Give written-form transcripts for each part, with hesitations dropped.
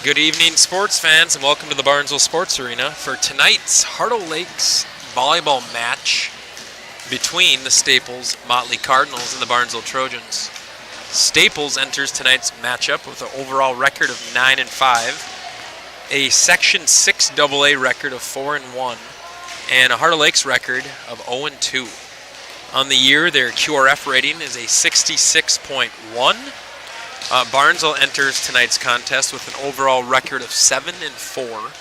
Good evening, sports fans, and welcome to the Barnesville Sports Arena for tonight's Hartle Lakes volleyball match between the Staples Motley Cardinals and the Barnesville Trojans. Staples enters tonight's matchup with an overall record of 9-5, a Section 6 AA record of 4-1, and a Hartle Lakes record of 0-2. On the year, their QRF rating is a 66.1. Barnesville enters tonight's contest with an overall record of 7-4,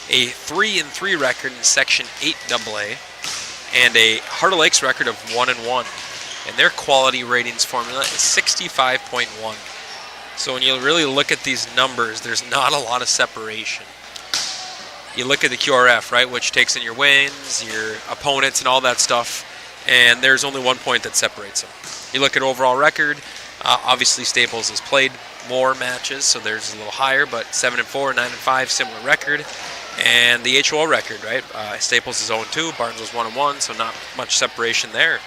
a 3-3 record in Section 8 AA, and a Hartle Lakes record of 1-1. And their quality ratings formula is 65.1. So when you really look at these numbers, there's not a lot of separation. You look at the QRF, right, which takes in your wins, your opponents, and all that stuff, and there's only 1 point that separates them. You look at overall record. Obviously, Staples has played more matches, so there's a little higher, but 7-4, 9-5, similar record. And the HOL record, right? Staples is 0-2, Barnesville's 1-1, so not much separation there.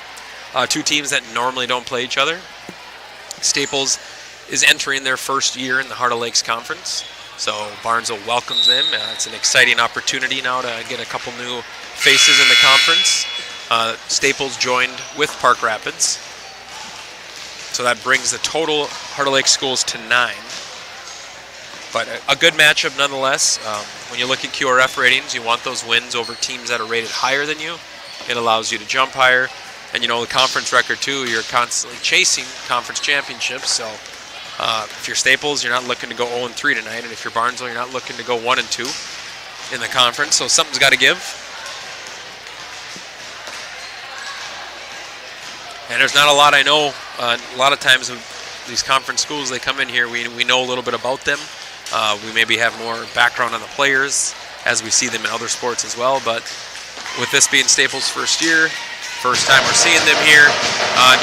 Two teams that normally don't play each other. Staples is entering their first year in the Hartle Lakes Conference, so Barnesville welcomes them. It's an exciting opportunity now to get a couple new faces in the conference. Staples joined with Park Rapids. So that brings the total Hartle Lakes schools to 9. But a good matchup nonetheless. When you look at QRF ratings, you want those wins over teams that are rated higher than you. It allows you to jump higher. And you know the conference record too, you're constantly chasing conference championships. So if you're Staples, you're not looking to go 0-3 tonight. And if you're Barnesville, you're not looking to go 1-2 in the conference. So something's got to give. And there's not a lot I know. A lot of times these conference schools, they come in here, we know a little bit about them. We maybe have more background on the players as we see them in other sports as well. But with this being Staples' first year, first time we're seeing them here,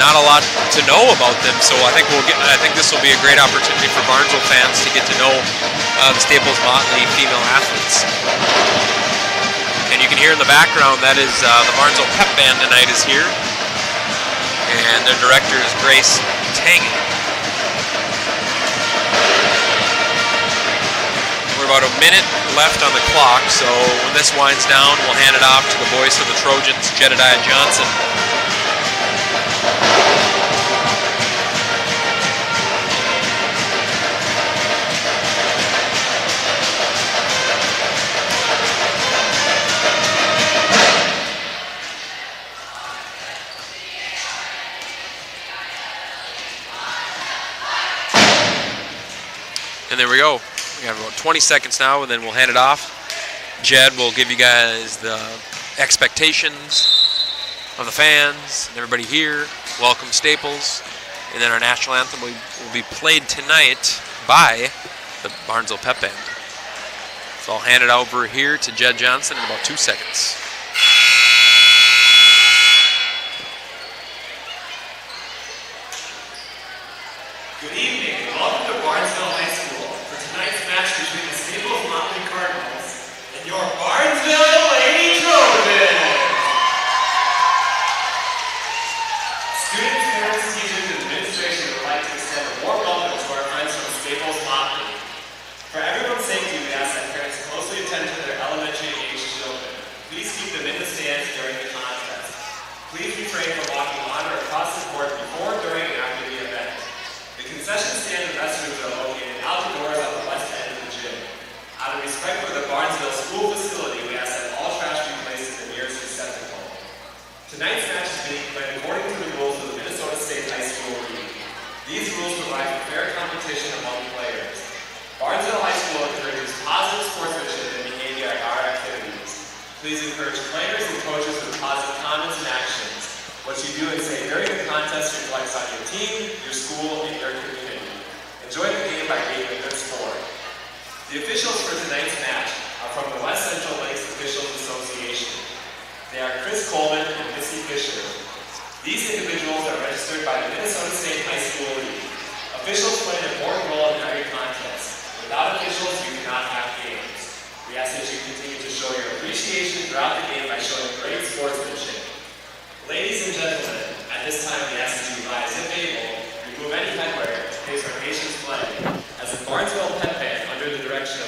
not a lot to know about them. So I think this will be a great opportunity for Barnesville fans to get to know the Staples Motley female athletes. And you can hear in the background that is the Barnesville Pep Band tonight is here. And their director is Grace Tangy. We're about a minute left on the clock, so when this winds down, we'll hand it off to the voice of the Trojans, Jedediah Johnson. And there we go. We have about 20 seconds now, and then we'll hand it off. Jed will give you guys the expectations of the fans and everybody here. Welcome Staples. And then our national anthem will be played tonight by the Barnesville Pep Band. So I'll hand it over here to Jed Johnson in about 2 seconds. Good evening, and welcome to Barnesville High School for tonight's match between the Staples Motley Cardinals and your Barnesville Lady Trojans. Students, parents, teachers, and administration would like to extend a warm welcome to our friends from Staples Motley. For everyone's safety, we ask that parents closely attend to their elementary-aged children. Please keep them in the stands during the contest. Please refrain from walking on or across the court before, during, and after the event. The concession stand and restrooms are located out the doors on the west end of the gym. Out of respect for the Barnesville school facility, we ask that all trash be placed in the nearest receptacle. Tonight's match is being played according to the rules of the Minnesota State High School League. These rules provide for fair competition among players. Barnesville High School encourages positive sportsmanship and behavior at our activities. Please encourage players and coaches with positive comments and actions. What you do and say during the contest reflects on your team, your school, and your community. Enjoy the game by being a good sport. The officials for tonight's match are from the West Central Lakes Officials Association. They are Chris Coleman and Missy Fisher. These individuals are registered by the Minnesota State High School League. Officials play an important role in every contest. Without officials, you cannot have games. We ask that you continue to show your appreciation throughout the game by showing great sportsmanship. Ladies and gentlemen, at this time we ask that you rise if able, remove any headwear, face our nation's flag, as the Barnesville Pep Band, under the direction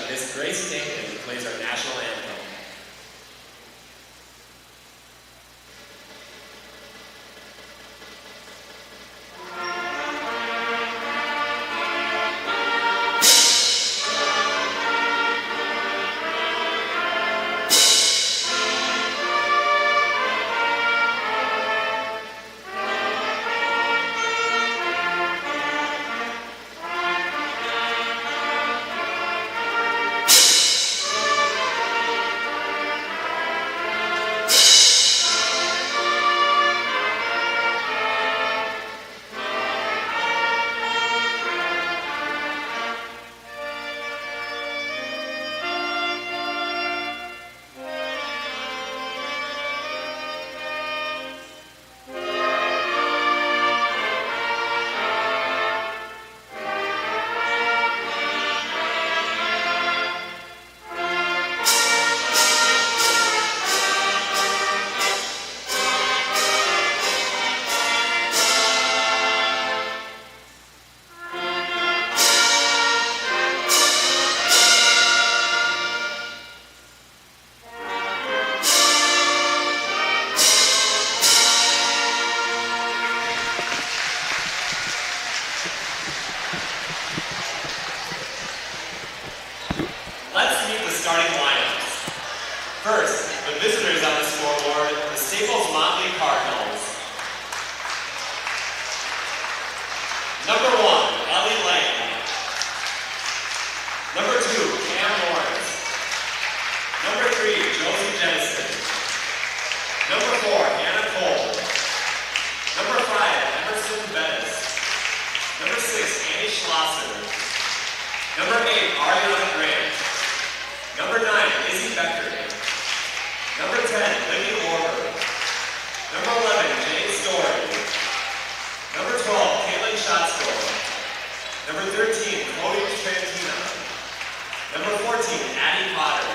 Number 1, Ellie Lang. Number 2, Cam Lawrence. Number 3, Josie Jensen. Number 4, Hannah Cole. Number 5, Emerson Bettis. Number 6, Annie Schlosser. Number 8, Ariana Grant. Number 9, Izzy Becker. Number 10, Lydia Warburg. Number 11, Jane Story. Number 12, Caitlin Schatzko. Number 13, Chloe Trantina. Number 14, Addie Potter.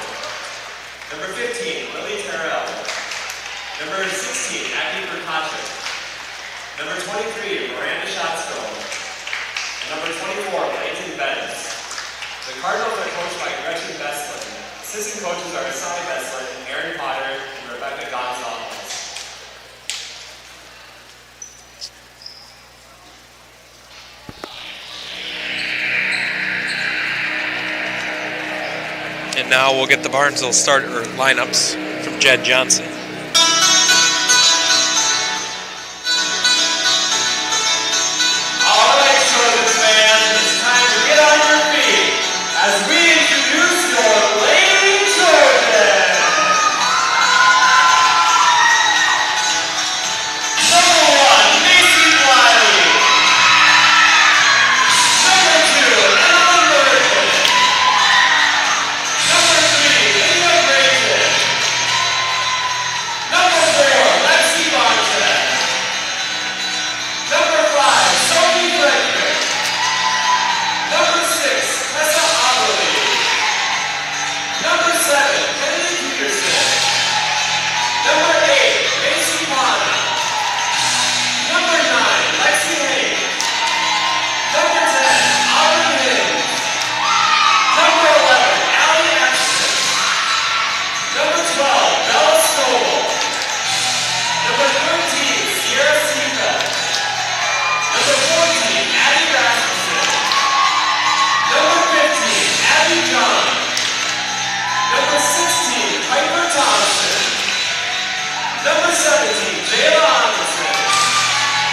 Number 15, Lily Terrell. Number 16, Aggie Berkachik. Number 23, Miranda Schatzko. And number 24, Leighton Bettis. The Cardinals are coached by Gretchen Beslin. Assistant coaches are Sally Beslin, Erin Potter, and Rebecca Gonzalez. And now we'll get the Barnesville starter lineups from Jed Johnson. All right, Trojans fans, it's time to get on your feet as we introduce your Lady Trojans. Number 1, Macy Wiley. Number 2, Emma Burton. Number 3, Leah Brayton. Number 4, Lexi Bonset. Number 5, Sophie Frederick. Number 6, Tessa Aberly. Number 7, Kennedy Peterson. Number 8, Macy Pana. Number 9, Lexi Hay. Number 10, Aubrey Higgins. Number 11, Allie Ashton. Number 12, Bella Stovall. Number 13, Sierra Seifeld. Number 14, Addie Rasmussen. Number 15, Abby John. Number 16, Piper Thompson. Number 17, Jayla Anderson.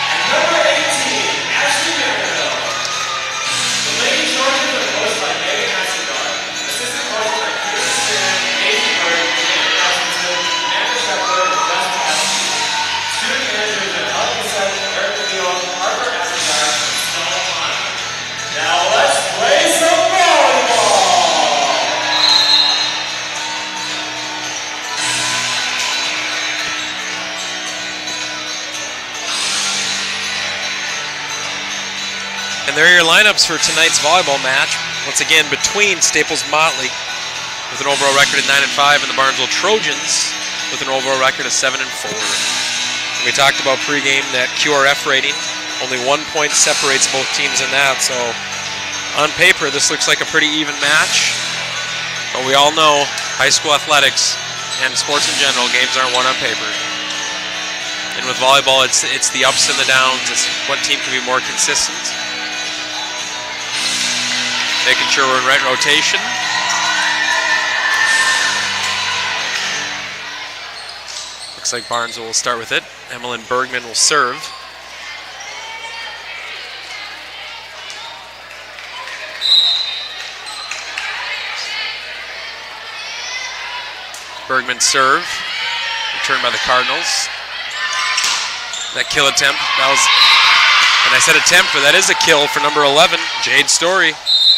And number 18, Ashley Merrill. The Lady Trojans are coached by Megan Hesselgard. Assistant coaches are Kirsten Stern, Daisy Bird, Jane Rasmussen, Amanda Shepard, and Jessica Estes. Student managers are Ellen Cassette, Erica Leon, Harper Esselgard, and Stella Hahn. Now let's play some volleyball! And there are your lineups for tonight's volleyball match. Once again, between Staples Motley with an overall record of 9-5 and the Barnesville Trojans with an overall record of 7-4. And we talked about pregame that QRF rating. Only 1 point separates both teams in that. So on paper, this looks like a pretty even match. But we all know high school athletics and sports in general, games aren't won on paper. And with volleyball, it's the ups and the downs. It's what team can be more consistent. Making sure we're in right rotation. Looks like Barnesville will start with it. Emmeline Bergman will serve. Bergman serve. Returned by the Cardinals. That kill attempt, that was, and I said attempt, but that is a kill for number 11, Jade Story.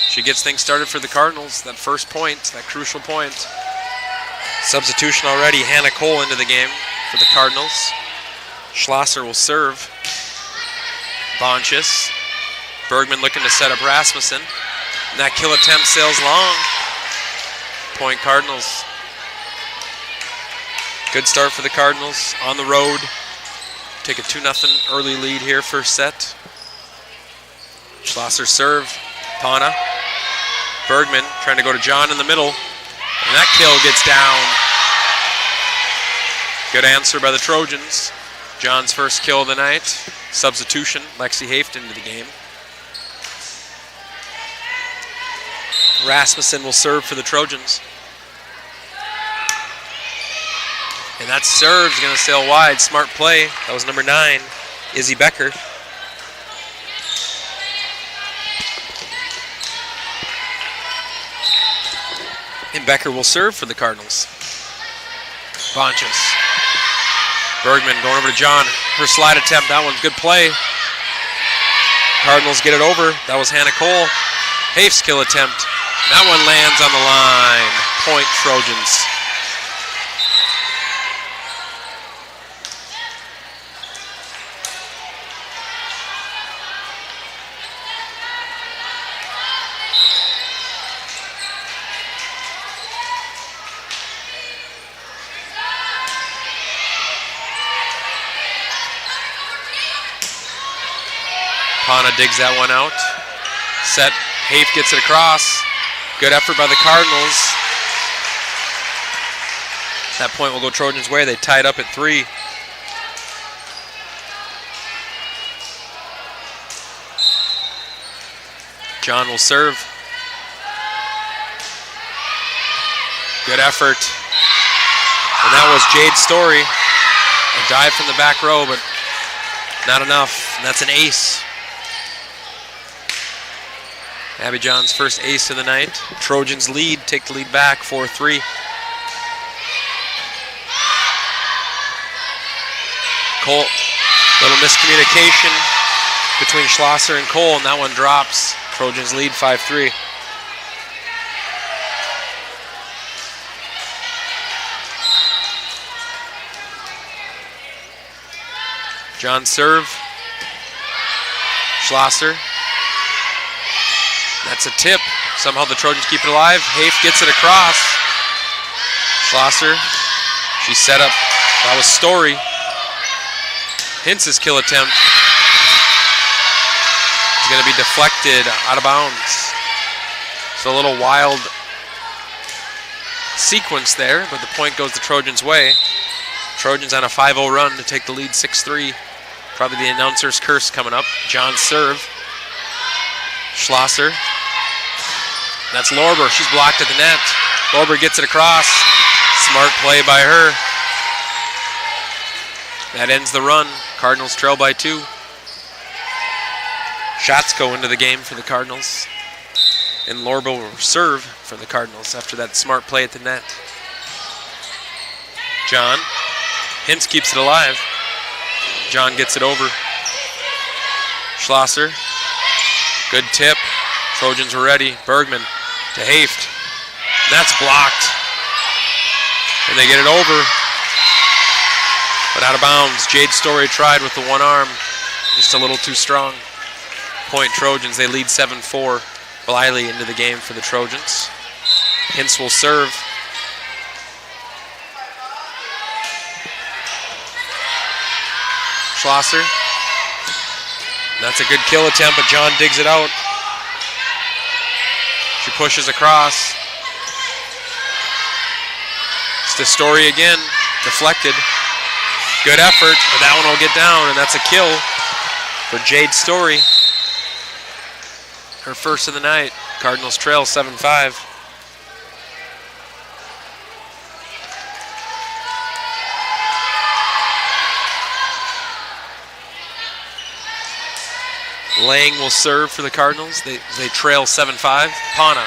She gets things started for the Cardinals, that first point, that crucial point. Substitution already, Hannah Cole into the game for the Cardinals. Schlosser will serve. Bonchis. Bergman looking to set up Rasmussen. And that kill attempt sails long. Point Cardinals. Good start for the Cardinals on the road. Take a 2-0 early lead here, first set. Schlosser serve. Pana. Bergman trying to go to John in the middle. And that kill gets down. Good answer by the Trojans. John's first kill of the night. Substitution, Lexi Haft into the game. Rasmussen will serve for the Trojans. And that serve's going to sail wide. Smart play. That was number 9, Izzy Becker. And Becker will serve for the Cardinals. Bonches. Bergman going over to John. Her slide attempt, that one's good play. Cardinals get it over. That was Hannah Cole. Haif's kill attempt. That one lands on the line. Point Trojans. Pana digs that one out. Set. Haif gets it across. Good effort by the Cardinals. That point will go Trojans' way. They tied up at 3. John will serve. Good effort. And that was Jade Story. A dive from the back row, but not enough. And that's an ace. Abby John's first ace of the night. Trojans take the lead back, 4-3. Cole, little miscommunication between Schlosser and Cole, and that one drops. Trojans lead 5-3. John serve. Schlosser. That's a tip. Somehow the Trojans keep it alive. Haif gets it across. Schlosser. She set up. That was Story. Hintz's kill attempt is going to be deflected out of bounds. So a little wild sequence there, but the point goes the Trojans' way. Trojans on a 5-0 run to take the lead 6-3. Probably the announcer's curse coming up. John serve. Schlosser. That's Lorber. She's blocked at the net. Lorber gets it across. Smart play by her. That ends the run. Cardinals trail by 2. Shots go into the game for the Cardinals. And Lorber will serve for the Cardinals after that smart play at the net. John. Hintz keeps it alive. John gets it over. Schlosser. Good tip. Trojans were ready. Bergman to Haif. That's blocked. And they get it over. But out of bounds. Jade Story tried with the one arm. Just a little too strong. Point Trojans. They lead 7-4. Bliley into the game for the Trojans. Hintz will serve. Schlosser. That's a good kill attempt, but John digs it out. She pushes across. It's the Story again. Deflected. Good effort, but that one will get down, and that's a kill for Jade Story. Her first of the night. Cardinals trail 7-5. Lang will serve for the Cardinals. They trail 7-5. Pana.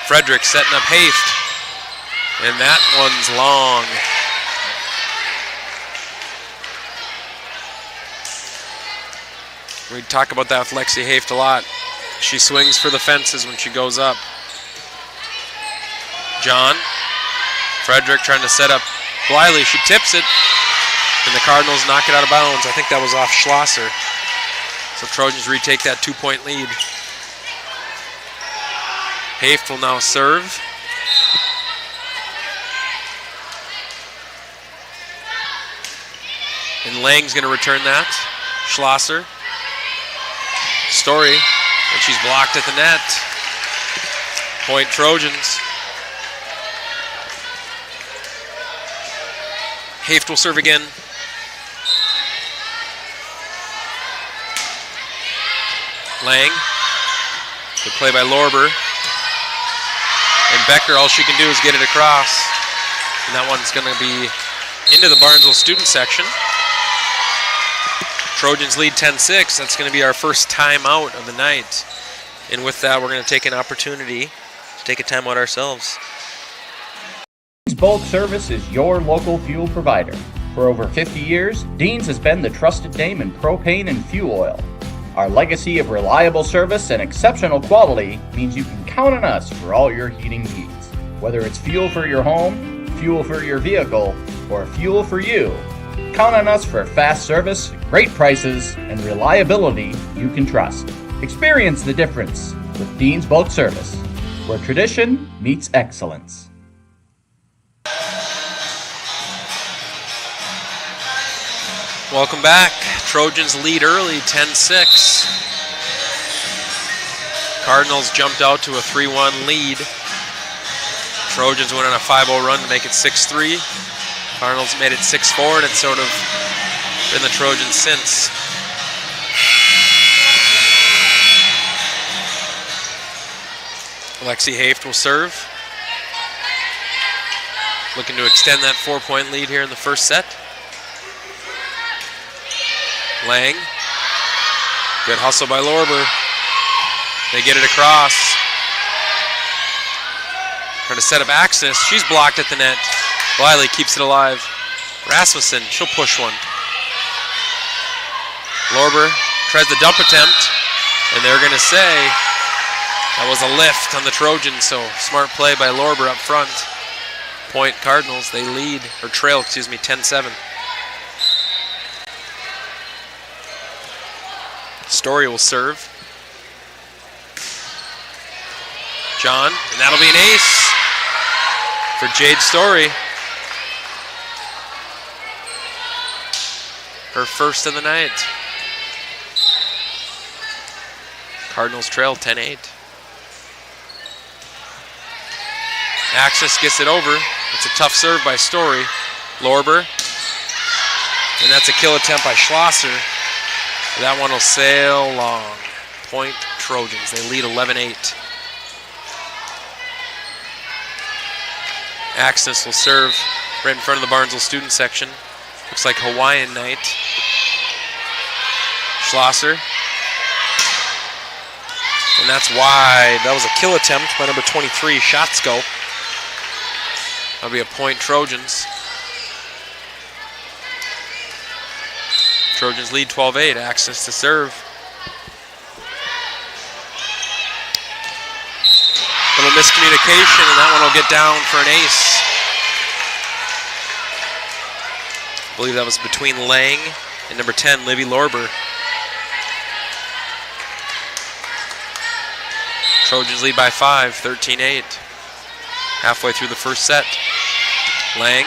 Frederick setting up Haif. And that one's long. We talk about that with Lexi Haif a lot. She swings for the fences when she goes up. John. Frederick trying to set up Bliley. She tips it. And the Cardinals knock it out of bounds. I think that was off Schlosser. So Trojans retake that 2-point lead. Haif will now serve. And Lang's going to return that. Schlosser. Story. And she's blocked at the net. Point Trojans. Haif will serve again. Lang. Good play by Lorber. And Becker, all she can do is get it across. And that one's going to be into the Barnesville student section. Trojans lead 10-6. That's going to be our first timeout of the night. And with that, we're going to take an opportunity to take a time out ourselves. Dean's Bulk Service is your local fuel provider. For over 50 years, Dean's has been the trusted name in propane and fuel oil. Our legacy of reliable service and exceptional quality means you can count on us for all your heating needs. Whether it's fuel for your home, fuel for your vehicle, or fuel for you, count on us for fast service, great prices, and reliability you can trust. Experience the difference with Dean's Bulk Service, where tradition meets excellence. Welcome back. Trojans lead early, 10-6. Cardinals jumped out to a 3-1 lead. Trojans went on a 5-0 run to make it 6-3. Cardinals made it 6-4, and it's sort of been the Trojans since. Alexi Haft will serve. Looking to extend that 4-point lead here in the first set. Lang. Good hustle by Lorber. They get it across. Trying to set up Axis. She's blocked at the net. Bliley keeps it alive. Rasmussen, she'll push one. Lorber tries the dump attempt, and they're going to say that was a lift on the Trojans, so smart play by Lorber up front. Point Cardinals, they lead, or trail, 10-7. Story will serve. John, and that'll be an ace for Jade Story. Her first of the night. Cardinals trail 10-8. Axis gets it over. It's a tough serve by Story. Lorber. And that's a kill attempt by Schlosser. That one will sail long. Point Trojans. They lead 11-8. Axis will serve right in front of the Barnesville student section. Looks like Hawaiian night. Schlosser. And that's wide. That was a kill attempt by number 23, Schatzko. That'll be a point Trojans. Trojans lead 12-8. Axis to serve. Little miscommunication, and that one will get down for an ace. I believe that was between Lang and number 10, Livy Lorber. Trojans lead by 5, 13-8. Halfway through the first set. Lang,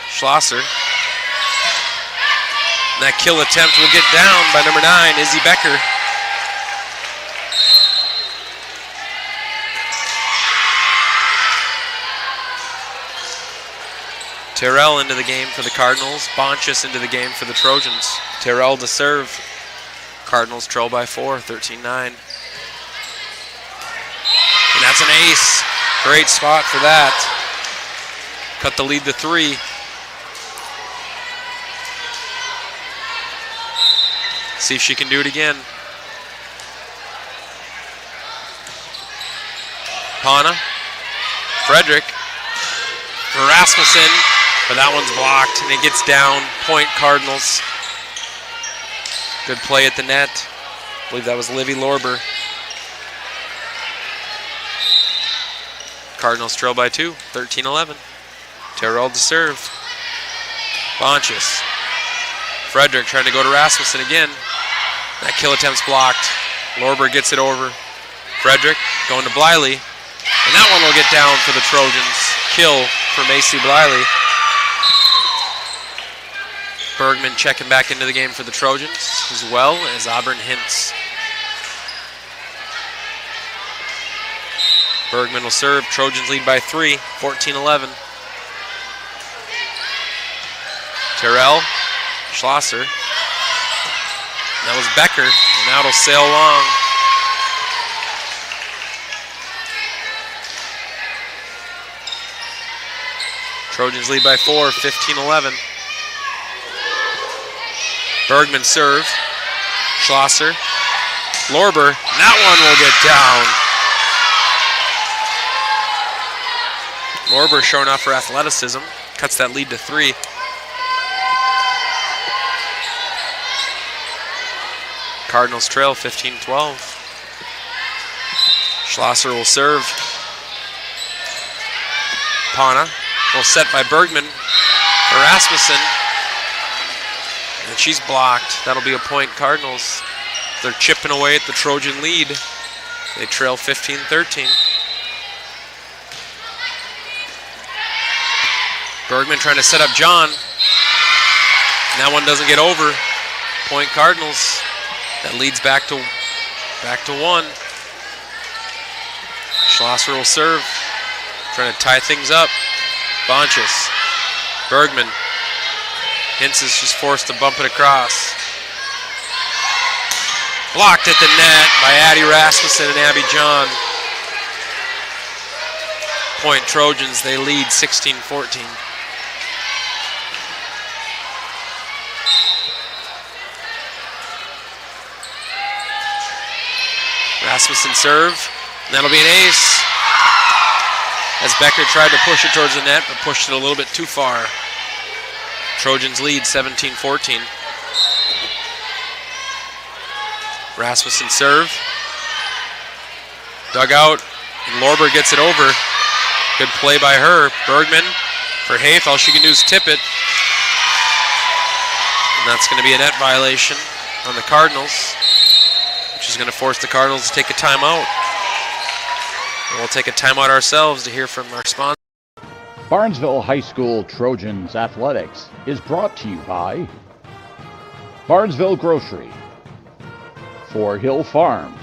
Schlosser. And that kill attempt will get down by number 9, Izzy Becker. Terrell into the game for the Cardinals. Bonchus into the game for the Trojans. Terrell to serve. Cardinals trail by 4, 13-9. And that's an ace. Great spot for that. Cut the lead to 3. See if she can do it again. Pana. Frederick. For Rasmussen. But that one's blocked, and it gets down. Point Cardinals. Good play at the net. I believe that was Livy Lorber. Cardinals trail by 2, 13-11. Terrell to serve. Bonchus. Frederick trying to go to Rasmussen again. That kill attempt's blocked. Lorber gets it over. Frederick going to Bliley. And that one will get down for the Trojans. Kill for Macy Bliley. Bergman checking back into the game for the Trojans, as well as Auburn Hintz. Bergman will serve. Trojans lead by 3, 14-11. Terrell, Schlosser. That was Becker, and now it'll sail long. Trojans lead by 4, 15-11. Bergman serve. Schlosser. Lorber. That one will get down. Lorber showing off her athleticism. Cuts that lead to 3. Cardinals trail 15-12. Schlosser will serve. Pana will set by Bergman. Rasmussen. And she's blocked. That'll be a point, Cardinals. They're chipping away at the Trojan lead. They trail 15-13. Bergman trying to set up John. And that one doesn't get over. Point, Cardinals. That leads back to 1. Schlosser will serve. Trying to tie things up. Bonchus. Bergman. Hintz is just forced to bump it across. Blocked at the net by Addie Rasmussen and Abby John. Point Trojans, they lead 16-14. Rasmussen serve, and that'll be an ace. As Becker tried to push it towards the net, but pushed it a little bit too far. Trojans lead 17-14. Rasmussen serve. Dug out, and Lorber gets it over. Good play by her. Bergman for Haif. All she can do is tip it. And that's going to be a net violation on the Cardinals, which is going to force the Cardinals to take a timeout. And we'll take a timeout ourselves to hear from our sponsor. Barnesville High School Trojans Athletics is brought to you by Barnesville Grocery, Four Hill Farms,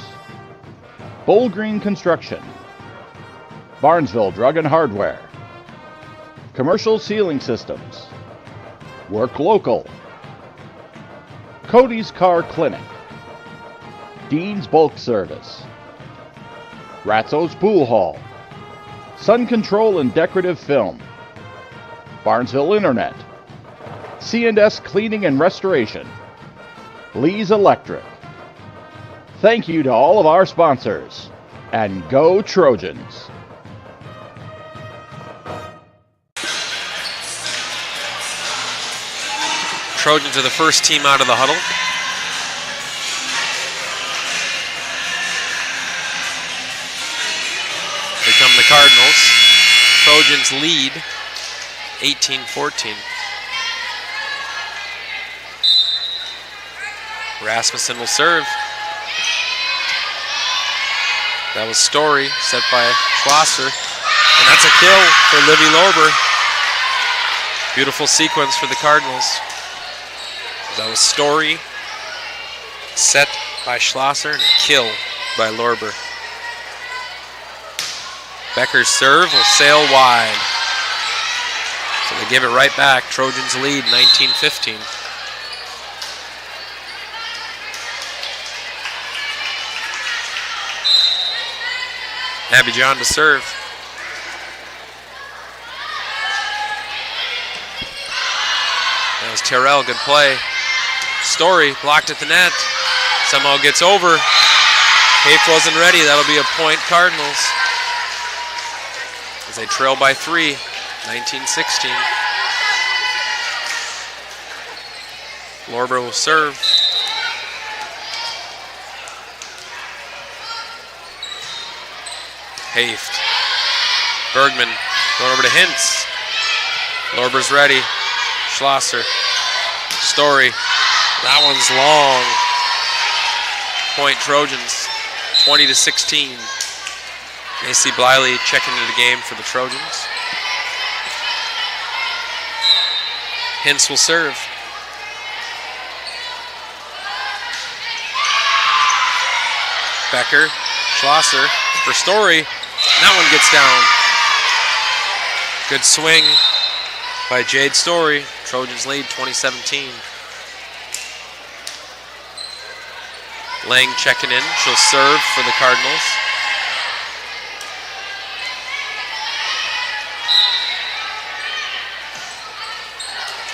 Bull Green Construction, Barnesville Drug and Hardware, Commercial Ceiling Systems, Work Local, Cody's Car Clinic, Dean's Bulk Service, Ratzo's Pool Hall, Sun Control and Decorative Film, Barnesville Internet, C&S Cleaning and Restoration, Lee's Electric. Thank you to all of our sponsors, and go Trojans! Trojans are the first team out of the huddle. Here come the Cardinals. Trojans lead 18-14. Rasmussen will serve. That was Story, set by Schlosser. And that's a kill for Livy Lorber. Beautiful sequence for the Cardinals. That was Story, set by Schlosser, and a kill by Lorber. Becker's serve will sail wide. So they give it right back. Trojans lead 19-15. Abby John to serve. That was Terrell, good play. Story blocked at the net. Somehow gets over. Haif wasn't ready. That'll be a point, Cardinals. As they trail by 3, 19-16. Lorber will serve. Haif. Bergman going over to Hintz. Lorber's ready. Schlosser. Story. That one's long. Point Trojans, 20-16. Macy Bliley checking into the game for the Trojans. Hintz will serve. Becker, Schlosser for Story. That one gets down. Good swing by Jade Story. Trojans lead 20-17. Lang checking in. She'll serve for the Cardinals.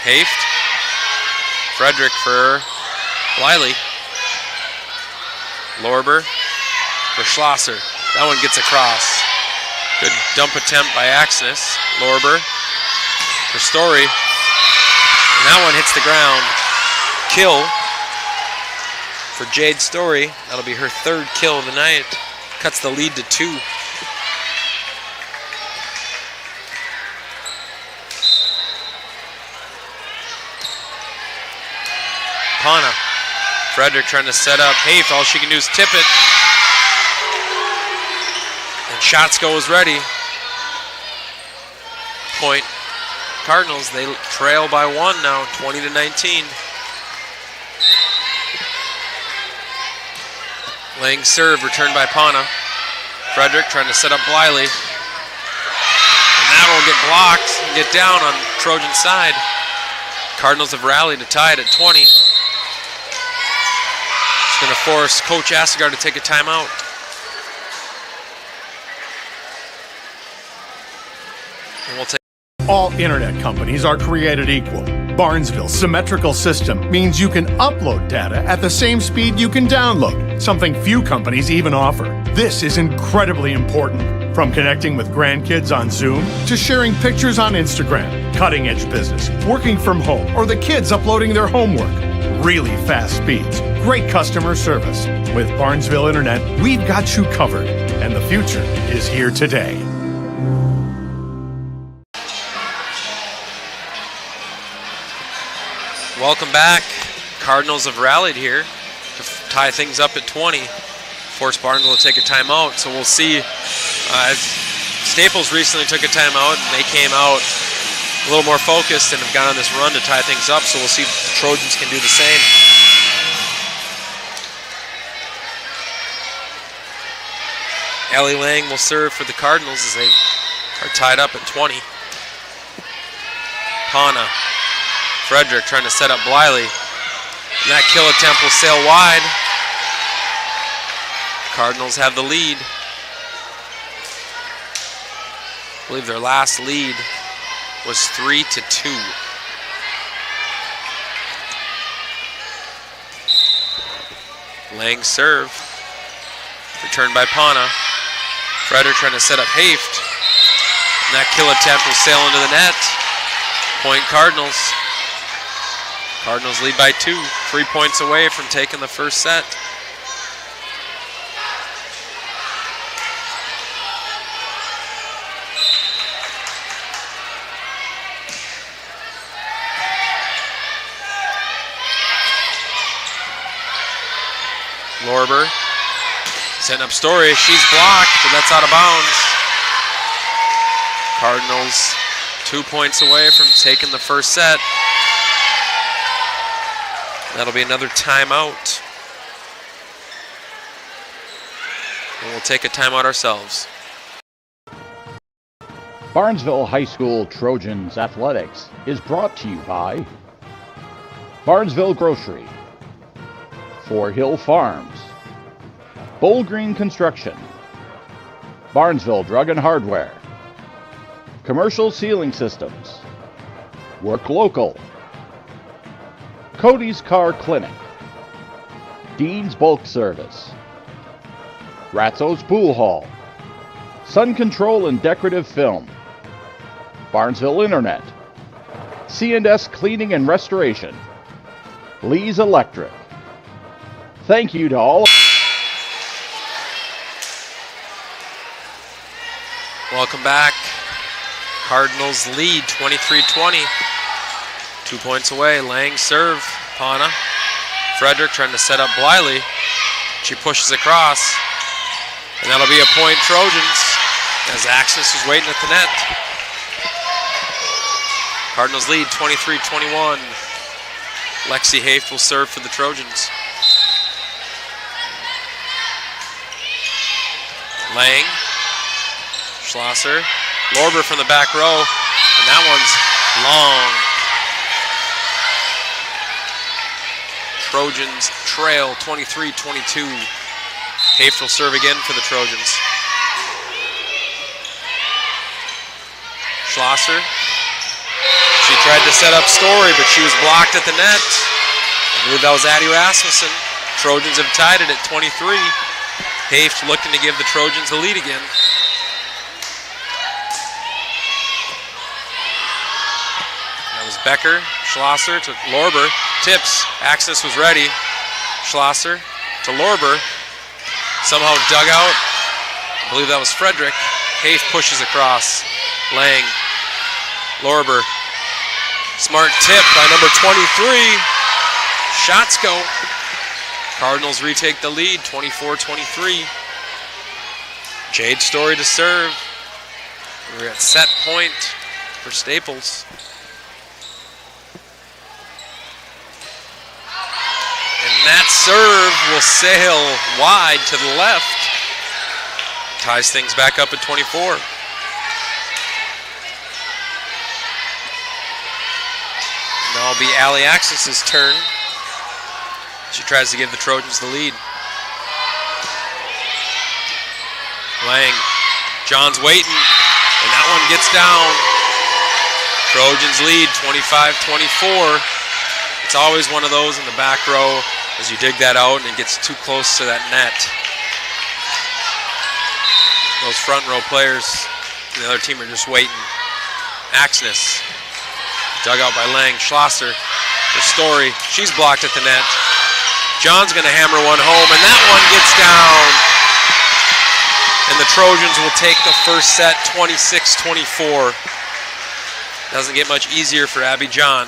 Haif. Frederick for Bliley. Lorber for Schlosser. That one gets across. Good dump attempt by Axnis. Lorber for Story. And that one hits the ground. Kill for Jade Story. That'll be her third kill of the night. Cuts the lead to 2. Pana. Frederick trying to set up Hafe. All she can do is tip it. And Shotsko is ready. Point Cardinals. They trail by 1 now, 20-19. Laying serve, returned by Pana. Frederick trying to set up Bliley. And that will get blocked and get down on Trojan side. Cardinals have rallied to tie it at 20. It's going to force Coach Assegar to take a timeout. And we'll take. All internet companies are created equal. Barnesville's symmetrical system means you can upload data at the same speed you can download, something few companies even offer. This is incredibly important. From connecting with grandkids on Zoom to sharing pictures on Instagram, cutting-edge business, working from home, or the kids uploading their homework. Really fast speeds, great customer service. With Barnesville Internet, we've got you covered, and the future is here today. Welcome back. Cardinals have rallied here to tie things up at 20. Force Barnesville to take a timeout. So we'll see. As Staples recently took a timeout, and they came out a little more focused and have gone on this run to tie things up. So we'll see if the Trojans can do the same. Ellie Lang will serve for the Cardinals as they are tied up at 20. Pana. Frederick trying to set up Bliley. And that kill attempt will sail wide. Cardinals have the lead. I believe their last lead was 3-2. Lang serve. Returned by Pana. Frederick trying to set up Haft. And that kill attempt will sail into the net. Point Cardinals. Cardinals lead by 2, 3 points away from taking the first set. Lorber setting up Story. She's blocked, but that's out of bounds. Cardinals 2 points away from taking the first set. That'll be another timeout. And we'll take a timeout ourselves. Barnesville High School Trojans Athletics is brought to you by Barnesville Grocery, Four Hill Farms, Bowl Green Construction, Barnesville Drug and Hardware, Commercial Ceiling Systems, Work Local, Cody's Car Clinic, Dean's Bulk Service, Ratzo's Pool Hall, Sun Control and Decorative Film, Barnesville Internet, C&S Cleaning and Restoration, Lee's Electric. Thank you to all. Welcome back. Cardinals lead 23-20. 2 points away. Lang serve. Pana. Frederick trying to set up Bliley. She pushes across. And that'll be a point Trojans as Axis is waiting at the net. Cardinals lead 23-21. Lexi Haft will serve for the Trojans. Lang. Schlosser. Lorber from the back row. And that one's long. Trojans trail 23-22. Haft will serve again for the Trojans. Schlosser. She tried to set up Story, but she was blocked at the net. I believe that was Addie Rasmussen. Trojans have tied it at 23. Haft looking to give the Trojans the lead again. Becker, Schlosser to Lorber. Tips. Axis was ready. Schlosser to Lorber. Somehow dug out. I believe that was Frederick. Hafe pushes across. Lang. Lorber. Smart tip by number 23. Shots go. Cardinals retake the lead, 24-23. Jade Story to serve. We're at set point for Staples. And that serve will sail wide to the left. Ties things back up at 24. Now it'll be Allie Axis' turn. She tries to give the Trojans the lead. Lang. John's waiting, and that one gets down. Trojans lead 25-24. It's always one of those in the back row as you dig that out and it gets too close to that net. Those front row players and the other team are just waiting. Axness. Dug out by Lang. Schlosser. The Story. She's blocked at the net. John's going to hammer one home, and that one gets down. And the Trojans will take the first set 26-24. Doesn't get much easier for Abby John.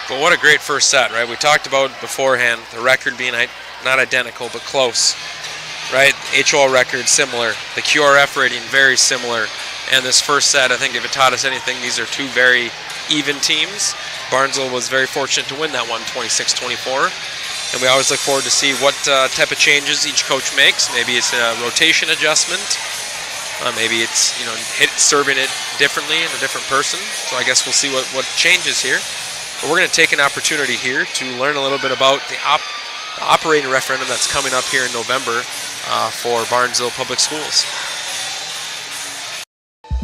But what a great first set, right? We talked about beforehand, the record being not identical, but close, right? HOL record similar. The QRF rating very similar. And this first set, I think if it taught us anything, these are two very even teams. Barnesville was very fortunate to win that one, 26-24. And we always look forward to see what type of changes each coach makes. Maybe it's a rotation adjustment. Maybe it's serving it differently in a different person. So I guess we'll see what changes here. But we're going to take an opportunity here to learn a little bit about the operating referendum that's coming up here in November for Barnesville Public Schools.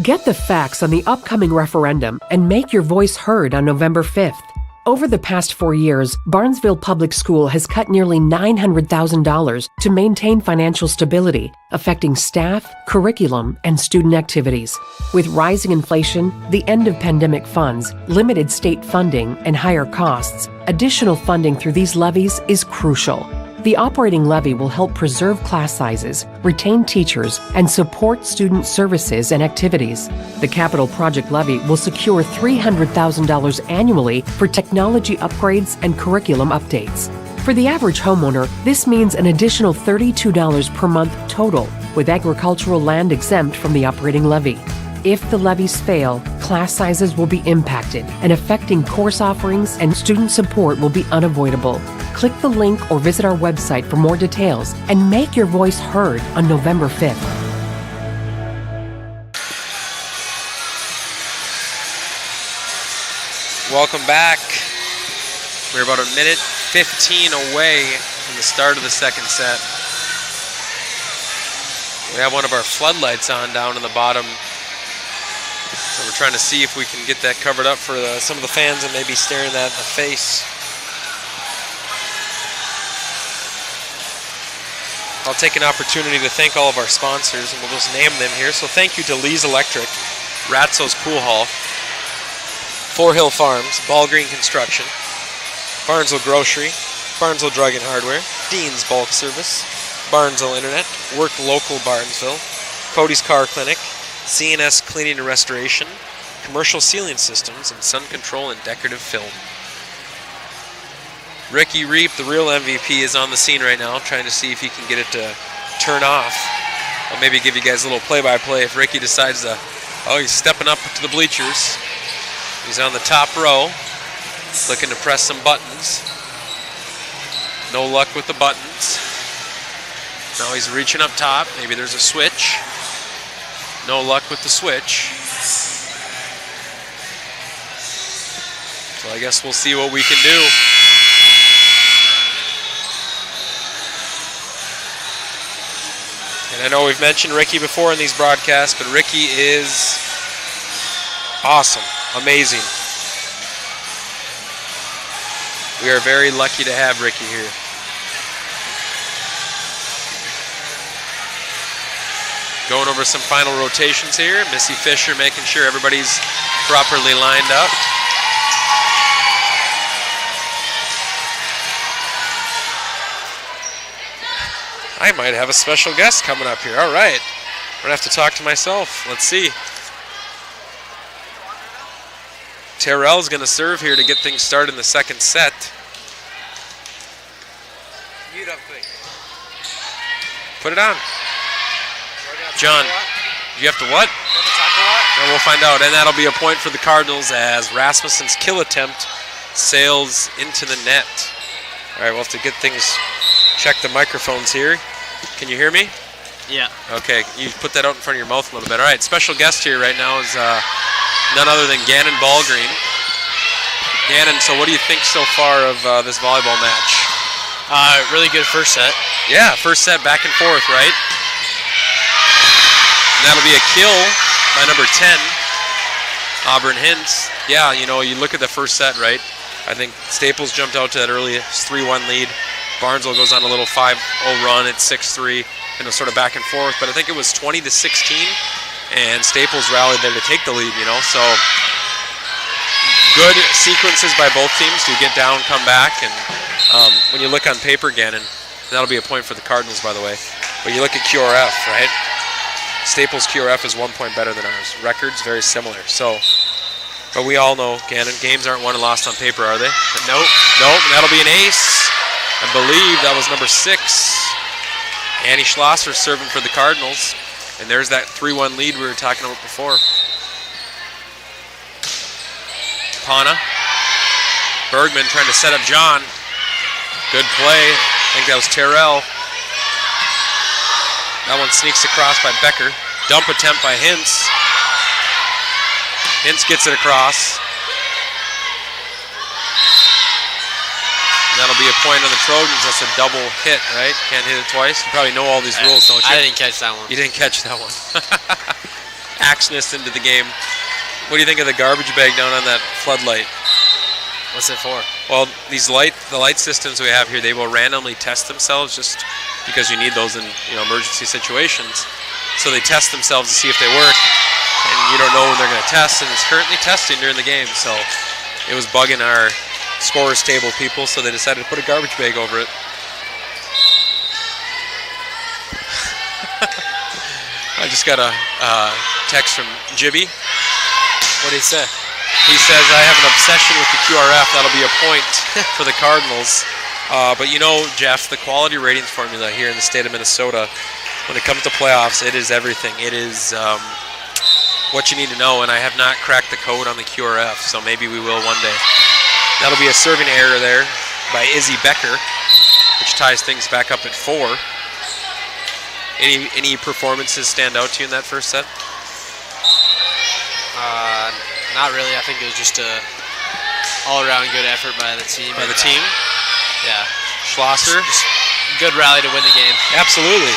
Get the facts on the upcoming referendum and make your voice heard on November 5th. Over the past 4 years, Barnesville Public School has cut nearly $900,000 to maintain financial stability, affecting staff, curriculum, and student activities. With rising inflation, the end of pandemic funds, limited state funding, and higher costs, additional funding through these levies is crucial. The operating levy will help preserve class sizes, retain teachers, and support student services and activities. The capital project levy will secure $300,000 annually for technology upgrades and curriculum updates. For the average homeowner, this means an additional $32 per month total, with agricultural land exempt from the operating levy. If the levies fail, class sizes will be impacted, and affecting course offerings and student support will be unavoidable. Click the link or visit our website for more details and make your voice heard on November 5th. Welcome back. We're about a minute 15 away from the start of the second set. We have one of our floodlights on down in the bottom. So we're trying to see if we can get that covered up for some of the fans that may be staring that in the face. I'll take an opportunity to thank all of our sponsors, and we'll just name them here. So thank you to Lee's Electric, Ratzo's Pool Hall, Four Hill Farms, Ball Green Construction, Barnesville Grocery, Barnesville Drug and Hardware, Dean's Bulk Service, Barnesville Internet, Work Local Barnesville, Cody's Car Clinic, CNS Cleaning and Restoration, Commercial Sealing Systems, and Sun Control and Decorative Film. Ricky Reap, the real MVP, is on the scene right now, trying to see if he can get it to turn off. I'll maybe give you guys a little play-by-play if Ricky decides to... Oh, he's stepping up to the bleachers. He's on the top row, looking to press some buttons. No luck with the buttons. Now he's reaching up top. Maybe there's a switch. No luck with the switch. So I guess we'll see what we can do. And I know we've mentioned Ricky before in these broadcasts, but Ricky is awesome, amazing. We are very lucky to have Ricky here. Going over some final rotations here. Missy Fisher making sure everybody's properly lined up. I might have a special guest coming up here. All right. I'm going to have to talk to myself. Let's see. Terrell's going to serve here to get things started in the second set. Mute up quick. Put it on. John, you have to what? Well, we'll find out. And that'll be a point for the Cardinals as Rasmussen's kill attempt sails into the net. All right, we'll have to get things, check the microphones here. Can you hear me? Yeah. Okay, you put that out in front of your mouth a little bit. All right, special guest here right now is none other than Gannon Ballgreen. Gannon, so what do you think so far of this volleyball match? Really good first set. Yeah, first set back and forth, right? And that'll be a kill by number 10, Auburn Hintz. Yeah, you know, you look at the first set, right? I think Staples jumped out to that early 3-1 lead. Barnesville goes on a little 5-0 run at 6-3, and it was sort of back and forth. But I think it was 20-16, and Staples rallied there to take the lead, you know. So good sequences by both teams to get down, come back. And when you look on paper, Gannon, that'll be a point for the Cardinals, by the way. But you look at QRF, right? Staples QRF is 1 point better than ours. Records very similar. So, but we all know, Gannon, games aren't won and lost on paper, are they? Nope. Nope. And that'll be an ace. I believe that was number 6. Annie Schlosser serving for the Cardinals. And there's that 3-1 lead we were talking about before. Pana. Bergman trying to set up John. Good play. I think that was Terrell. That one sneaks across by Becker. Dump attempt by Hintz. Hintz gets it across. And that'll be a point on the Trojans. That's a double hit, right? Can't hit it twice. You probably know all these rules, don't you? I didn't catch that one. You didn't catch that one. Axness into the game. What do you think of the garbage bag down on that floodlight? What's it for? Well, the light systems we have here, they will randomly test themselves just because you need those in emergency situations. So they test themselves to see if they work, and you don't know when they're going to test, and it's currently testing during the game. So it was bugging our scorers table people, so they decided to put a garbage bag over it. I just got a text from Jibby. What did he say? He says, I have an obsession with the QRF. That'll be a point for the Cardinals. But you know, Jeff, the quality ratings formula here in the state of Minnesota, when it comes to playoffs, it is everything. It is what you need to know, and I have not cracked the code on the QRF, so maybe we will one day. That'll be a serving error there by Izzy Becker, which ties things back up at 4. Any performances stand out to you in that first set? Not really. I think it was just a all-around good effort by the team. By the team? Yeah. Schlosser? Just good rally to win the game. Absolutely.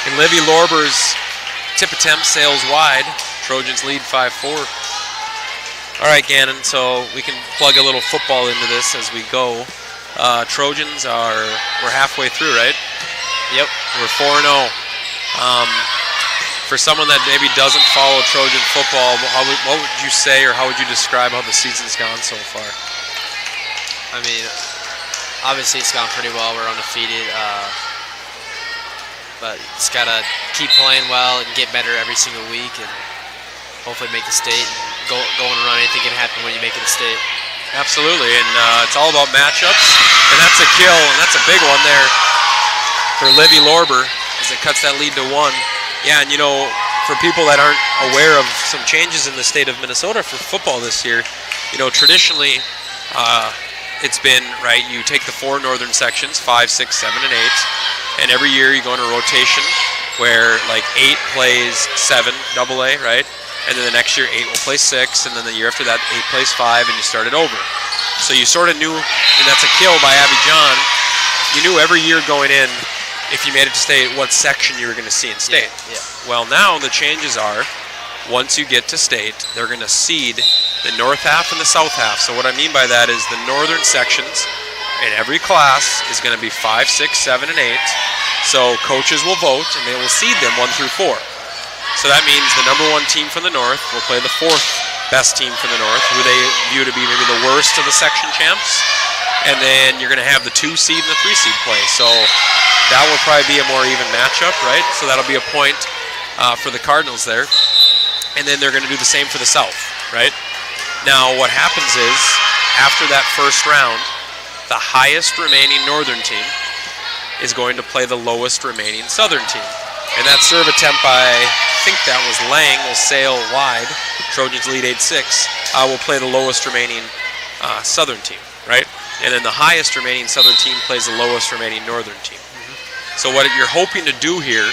And Livy Lorber's tip attempt sails wide. Trojans lead 5-4. All right, Gannon, so we can plug a little football into this as we go. Trojans we're halfway through, right? Yep. We're 4-0. For someone that maybe doesn't follow Trojan football, what would you say, or how would you describe how the season's gone so far? I mean, obviously it's gone pretty well. We're undefeated, but it's got to keep playing well and get better every single week, and hopefully make the state and go on a run. Anything can happen when you make it to state. Absolutely, and it's all about matchups, and that's a kill, and that's a big one there for Livy Lorber as it cuts that lead to 1. Yeah, and for people that aren't aware of some changes in the state of Minnesota for football this year, traditionally it's been, right, you take the 4 northern sections, 5, 6, 7, and 8, and every year you go in a rotation where like 8 plays 7 AA, right? And then the next year 8 will play 6, and then the year after that 8 plays 5, and you start it over. So you sort of knew, and that's a kill by Abby John, you knew every year going in, if you made it to state, what section you were going to see in state. Yeah. Well, now the changes are, once you get to state, they're going to seed the north half and the south half. So what I mean by that is the northern sections in every class is going to be 5, 6, 7, and 8. So coaches will vote, and they will seed them 1 through 4. So that means the number 1 team from the North will play the 4th best team from the North, who they view to be maybe the worst of the section champs. And then you're going to have the 2 seed and the 3 seed play. So that will probably be a more even matchup, right? So that'll be a point for the Cardinals there. And then they're going to do the same for the South, right? Now what happens is, after that first round, the highest remaining Northern team is going to play the lowest remaining Southern team. And that serve attempt by, I think that was Lang, will sail wide. Trojans lead 8-6. Will play the lowest remaining Southern team, right? And then the highest remaining Southern team plays the lowest remaining Northern team. So what you're hoping to do here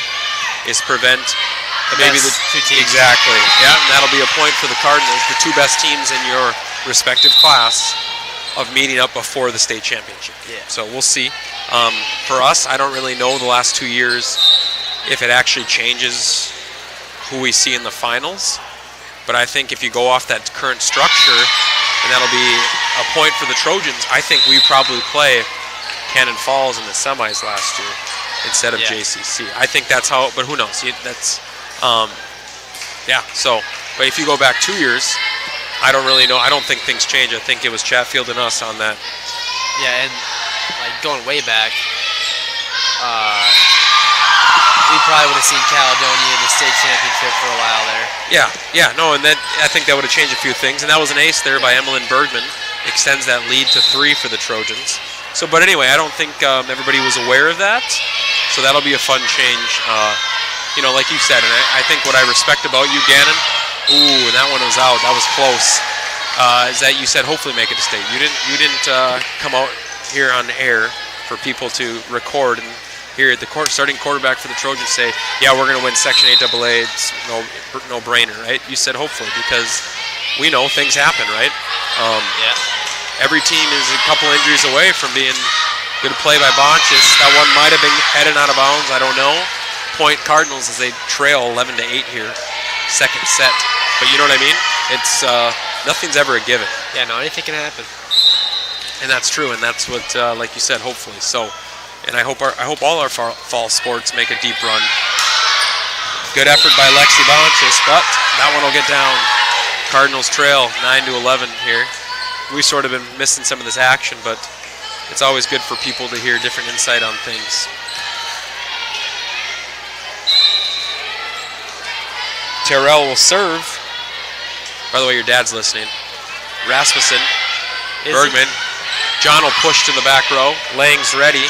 is prevent maybe the 2 teams. Exactly. Yeah, and that'll be a point for the Cardinals, the 2 best teams in your respective class, of meeting up before the state championship. Yeah. So we'll see. For us, I don't really know the last 2 years if it actually changes who we see in the finals. But I think if you go off that current structure, and that'll be a point for the Trojans, I think we probably play Cannon Falls in the semis last year instead of JCC. I think that's how, but who knows? That's, so, but if you go back 2 years, I don't really know. I don't think things change. I think it was Chatfield and us on that. Yeah, and like going way back, we probably would have seen Caledonia in the state championship for a while there. No, and then I think that would have changed a few things. And that was an ace there by Emmeline Bergman. Extends that lead to 3 for the Trojans. So, but anyway, I don't think everybody was aware of that. So that'll be a fun change. Like you said, and I think what I respect about you, Gannon, and that one was out. That was close. Is that you said hopefully make it to state. You didn't come out here on air for people to record and hear the starting quarterback for the Trojans say, "Yeah, we're going to win Section 8AA. It's no brainer," right? You said hopefully because we know things happen, right? Every team is a couple injuries away from being good play by Bonches. That one might have been headed out of bounds. I don't know. Point Cardinals as they trail 11-8 here, second set. But you know what I mean? It's nothing's ever a given. Yeah, no, anything can happen. And that's true, and that's what, like you said, hopefully. So, and I hope all our fall sports make a deep run. Good effort by Lexi Bonches, but that one will get down. Cardinals trail 9-11 here. We sort of been missing some of this action, but it's always good for people to hear different insight on things. Terrell will serve. By the way, your dad's listening. Rasmussen, Bergman. John will push to the back row. Lang's ready.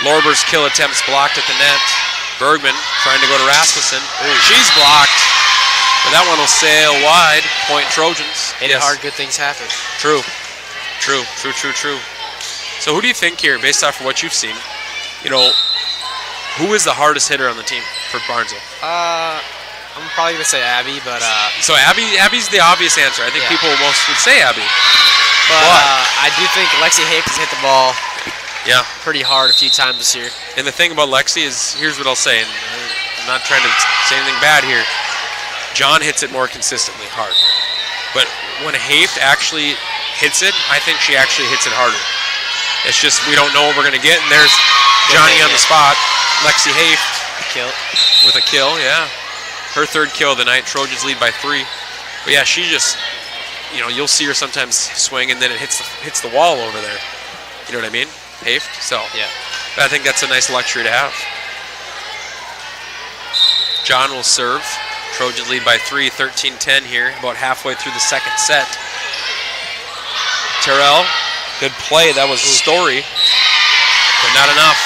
Lorber's kill attempts blocked at the net. Bergman trying to go to Rasmussen. She's blocked. But that one will sail wide. Point Trojans. Hit it hard, good things happen. True. So who do you think here, based off of what you've seen, who is the hardest hitter on the team for Barnesville? I'm probably going to say Abby, but... So Abby's the obvious answer. I think people most would say Abby. But I do think Lexi Hape has hit the ball pretty hard a few times this year. And the thing about Lexi is, here's what I'll say, and I'm not trying to say anything bad here. John hits it more consistently hard. But when Hape actually hits it, I think she actually hits it harder. It's just we don't know what we're going to get, and there's Johnny on the spot. Lexi Hape with a kill, her 3rd kill of the night. Trojans lead by 3. But yeah, she just, you'll see her sometimes swing, and then it hits the wall over there. You know what I mean? Hape. So but I think that's a nice luxury to have. John will serve. Trojans lead by 3, 13-10 here, about halfway through the second set. Terrell, good play. That was Story, but not enough.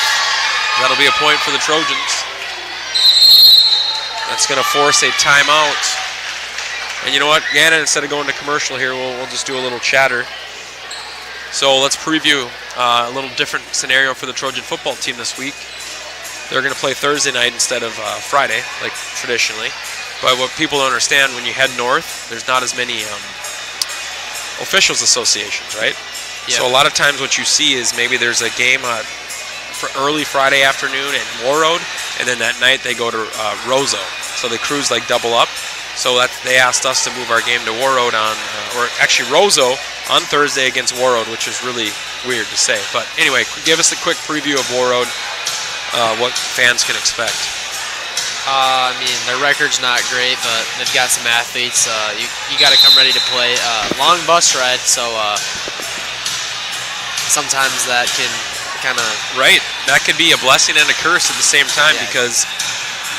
That'll be a point for the Trojans. That's going to force a timeout. And you know what, Gannon, instead of going to commercial here, we'll just do a little chatter. So let's preview a little different scenario for the Trojan football team this week. They're going to play Thursday night instead of Friday, like traditionally. But what people don't understand, when you head north, there's not as many officials associations, right? So a lot of times what you see is maybe there's a game for early Friday afternoon at War Road, and then that night they go to Roseau. So they cruise like double up. So they asked us to move our game to War Road or actually Roseau on Thursday against War Road, which is really weird to say. But anyway, give us a quick preview of War Road, what fans can expect. I mean, their record's not great, but they've got some athletes. You got to come ready to play. Long bus ride, so sometimes that can kind of... Right. That could be a blessing and a curse at the same time, because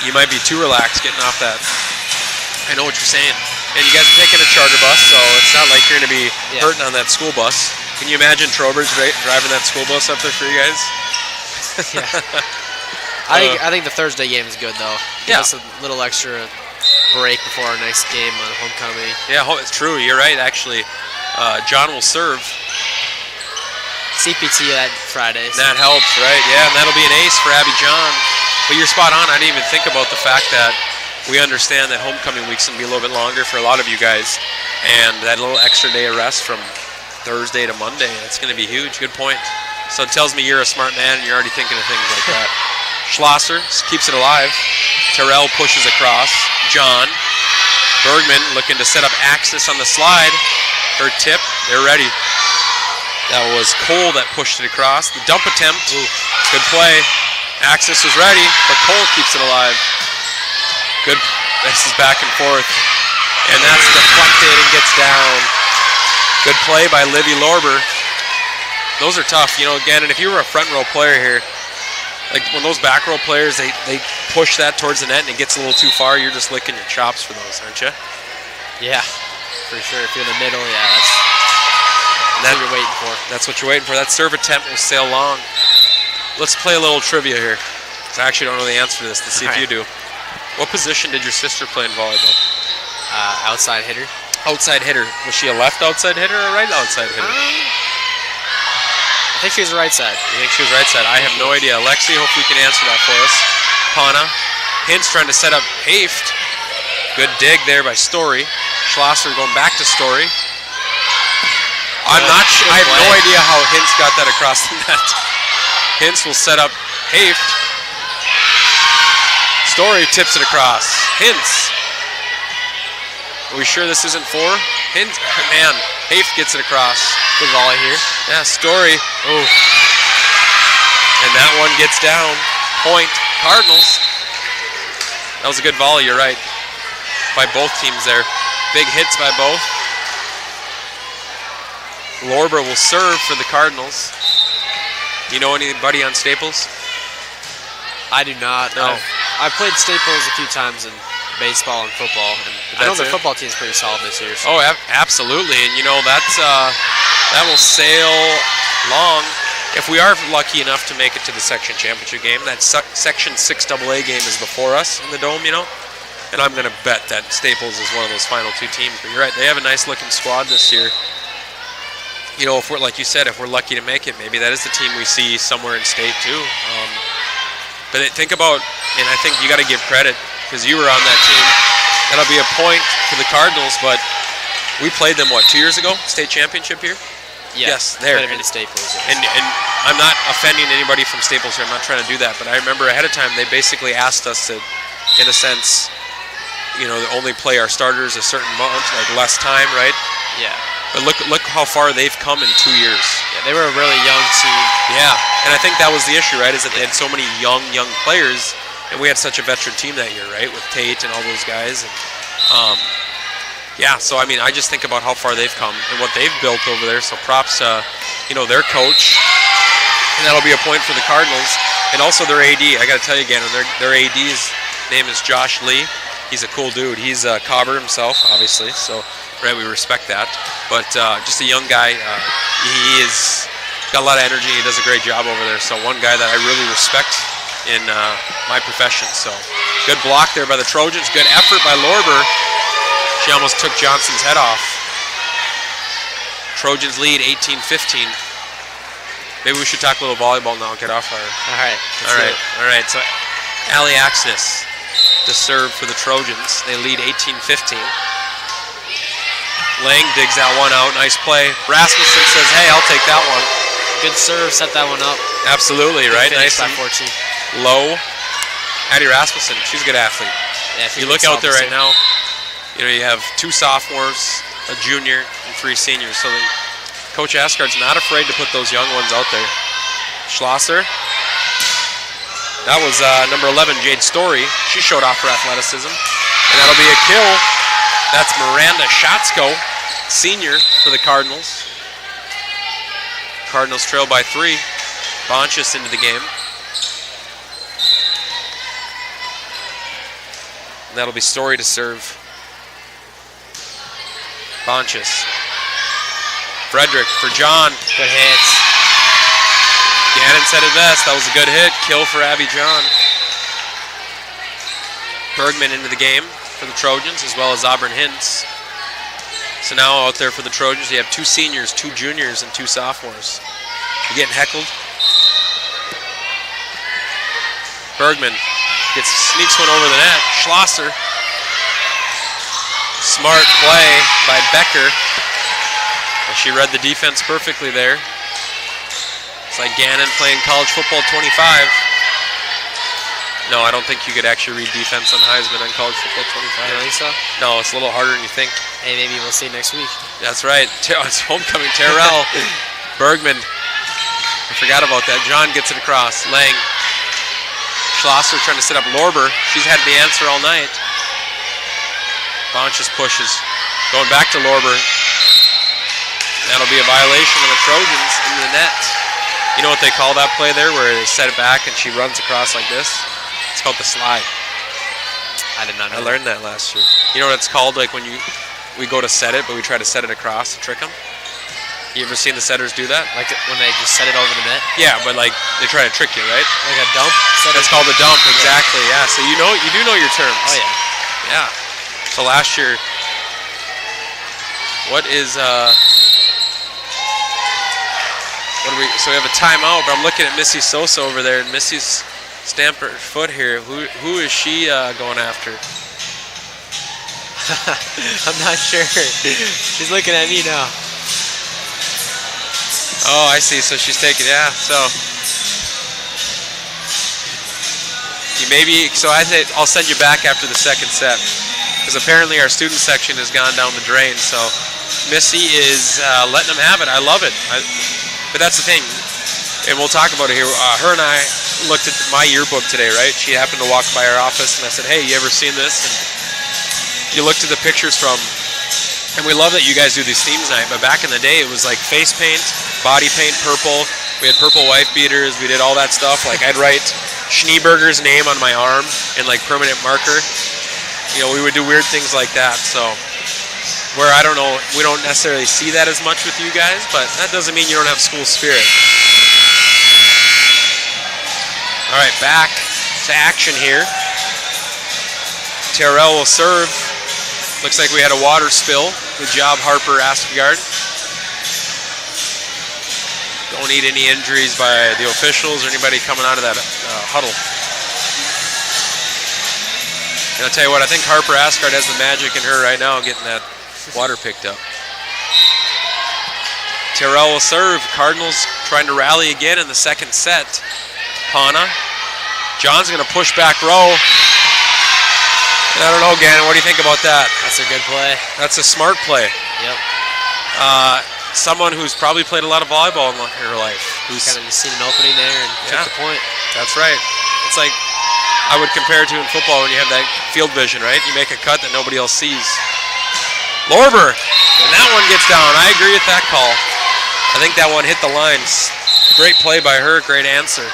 you might be too relaxed getting off that. I know what you're saying. And you guys are taking a charter bus, so it's not like you're going to be hurting on that school bus. Can you imagine Trowbridge driving that school bus up there for you guys? Yeah. I think the Thursday game is good, though. Give us a little extra break before our next game on homecoming. Yeah, it's true. You're right, actually. John will serve. CPT that Friday. So. That helps, right? Yeah, and that'll be an ace for Abby John. But you're spot on. I didn't even think about the fact that we understand that homecoming week's going to be a little bit longer for a lot of you guys. And that little extra day of rest from Thursday to Monday, that's going to be huge. Good point. So it tells me you're a smart man and you're already thinking of things like that. Schlosser keeps it alive. Terrell pushes across. John. Bergman looking to set up Axis on the slide. Her tip. They're ready. That was Cole that pushed it across. The dump attempt. Ooh. Good play. Axis was ready, but Cole keeps it alive. Good. This is back and forth. And that's deflected and gets down. Good play by Livy Lorber. Those are tough. You know, again, and if you were a front row player here, like when those back row players, they push that towards the net and it gets a little too far, you're just licking your chops for those, aren't you? Yeah, for sure. If you're in the middle, that's what you're waiting for. That's what you're waiting for. That serve attempt will sail long. Let's play a little trivia here. I actually don't know the answer to this. Let's see if you do. What position did your sister play in volleyball? Outside hitter. Outside hitter. Was she a left outside hitter or a right outside hitter? I think she was the right side. You think she was right side? I have no idea. Alexi, hope you can answer that for us. Pana. Hintz trying to set up Haft. Good dig there by Story. Schlosser going back to Story. I'm not sure. I have no idea how Hintz got that across the net. Hintz will set up Haft. Story tips it across. Hintz. Are we sure this isn't four? Hintz. Man, Haft gets it across. Good volley here. Yeah, Story. Oh. And that one gets down. Point. Cardinals. That was a good volley, you're right. By both teams there. Big hits by both. Lorber will serve for the Cardinals. Do you know anybody on Staples? I do not. No. I've played Staples a few times in baseball and football, and I know the football team's pretty solid this year. So. Oh, absolutely. And you know that will sail long. If we are lucky enough to make it to the section championship game, that section 6AA game is before us in the Dome, you know. And I'm going to bet that Staples is one of those final two teams. But you're right, they have a nice looking squad this year. You know, if we're, like you said, if we're lucky to make it, maybe that is the team we see somewhere in state too. But think about, and I think you got to give credit because you were on that team. That'll be a point for the Cardinals, but we played them, 2 years ago? State championship here? Yeah, yes, there. Played them in Staples. And I'm not offending anybody from Staples here. I'm not trying to do that, but I remember ahead of time they basically asked us to, in a sense, you know, only play our starters a certain amount, like less time, right? Yeah. But look how far they've come in 2 years. Yeah, they were a really young team. Yeah, and I think that was the issue, right, is that they had so many young players, and we had such a veteran team that year, right, with Tate and all those guys. And, yeah, so, I mean, I just think about how far they've come and what they've built over there. So props, you know, their coach, and that'll be a point for the Cardinals. And also their AD, I got to tell you again, their AD's name is Josh Lee. He's a cool dude. He's a cobber himself, obviously, so... Right, we respect that, but just a young guy. He's got a lot of energy. He does a great job over there. So one guy that I really respect in my profession. So good block there by the Trojans. Good effort by Lorber. She almost took Johnson's head off. Trojans lead 18-15. Maybe we should talk a little volleyball now. Get off our. All right. All right. So Allie Axness to serve for the Trojans. They lead 18-15. Lang digs that one out. Nice play. Rasmussen says, hey, I'll take that one. Good serve. Set that one up. Absolutely, right? Nice by 14. Low. Addie Rasmussen, she's a good athlete. Yeah, you look out there right now, you know, you have 2 sophomores, a junior, and 3 seniors. So Coach Asgard's not afraid to put those young ones out there. Schlosser. That was number 11, Jade Story. She showed off her athleticism. And that'll be a kill. That's Miranda Schatzko, senior for the Cardinals. Cardinals trail by 3. Bonchus into the game. And that'll be Story to serve. Bonchus. Frederick for John. Good hits. Gannon said it best. That was a good hit. Kill for Abby John. Bergman into the game for the Trojans, as well as Auburn Hintz. So now out there for the Trojans, you have 2 seniors, 2 juniors, and 2 sophomores. You're getting heckled. Bergman sneaks one over the net. Schlosser. Smart play by Becker. And she read the defense perfectly there. It's like Gannon playing college football 25. No, I don't think you could actually read defense on Heisman on college football 25. You don't think so? No, it's a little harder than you think. Hey, maybe we'll see next week. That's right. It's homecoming. Terrell. Bergman. I forgot about that. John gets it across. Lang. Schlosser trying to set up Lorber. She's had the answer all night. Bonchus pushes. Going back to Lorber. That'll be a violation of the Trojans in the net. You know what they call that play there where they set it back and she runs across like this? It's called the slide. I did not know. I learned that last year. You know what it's called, like when we go to set it, but we try to set it across to trick them? You ever seen the setters do that? Like when they just set it over the net? Yeah, but like they try to trick you, right? Like a dump? That's called a dump, exactly, yeah. So you do know your terms. Oh, yeah. Yeah. So last year, so we have a timeout, but I'm looking at Missy Sosa over there, and Missy's stamped her foot here. Who is she going after? I'm not sure. She's looking at me now. Oh, I see. So she's taking, yeah. So I say I'll send you back after the second set, because apparently our student section has gone down the drain. So Missy is letting them have it. I love it. But that's the thing, and we'll talk about it here. Her and I looked at my yearbook today, right? She happened to walk by our office, and I said, hey, you ever seen this? And you looked at the pictures from, and we love that you guys do these themes night, but back in the day, it was like face paint, body paint, purple. We had purple wife beaters. We did all that stuff. Like I'd write Schneeberger's name on my arm in like permanent marker. You know, we would do weird things like that, so. Where I don't know, we don't necessarily see that as much with you guys, but that doesn't mean you don't have school spirit. All right, back to action here. Terrell will serve. Looks like we had a water spill. Good job, Harper Askegard. Don't need any injuries by the officials or anybody coming out of that huddle. And I'll tell you what, I think Harper Askegard has the magic in her right now getting that water picked up. Terrell will serve. Cardinals trying to rally again in the second set. Pana. John's going to push back row. I don't know, Gannon. What do you think about that? That's a good play. That's a smart play. Yep. Someone who's probably played a lot of volleyball in her life. Who's kind of just seen an opening there and took the point. That's right. It's like I would compare it to in football when you have that field vision, right? You make a cut that nobody else sees. Lorber, and that one gets down. I agree with that call. I think that one hit the lines. Great play by her, great answer.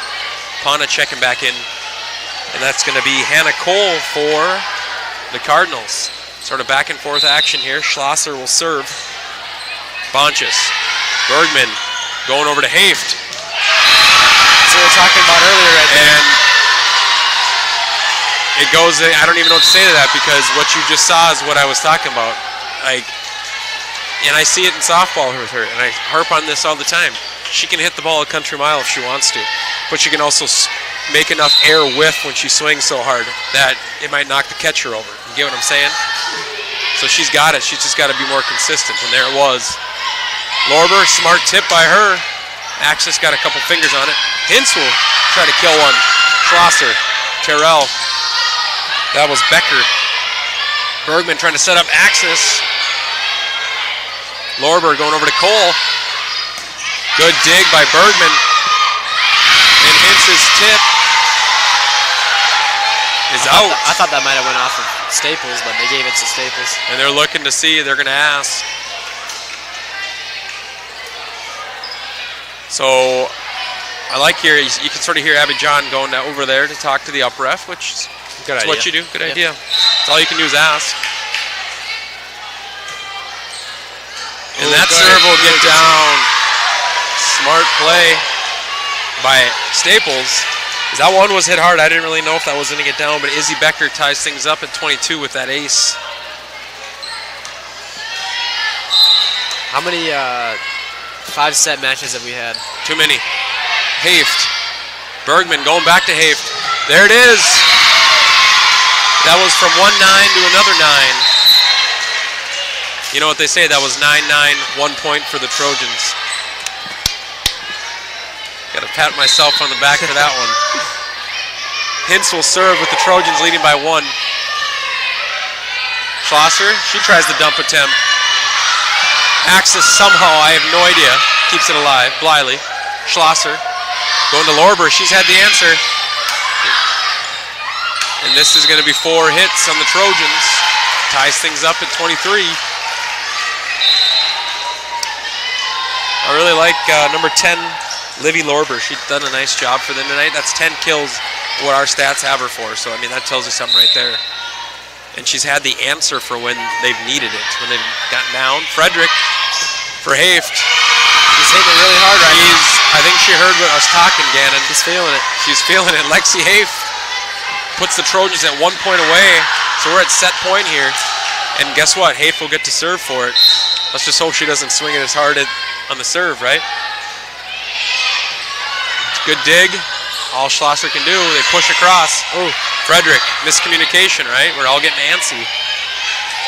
Pana checking back in, and that's going to be Hannah Cole for the Cardinals. Sort of back and forth action here. Schlosser will serve. Bonchus, Bergman going over to Haft. That's what we were talking about earlier right there. And it goes, I don't even know what to say to that, because what you just saw is what I was talking about. And I see it in softball with her, and I harp on this all the time. She can hit the ball a country mile if she wants to, but she can also make enough air whiff when she swings so hard that it might knock the catcher over. You get what I'm saying? So she's got it. She's just got to be more consistent, and there it was. Lorber, smart tip by her. Axis got a couple fingers on it. Hintz will try to kill one. Schlosser, Terrell. That was Becker. Bergman trying to set up Axis. Lorber going over to Cole. Good dig by Bergman. And Hintz's tip. I thought that might have went off of Staples, but they gave it to Staples. And they're looking to see. They're going to ask. So I like here, you can sort of hear Abby John going over there to talk to the up ref, which is what you do. Good idea. That's all you can do is ask. And that serve will get down. Smart play by Staples. That one was hit hard. I didn't really know if that was going to get down, but Izzy Becker ties things up at 22 with that ace. How many 5-set matches have we had? Too many. Haft. Bergman going back to Haft. There it is. That was from 1-9 to another 9. You know what they say, that was 9-9, 1 point for the Trojans. Got to pat myself on the back for that one. Hintz will serve with the Trojans leading by 1. Schlosser, she tries the dump attempt. Axis somehow, I have no idea, keeps it alive. Bliley, Schlosser, going to Lorber, she's had the answer. And this is going to be 4 hits on the Trojans. Ties things up at 23. I really like number 10, Livy Lorber. She's done a nice job for them tonight. That's 10 kills, what our stats have her for. So, I mean, that tells you something right there. And she's had the answer for when they've needed it, when they've gotten down. Frederick for Haft. She's hitting it really hard right now. I think she heard what I was talking, Gannon. She's feeling it. She's feeling it. Lexi Haft puts the Trojans at 1 point away. So we're at set point here. And guess what? Haft will get to serve for it. Let's just hope she doesn't swing it as hard on the serve, right? It's a good dig. All Schlosser can do, they push across. Oh, Frederick, miscommunication, right? We're all getting antsy.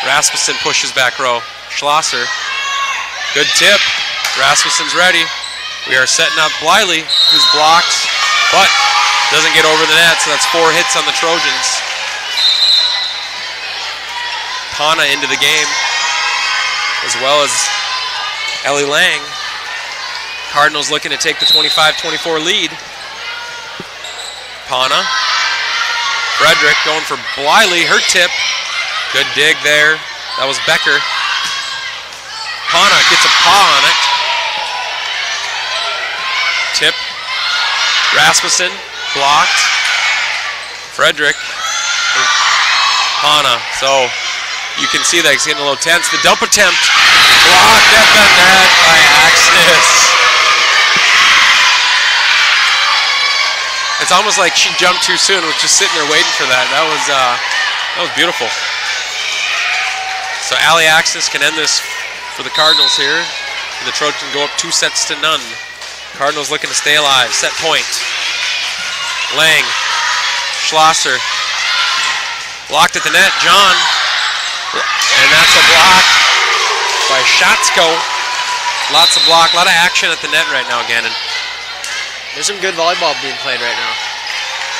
Rasmussen pushes back row. Schlosser, good tip. Rasmussen's ready. We are setting up Bliley, who's blocked, but doesn't get over the net, so that's 4 hits on the Trojans. Pana into the game, as well as Ellie Lang. Cardinals looking to take the 25-24 lead. Pana. Frederick going for Bliley, her tip. Good dig there. That was Becker. Pana gets a paw on it. Tip. Rasmussen, blocked. Frederick. Pana. So you can see that he's getting a little tense. The dump attempt. Blocked at the net by Axis. It's almost like she jumped too soon, was just sitting there waiting for that. That was beautiful. So Allie Axis can end this for the Cardinals here. And the Trojans go up 2-0. Cardinals looking to stay alive. Set point. Lang. Schlosser. Blocked at the net. John. And that's a block by Schatzko. Lots of block, a lot of action at the net right now, Gannon. There's some good volleyball being played right now.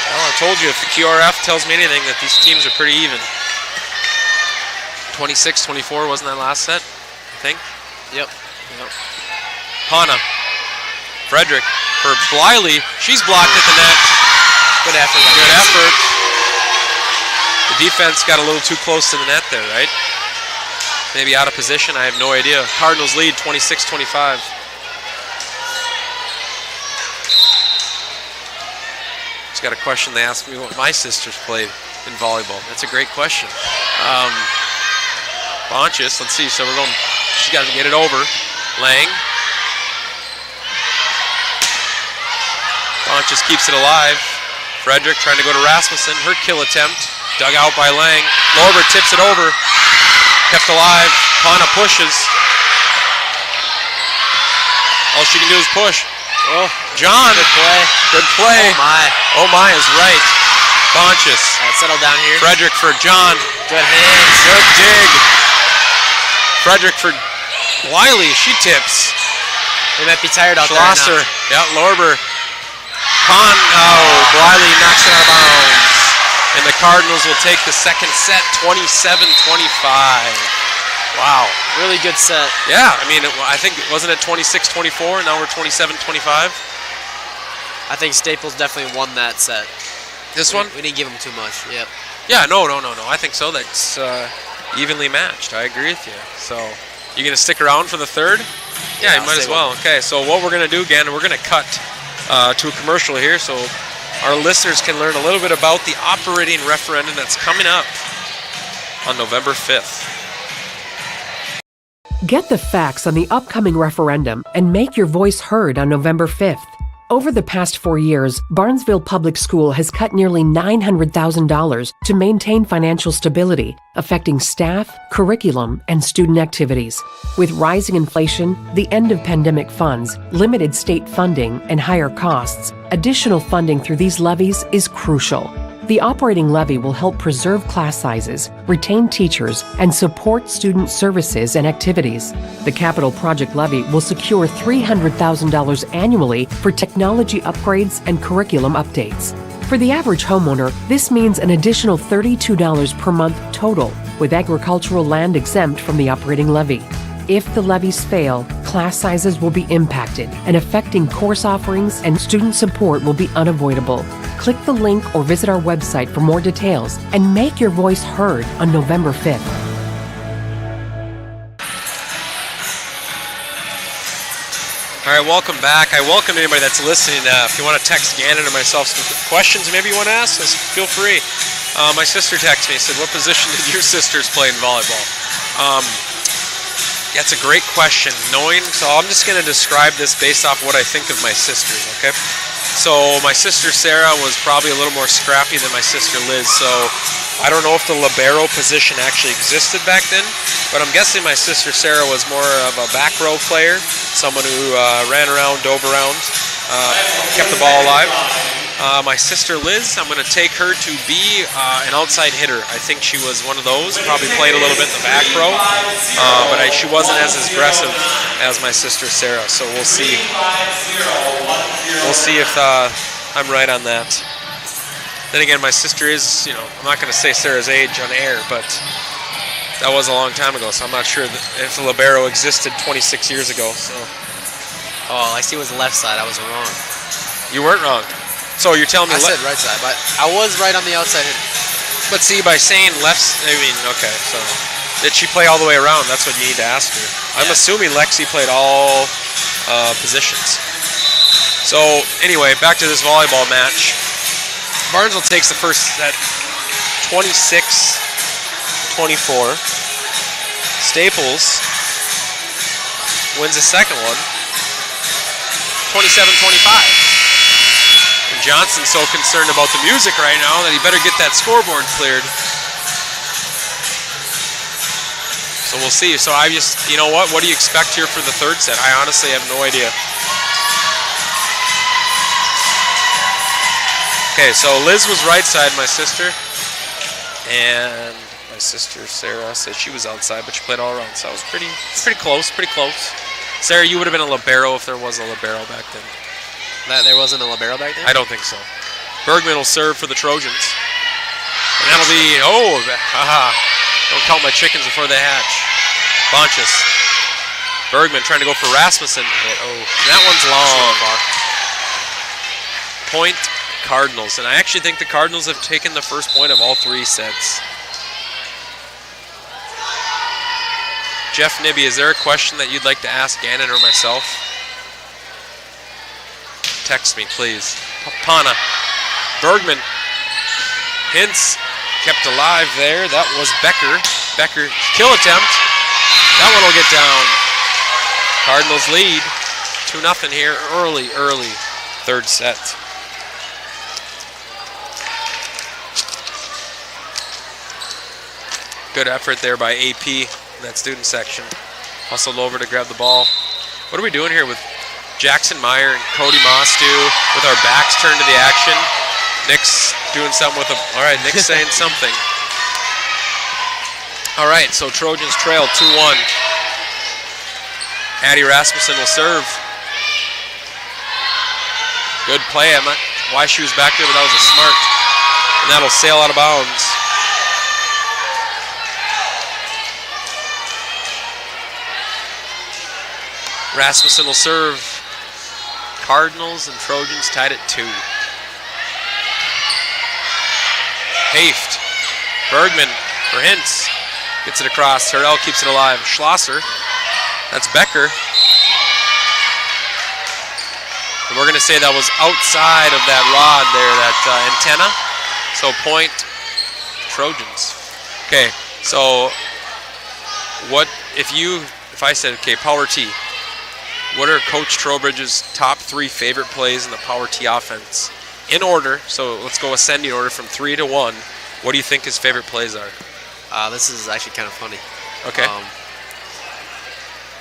Well, I told you, if the QRF tells me anything, that these teams are pretty even. 26-24, wasn't that last set, I think? Yep. Pana. Frederick for Bliley. She's blocked at the net. Good effort. Good effort. The defense got a little too close to the net there, right? Maybe out of position, I have no idea. Cardinals lead 26-25. Just got a question. They asked me what my sisters played in volleyball. That's a great question. Bonchis, let's see. So we're going, she's got to get it over. Lang. Bonchis keeps it alive. Frederick trying to go to Rasmussen. Her kill attempt. Dug out by Lang. Lorber tips it over. Kept alive. Pana pushes. All she can do is push. Oh, John. Good play. Good play. Oh my. Oh my is right. Bonchis. Settle down here. Frederick for John. Good hands. Good dig. Frederick for Bliley. She tips. They might be tired out Schlosser. there now. Yeah, Lorber. Bliley knocks it out of bounds. And the Cardinals will take the second set, 27-25. Wow. Really good set. Yeah, I mean, I think, wasn't it 26-24? Now we're 27-25? I think Staples definitely won that set. This one? We didn't give them too much. Yep. Yeah, no. I think so. That's evenly matched. I agree with you. So, you going to stick around for the third? Yeah, you might as well. Okay, so what we're going to do again, we're going to cut to a commercial here so our listeners can learn a little bit about the operating referendum that's coming up on November 5th. Get the facts on the upcoming referendum and make your voice heard on November 5th. Over the past 4 years, Barnesville Public School has cut nearly $900,000 to maintain financial stability, affecting staff, curriculum, and student activities. With rising inflation, the end of pandemic funds, limited state funding, and higher costs, additional funding through these levies is crucial. The operating levy will help preserve class sizes, retain teachers, and support student services and activities. The capital project levy will secure $300,000 annually for technology upgrades and curriculum updates. For the average homeowner, this means an additional $32 per month total, with agricultural land exempt from the operating levy. If the levies fail, class sizes will be impacted, and affecting course offerings and student support will be unavoidable. Click the link or visit our website for more details and make your voice heard on November 5th. All right, welcome back. I welcome anybody that's listening. If you want to text Gannon or myself some questions maybe you want to ask us, feel free. My sister texted me and said, what position did your sisters play in volleyball? That's a great question. So I'm just going to describe this based off what I think of my sisters, okay? So my sister Sarah was probably a little more scrappy than my sister Liz, so I don't know if the libero position actually existed back then, but I'm guessing my sister Sarah was more of a back row player, someone who ran around, dove around, kept the ball alive. My sister Liz, I'm going to take her to be an outside hitter. I think she was one of those, probably played a little bit in the back row, but she wasn't as aggressive as my sister Sarah, so we'll see. We'll see if I'm right on that. Then again, my sister is, I'm not going to say Sarah's age on air, but that was a long time ago, so I'm not sure if the libero existed 26 years ago. So. Oh, I see it was the left side. I was wrong. You weren't wrong. So you're telling me I said right side, but I was right on the outside hitter. But see, by saying left, okay, so did she play all the way around? That's what you need to ask her. I'm assuming Lexi played all positions. So anyway, back to this volleyball match. Barnesville takes the first set 26-24. Staples wins the second one 27-25. Johnson's so concerned about the music right now that he better get that scoreboard cleared. So we'll see. So I just, what do you expect here for the third set? I honestly have no idea. Okay, so Liz was right side, my sister. And my sister Sarah said she was outside, but she played all around. So it was pretty close. Sarah, you would have been a libero if there was a libero back then. There wasn't a libero back then? I don't think so. Bergman will serve for the Trojans. And that'll be, don't count my chickens before they hatch. Bonchus. Bergman trying to go for Rasmussen. That one's long. Point Cardinals. And I actually think the Cardinals have taken the first point of all three sets. Jeff Nibby, is there a question that you'd like to ask Gannon or myself? Text me, please. Pana. Bergman. Hintz kept alive there. That was Becker. Becker, kill attempt. That one will get down. Cardinals lead 2-0 here. Early third set. Good effort there by AP in that student section. Hustled over to grab the ball. What are we doing here with Jackson Meyer and Cody Mostu with our backs turned to the action? Nick's doing something with all right, Nick's saying something. All right, so Trojans trail 2-1. Addie Rasmussen will serve. Good play. I'm not why she was back there, but that was a smart. And that'll sail out of bounds. Rasmussen will serve. Cardinals and Trojans tied at 2. Haft. Bergman for Hintz. Gets it across. Terrell keeps it alive. Schlosser. That's Becker. And we're going to say that was outside of that rod there, that antenna. So point Trojans. Okay, so what if I said, okay, Power T, what are Coach Trowbridge's top 3 favorite plays in the Power T offense? In order, so let's go ascending order from 3 to 1. What do you think his favorite plays are? This is actually kind of funny. Okay.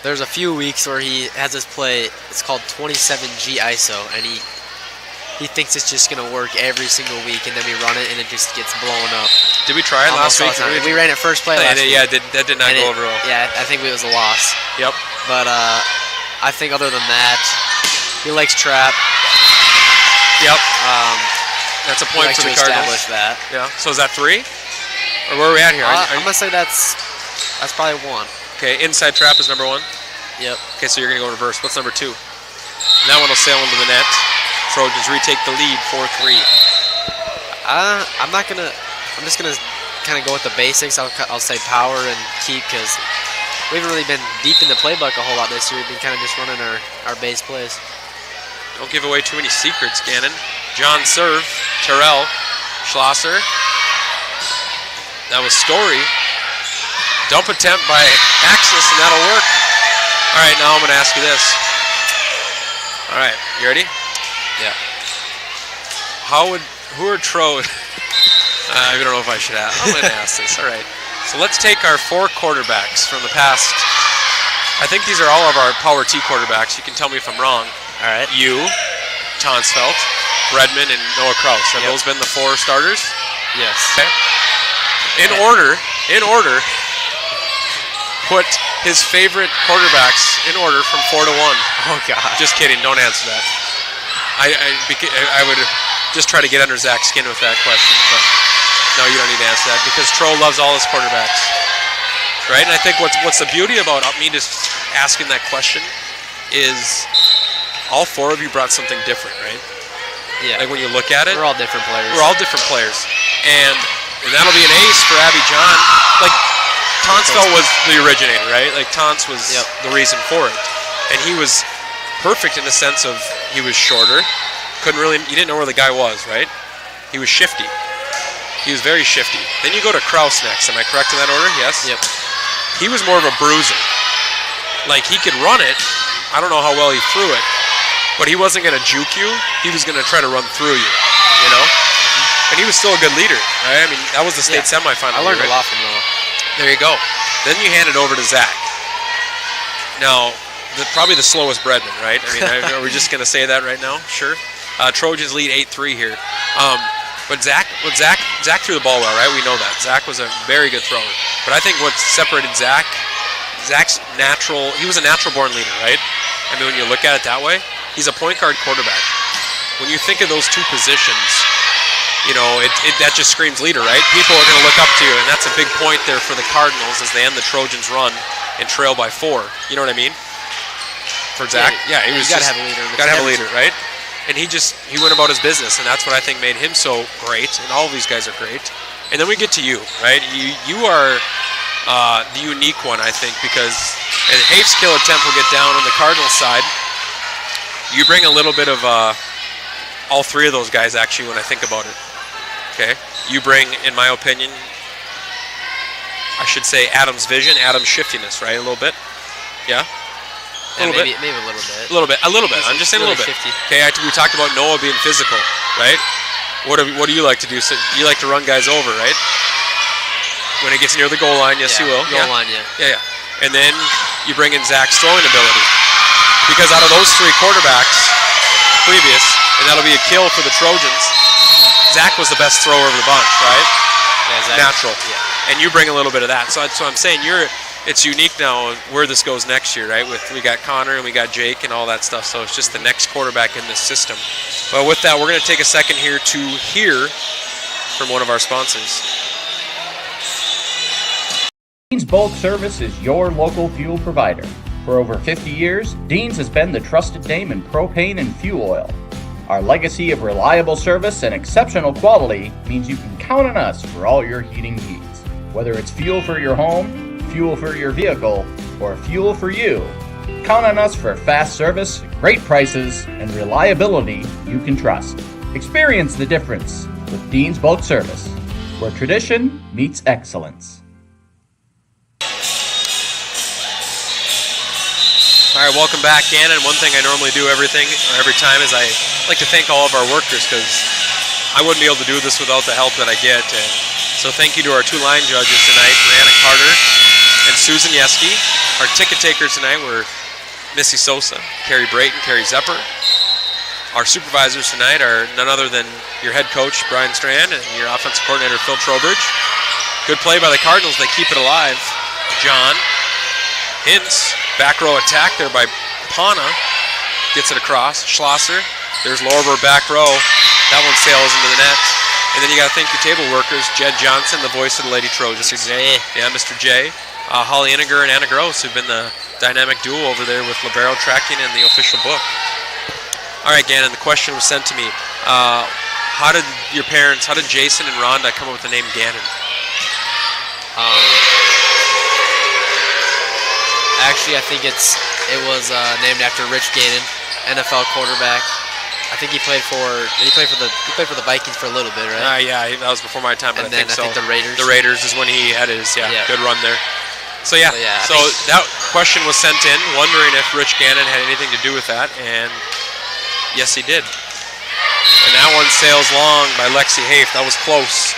There's a few weeks where he has this play, it's called 27G ISO, and he thinks it's just going to work every single week, and then we run it, and it just gets blown up. Did we try it last week? We ran it first play last week. Yeah, that did not go over well. Yeah, I think it was a loss. Yep. But I think other than that, he likes trap. Yep. That's a point for the Cardinals. Establish that. Yeah. So is that 3? Or where are we at here? I'm going to say that's probably 1. Okay, inside trap is number 1? Yep. Okay, so you're going to go reverse. What's number 2? And that one will sail into the net. Trojans retake the lead, 4-3. I'm just going to kind of go with the basics. I'll say power and keep, because we haven't really been deep in the playbook a whole lot this year. We've been kind of just running our base plays. Don't give away too many secrets, Gannon. John serve. Terrell. Schlosser. That was Story. Dump attempt by Axis, and that'll work. All right, now I'm going to ask you this. All right, you ready? Yeah. Who are Tro? I don't know if I should ask. I'm going to ask this. All right. So let's take our 4 quarterbacks from the past. I think these are all of our Power T quarterbacks. You can tell me if I'm wrong. All right. You, Tonsfeld, Bredman, and Noah Kraus. Have those been the 4 starters? Yes. Okay. In order, put his favorite quarterbacks in order from 4 to 1. Oh, God. Just kidding. Don't answer that. I would just try to get under Zach's skin with that question, but no, you don't need to answer that because Tro loves all his quarterbacks, right? And I think what's the beauty about me just asking that question is all 4 of you brought something different, right? Yeah. Like when you look at it, we're all different players. And that'll be an ace for Abby John. Like Tonsfeld was the originator, right? Like Tons was the reason for it, and he was perfect in the sense of he was shorter. You didn't know where the guy was, right? He was shifty. He was very shifty. Then you go to Kraus next. Am I correct in that order? Yes? Yep. He was more of a bruiser. Like, he could run it. I don't know how well he threw it, but he wasn't going to juke you. He was going to try to run through you, you know? And he was still a good leader, right? I mean, that was the state semifinal. I learned a lot from Noah. There you go. Then you hand it over to Zach. Now, probably the slowest Bredman, right? I mean, are we just going to say that right now? Sure. Trojans lead 8-3 here. But Zach threw the ball well, right? We know that. Zach was a very good thrower. But I think what separated Zach's he was a natural-born leader, right? I mean, when you look at it that way, he's a point guard quarterback. When you think of those 2 positions, you know, that just screams leader, right? People are going to look up to you, and that's a big point there for the Cardinals as they end the Trojans' run and trail by 4. You know what I mean? For Zach, he was got to have a leader. Got to have a leader, right? And he went about his business, and that's what I think made him so great, and all of these guys are great. And then we get to you, right? You are the unique one, I think, because Hafe's kill attempt will get down on the Cardinals side. You bring a little bit of all 3 of those guys, actually, when I think about it. Okay? You bring, in my opinion, I should say Adam's vision, Adam's shiftiness, right? A little bit? Yeah? Maybe a little bit. A little bit. I'm just saying really a little bit. shifty. Okay, we talked about Noah being physical, right? What do you like to do? So you like to run guys over, right? When it gets near the goal line, yes, you will. Goal line, yeah. And then you bring in Zach's throwing ability. Because out of those 3 quarterbacks, previous, and that'll be a kill for the Trojans, Zach was the best thrower of the bunch, right? Yeah, natural. Yeah. And you bring a little bit of that. So I'm saying it's unique now where this goes next year, right? We got Connor and we got Jake and all that stuff. So it's just the next quarterback in this system. But with that, we're going to take a second here to hear from one of our sponsors. Dean's Bulk Service is your local fuel provider. For over 50 years, Dean's has been the trusted name in propane and fuel oil. Our legacy of reliable service and exceptional quality means you can count on us for all your heating needs. Whether it's fuel for your home, fuel for your vehicle, or fuel for you, count on us for fast service, great prices, and reliability you can trust. Experience the difference with Dean's Bulk Service, where tradition meets excellence. All right, welcome back, Gannon. One thing I normally do every time is I like to thank all of our workers, because I wouldn't be able to do this without the help that I get. And so thank you to our 2 line judges tonight, Brianna Carter and Susan Yeske. Our ticket takers tonight were Missy Sosa, Carrie Brayton, Carrie Zepper. Our supervisors tonight are none other than your head coach, Brian Strand, and your offensive coordinator, Phil Trowbridge. Good play by the Cardinals. They keep it alive. John Hintz, back row attack there by Pana. Gets it across. Schlosser. There's Lorber back row. That one sails into the net. And then you got to thank your table workers, Jed Johnson, the voice of the Lady Trojans. Mr. J. Yeah, Mr. J. Holly Iniger and Anna Gross, who've been the dynamic duo over there with Libero tracking and the official book. All right, Gannon, the question was sent to me. How did Jason and Rhonda come up with the name Gannon? Actually, I think it was named after Rich Gannon, NFL quarterback. I think he played for the Vikings for a little bit, right? Yeah, that was before my time, but and I think the Raiders. The Raiders is when he had his good run there. So that question was sent in, wondering if Rich Gannon had anything to do with that, and yes, he did. And that one sails long by Lexi Hafe. That was close.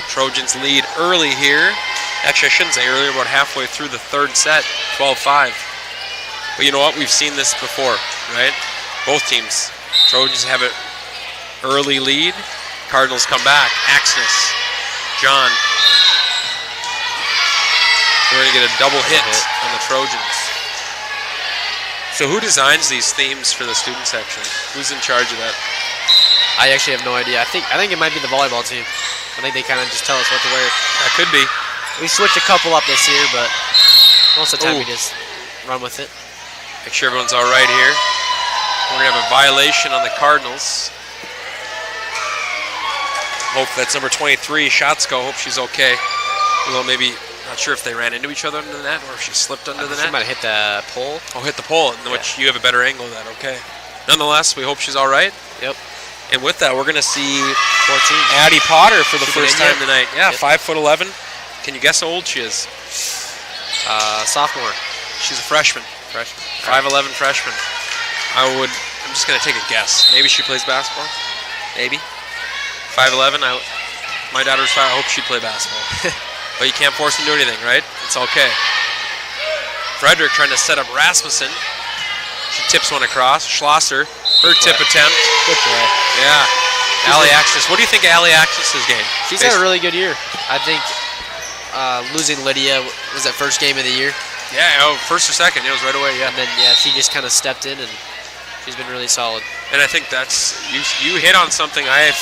Trojans lead early here. Actually, I shouldn't say earlier, about halfway through the third set, 12-5. But you know what? We've seen this before, right? Both teams. Trojans have an early lead. Cardinals come back. Axness. John. We're going to get a double hit on the Trojans. So who designs these themes for the student section? Who's in charge of that? I actually have no idea. I think it might be the volleyball team. I think they kind of just tell us what to wear. That could be. We switched a couple up this year, but most of the time we just run with it. Make sure everyone's all right here. We're going to have a violation on the Cardinals. Hope that's number 23, Shatsko. Hope she's okay. Although maybe, not sure if they ran into each other under the net or if she slipped under the net. She might have hit the pole. Oh, hit the pole, in which you have a better angle of that, okay. Nonetheless, we hope she's all right. Yep. And with that, we're going to see 14. Addie Potter for the first time tonight. Yeah, Yep. 5'11". Can you guess how old she is? Sophomore. She's a freshman. 5'11" freshman. I'm just going to take a guess. Maybe she plays basketball. Maybe. 5'11". My daughter's 5. I hope she'd play basketball. But you can't force them to do anything, right? It's okay. Frederick trying to set up Rasmussen. She tips one across. Schlosser, her tip attempt. Good play. Yeah. Allie Axis. What do you think of Allie Axis' game? She's had a really good year. I think losing Lydia was that first game of the year. Yeah, first or second. It was right away, yeah. And then, she just kind of stepped in, and she's been really solid. And I think that's, you hit on something I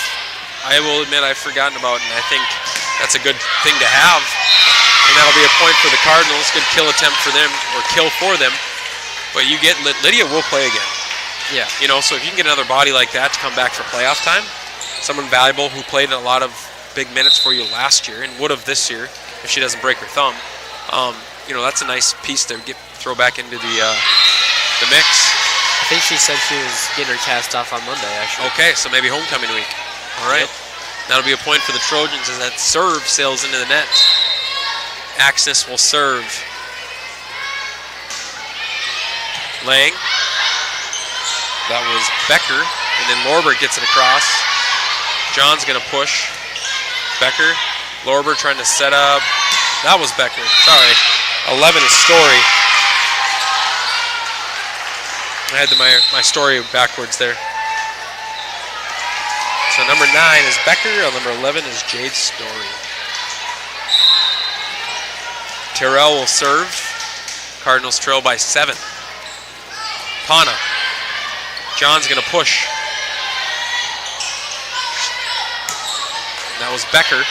will admit I've forgotten about, and I think that's a good thing to have. And that'll be a point for the Cardinals. Good kill attempt for them, or kill for them. But you get, Lydia will play again. Yeah. So if you can get another body like that to come back for playoff time, someone valuable who played a lot of big minutes for you last year and would have this year if she doesn't break her thumb, that's a nice piece to throw back into the mix. I think she said she was getting her cast off on Monday, actually. Okay, so maybe homecoming week. All right. Yep. That'll be a point for the Trojans as that serve sails into the net. Axis will serve. Lang. That was Becker. And then Lorber gets it across. John's going to push. Becker. Lorber trying to set up. That was Becker. Sorry. 11 is Story. I had my story backwards there. So number 9 is Becker. Number 11 is Jade Story. Terrell will serve. Cardinals trail by 7. Pana. John's going to push. And that was Becker.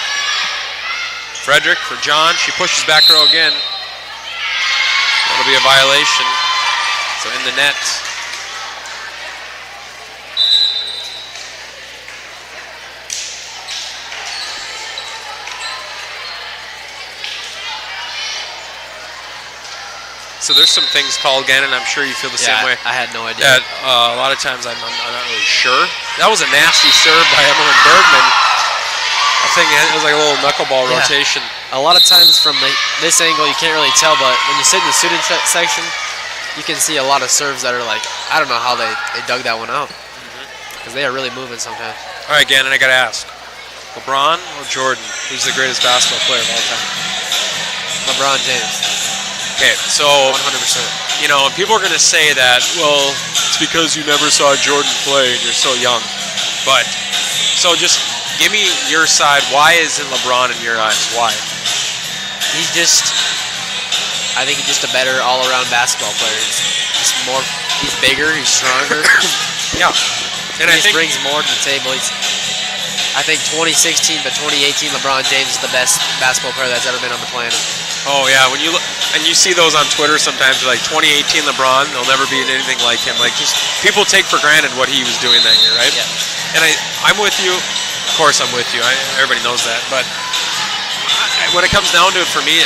Frederick for John. She pushes back row again. That'll be a violation. So in the net. So there's some things called again, and I'm sure you feel the same way. I had no idea. That a lot of times I'm not really sure. That was a nasty serve by Emily Bergman. I think it was like a little knuckleball rotation. A lot of times from this angle you can't really tell, but when you sit in the student section, you can see a lot of serves that are like, I don't know how they dug that one out. Because they are really moving sometimes. All right, Gannon, I got to ask. LeBron or Jordan? Who's the greatest basketball player of all time? LeBron James. Okay, so 100%. you know, and people are going to say that, well, it's because you never saw Jordan play and you're so young. But, so just give me your side. Why isn't LeBron in your eyes? Why? He's just, I think he's just a better all-around basketball player. He's bigger, he's stronger. Yeah. And He I just think brings more to the table. I think 2016, but 2018, LeBron James is the best basketball player that's ever been on the planet. oh yeah, when you look, and you see those on Twitter sometimes, like 2018 LeBron, there'll never be anything like him. Like just people take for granted what he was doing that year, right? Yeah. And I'm with you. Of course, I'm with you. Everybody knows that. But when it comes down to it, for me,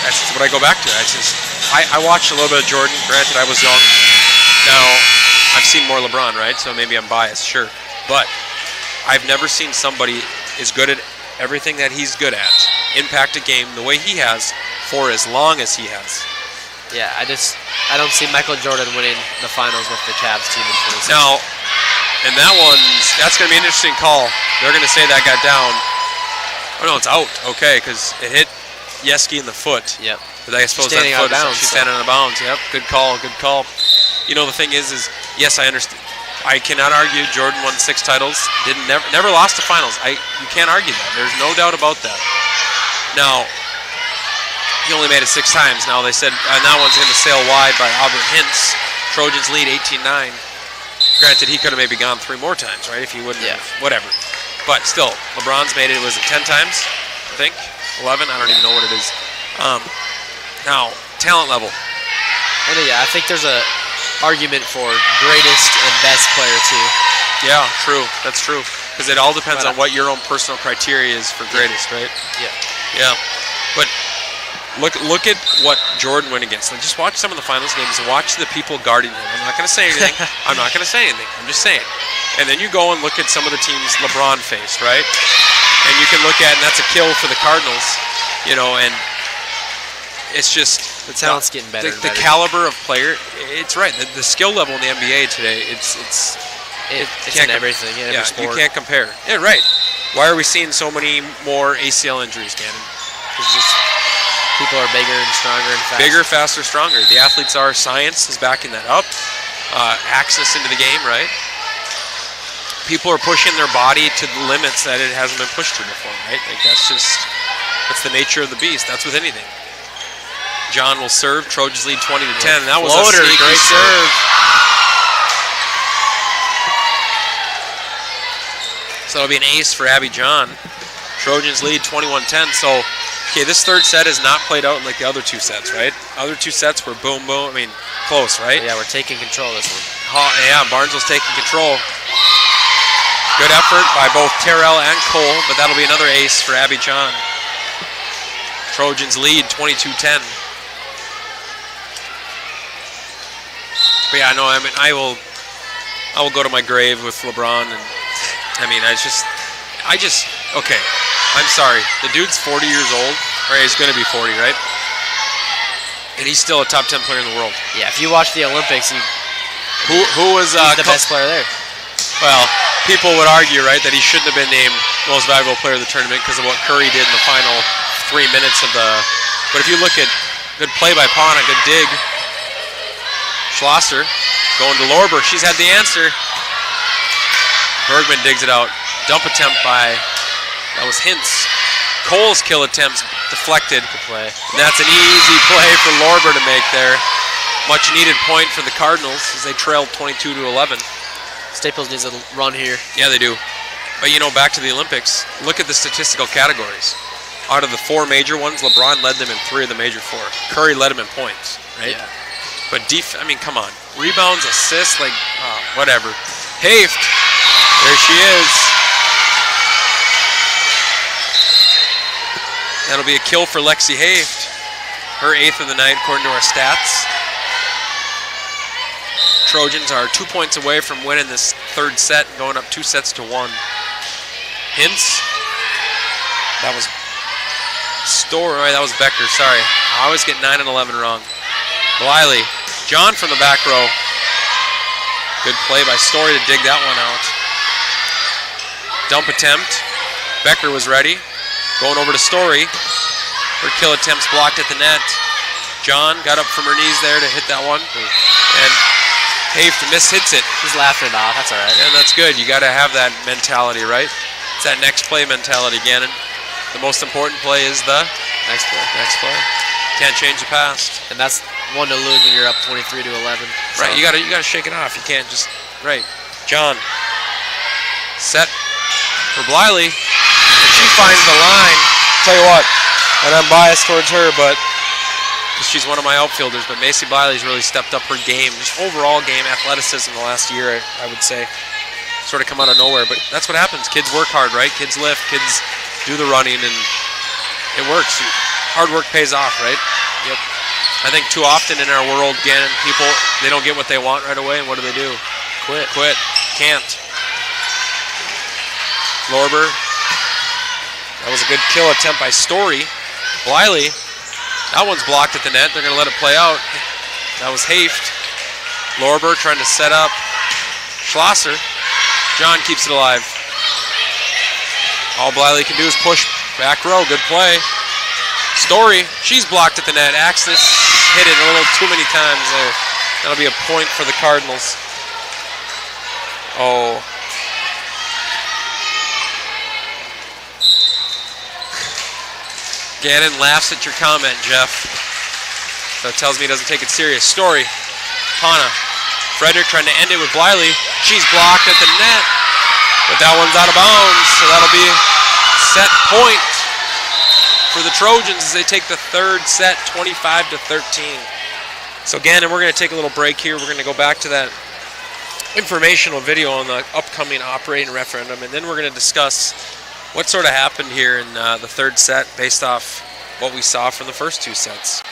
that's what I go back to. I watched a little bit of Jordan. Granted, I was young. Now I've seen more LeBron, right? So maybe I'm biased, sure. But I've never seen somebody as good at everything that he's good at, impact a game the way he has for as long as he has. Yeah, I don't see Michael Jordan winning the finals with the Cavs team in 2016. Now, and that's going to be an interesting call. They're going to say that got down. Oh no, it's out. Okay, because it hit Yeski in the foot. Yep. But I suppose Standing that foot out of bounds, she's standing out of bounds. Yep, good call, good call. You know, the thing is yes, I understand. I cannot argue Jordan won 6 titles. Never lost the finals. You can't argue that. There's no doubt about that. Now, he only made it 6 times. Now they said that one's going to sail wide by Albert Hintz. Trojans lead 18-9. Granted, he could have maybe gone 3 more times, right? If he wouldn't have, whatever. But still, LeBron's made it, was it 10 times? I think? 11? I don't even know what it is. Now, talent level. And yeah, I think there's a argument for greatest and best player too. Yeah, true. That's true. Because it all depends on what your own personal criteria is for greatest, right? Yeah. Yeah. But look at what Jordan went against. Like, just watch some of the finals games and watch the people guarding him. I'm not going to say anything. I'm just saying. And then you go and look at some of the teams LeBron faced, right? And you can look at, and that's a kill for the Cardinals, you know, and it's just the talent's getting better. The caliber of player, it's right. The skill level in the NBA today, it's in everything. In every sport. You can't compare. Yeah, right. Why are we seeing so many more ACL injuries, Gannon? It's just people are bigger and stronger and faster. Bigger, faster, stronger. The athletes are. Science is backing that up. Access into the game, right? People are pushing their body to the limits that it hasn't been pushed to before, right? Like that's the nature of the beast. That's with anything. John will serve. Trojans lead 20-10. And that was floater, a sneaky great serve. So it'll be an ace for Abby John. Trojans lead 21-10. So, okay, this third set is not played out like the other 2 sets, right? Other 2 sets were boom, boom. I mean, close, right? Yeah, we're taking control of this one. Yeah, Barnesville's taking control. Good effort by both Terrell and Cole, but that'll be another ace for Abby John. Trojans lead 22-10. But yeah, no, I mean, I will go to my grave with LeBron, and I mean, okay, I'm sorry. The dude's 40 years old, or he's going to be 40, right? And he's still a top 10 player in the world. Yeah, if you watch the Olympics, who was he's the best player there. Well, people would argue, right, that he shouldn't have been named most valuable player of the tournament because of what Curry did in the final 3 minutes of the. But if you look at good play by Pona, good dig. Schlosser going to Lorber. She's had the answer. Bergman digs it out. Dump attempt by, that was Hintz. Cole's kill attempts deflected. Good play. That's an easy play for Lorber to make there. Much needed point for the Cardinals as they trailed 22-11. Staples needs a run here. Yeah, they do. But you know, back to the Olympics, look at the statistical categories. Out of the 4 major ones, LeBron led them in 3 of the major 4. Curry led them in points, right? Yeah. But I mean, come on. Rebounds, assists, like, whatever. Haft, there she is. That'll be a kill for Lexi Haft. Her 8th of the night, according to our stats. Trojans are 2 points away from winning this third set and going up 2-1. Hintz. That was Story. That was Becker. Sorry. I always get 9 and 11 wrong. Bliley. John from the back row. Good play by Story to dig that one out. Dump attempt. Becker was ready. Going over to Story. Her kill attempt's blocked at the net. John got up from her knees there to hit that one. And Haft hits it. She's laughing it off. That's all right. And that's good. You got to have that mentality, right? It's that next play mentality, Gannon. The most important play is the Next play. next play. Can't change the past. And that's one to lose when you're up 23-11. So. Right, you gotta shake it off. You can't just John. Set for Bliley. And she finds the line. Tell you what, and I'm biased towards her, but she's one of my outfielders, but Macy Bliley's really stepped up her game, just overall game, athleticism the last year, I would say. Sort of come out of nowhere, but that's what happens. Kids work hard, right? Kids lift, kids do the running, and it works. Hard work pays off, right? Yep. I think too often in our world, Gannon, people, they don't get what they want right away, and what do? Quit. Can't. Lorber. That was a good kill attempt by Story. Bliley. That one's blocked at the net. They're going to let it play out. That was Haft. Lorber trying to set up Schlosser. John keeps it alive. All Bliley can do is push back row. Good play. Story, she's blocked at the net. Axis hit it a little too many times there. That'll be a point for the Cardinals. Oh. Gannon laughs at your comment, Jeff. That tells me he doesn't take it serious. Story, Hannah. Frederick trying to end it with Bliley. She's blocked at the net, but that one's out of bounds, so that'll be set point for the Trojans as they take the third set, 25-13. So Gannon, we're going to take a little break here. We're going to go back to that informational video on the upcoming operating referendum, and then we're going to discuss what sort of happened here in the third set based off what we saw from the first two sets.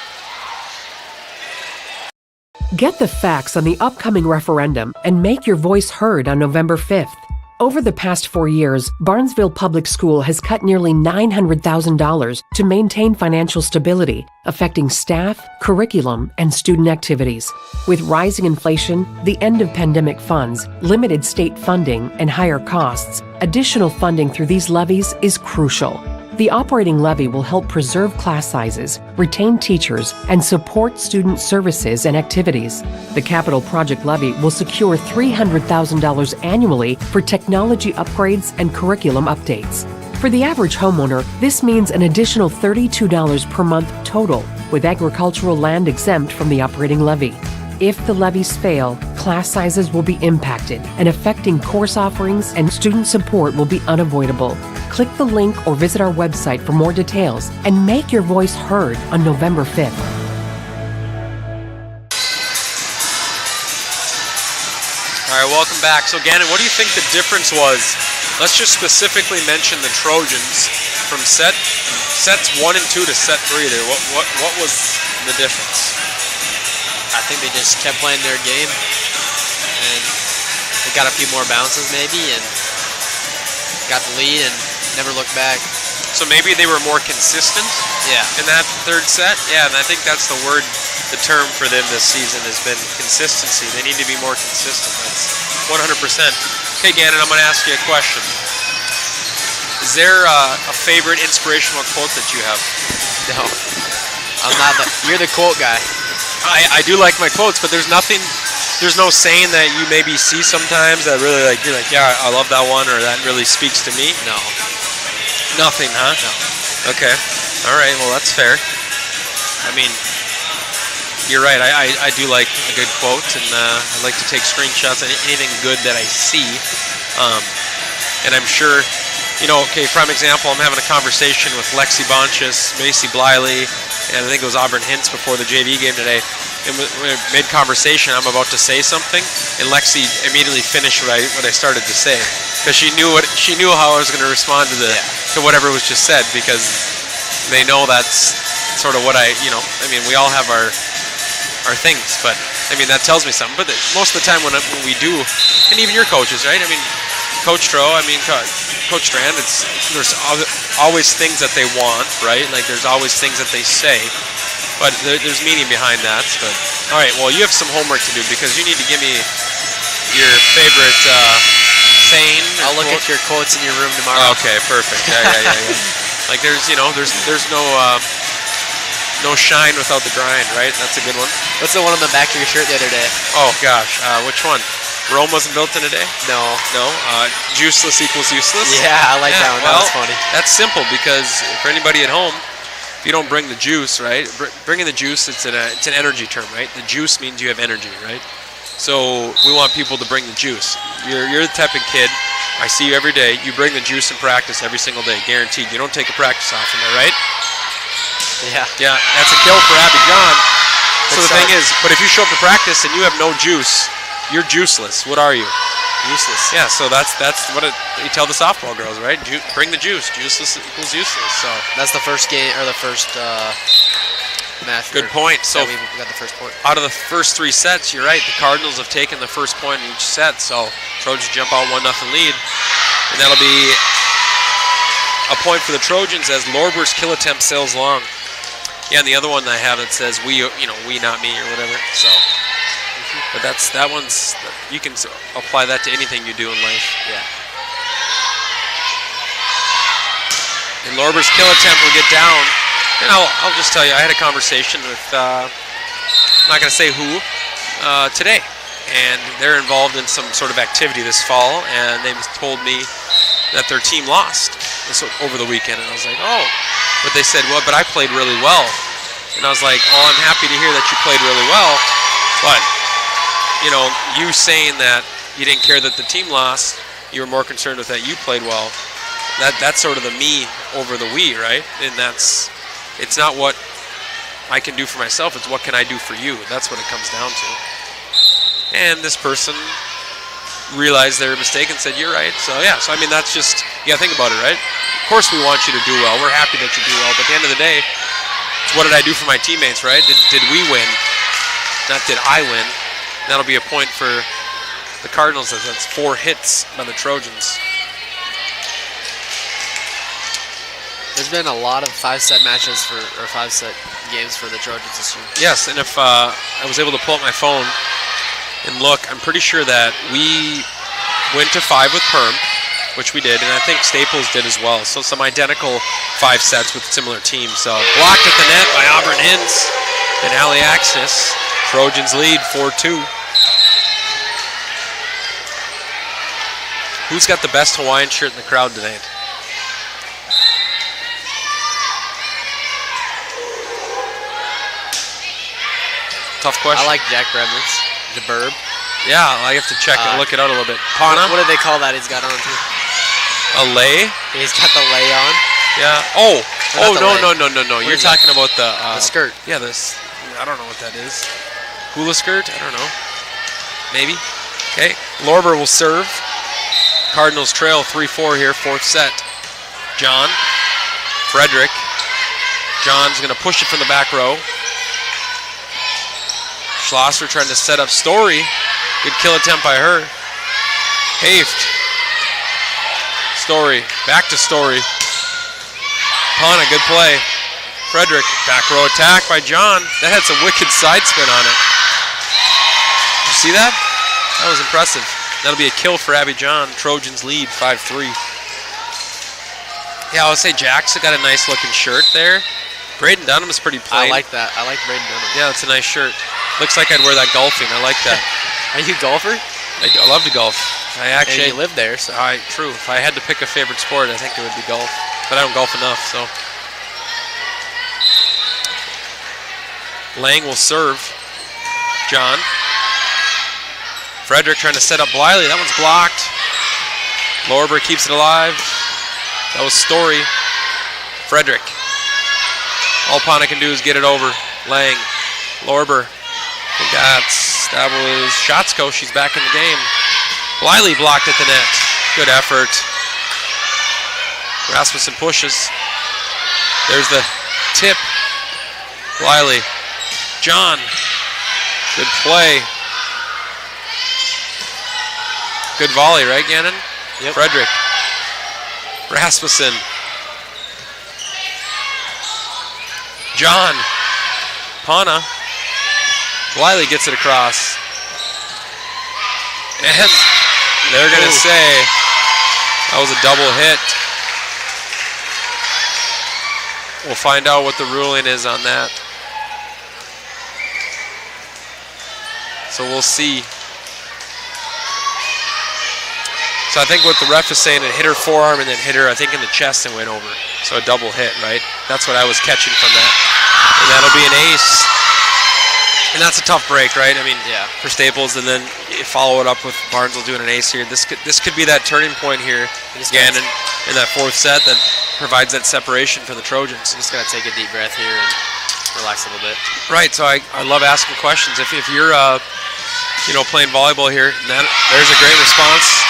Get the facts on the upcoming referendum and make your voice heard on November 5th. Over the past 4 years, Barnesville Public School has cut nearly $900,000 to maintain financial stability, affecting staff, curriculum, and student activities. With rising inflation, the end of pandemic funds, limited state funding, and higher costs, additional funding through these levies is crucial. The operating levy will help preserve class sizes, retain teachers, and support student services and activities. The capital project levy will secure $300,000 annually for technology upgrades and curriculum updates. For the average homeowner, this means an additional $32 per month total, with agricultural land exempt from the operating levy. If the levies fail, class sizes will be impacted, and affecting course offerings and student support will be unavoidable. Click the link or visit our website for more details and make your voice heard on November 5th. All right, welcome back. So Gannon, what do you think the difference was? Let's just specifically mention the Trojans from sets 1 and 2 to set 3 there. What was the difference? I think they just kept playing their game, and they got a few more bounces maybe, and got the lead and never looked back. So maybe they were more consistent in that third set? Yeah, and I think that's the word, the term for them this season has been consistency. They need to be more consistent. That's 100%. Okay, Gannon, I'm going to ask you a question. Is there a favorite inspirational quote that you have? No, I'm not. You're the quote guy. I do like my quotes, but there's no saying that you maybe see sometimes that really you're like, yeah, I love that one, or that really speaks to me? No. Nothing, huh? No. Okay. All right, well, that's fair. I mean, you're right. I do like a good quote, and I like to take screenshots of anything good that I see. And I'm sure, okay, prime example, I'm having a conversation with Lexi Bonchus, Macy Bliley, and I think it was Auburn Hintz before the JV game today. And mid-conversation, I'm about to say something, and Lexi immediately finished what I started to say, because she knew how I was going to respond to whatever was just said, because they know that's sort of what we all have our things. But I mean, that tells me something. But most of the time when we do, and even your coaches, right? I mean, Coach Tro, Coach Strand, there's always things that they want, right? Like there's always things that they say, but there's meaning behind that. But all right, well, you have some homework to do because you need to give me your favorite saying. I'll look at your quotes in your room tomorrow. Okay, perfect. Yeah. Like there's no shine without the grind, right? That's a good one. What's the one on the back of your shirt the other day? Oh gosh, which one? Rome wasn't built in a day? No. Juiceless equals useless? Yeah, I like that one. Well, that was funny. That's simple because for anybody at home, if you don't bring the juice, right? Bringing the juice, it's an energy term, right? The juice means you have energy, right? So we want people to bring the juice. You're the type of kid, I see you every day, you bring the juice in practice every single day, guaranteed. You don't take a practice off, am I right? Yeah. Yeah, that's a kill for Abby John. So the thing is, but if you show up to practice and you have no juice, you're juiceless. What are you? Useless. Yeah, so that's what you tell the softball girls, right? Bring the juice. Juiceless equals useless. So that's the first game or the first match. Good point. So we got the first point. Out of the first 3 sets, you're right. The Cardinals have taken the first point in each set. So Trojans jump out 1-0 lead, and that'll be a point for the Trojans as Lorber's kill attempt sails long. Yeah, and the other one I have that says we not me or whatever. So. But that one's, you can apply that to anything you do in life. Yeah. And Lorber's kill attempt will get down. And I'll just tell you, I had a conversation with, I'm not going to say who, today. And they're involved in some sort of activity this fall, and they told me that their team lost over the weekend. And I was like, oh. But they said, well, but I played really well. And I was like, oh, I'm happy to hear that you played really well. But you saying that you didn't care that the team lost, you were more concerned with that you played well. That's sort of the me over the we, right? And it's not what I can do for myself, it's what can I do for you. That's what it comes down to. And this person realized their mistake and said, you're right. So that's just, you gotta think about it, right? Of course we want you to do well. We're happy that you do well. But at the end of the day, it's what did I do for my teammates, right? Did we win? Not did I win. That'll be a point for the Cardinals. That's 4 hits by the Trojans. There's been a lot of 5-set matches or 5-set games for the Trojans this year. Yes, and if I was able to pull up my phone and look, I'm pretty sure that we went to 5 with Perm, which we did, and I think Staples did as well. So some identical 5 sets with similar teams. So blocked at the net by Auburn Hintz and Ali Axis. Trojans lead 4-2. Who's got the best Hawaiian shirt in the crowd tonight? Tough question. I like Jack Brevins. The Burb. Yeah, I have to check and look it out a little bit. Pana? What do they call that he's got on too? A lay? He's got the lay on. Yeah. Oh, no. You're is that? talking about the skirt. Yeah, this. I don't know what that is. Hula skirt? I don't know. Maybe. Okay. Lorber will serve. Cardinals trail 3-4 here, 4th set. John. Frederick. John's going to push it from the back row. Schlosser trying to set up Story. Good kill attempt by her. Haft. Story. Back to Story. Pana, good play. Frederick. Back row attack by John. That had some wicked side spin on it. Did you see that? That was impressive. That'll be a kill for Abby John. Trojans lead 5-3. Yeah, I would say Jack's got a nice looking shirt there. Braden Dunham is pretty plain. I like that. I like Braden Dunham. Yeah, it's a nice shirt. Looks like I'd wear that golfing. I like that. Are you a golfer? I love to golf. I actually. And you live there, so. True. If I had to pick a favorite sport, I think it would be golf. But I don't golf enough, so. Lang will serve. John. Frederick trying to set up Bliley. That one's blocked. Lorber keeps it alive. That was Story. Frederick. All Pana can do is get it over. Lang. Lorber. I think that was Schatzko. She's back in the game. Bliley blocked at the net. Good effort. Rasmussen pushes. There's the tip. Bliley. John. Good play. Good volley, right, Gannon? Yep. Frederick. Rasmussen. John. Pana. Wiley gets it across. And they're going to say that was a double hit. We'll find out what the ruling is on that. So we'll see. So I think what the ref is saying, it hit her forearm and then hit her, I think, in the chest and went over. So a double hit, right? That's what I was catching from that. And that'll be an ace. And that's a tough break, right? I mean, Yeah. for Staples, and then you follow it up with Barnesville doing an ace here. This could be that turning point here, again, in that fourth set that provides that separation for the Trojans. I'm just going to take a deep breath here and relax a little bit. Right, so I love asking questions. If you're playing volleyball here, there's a great response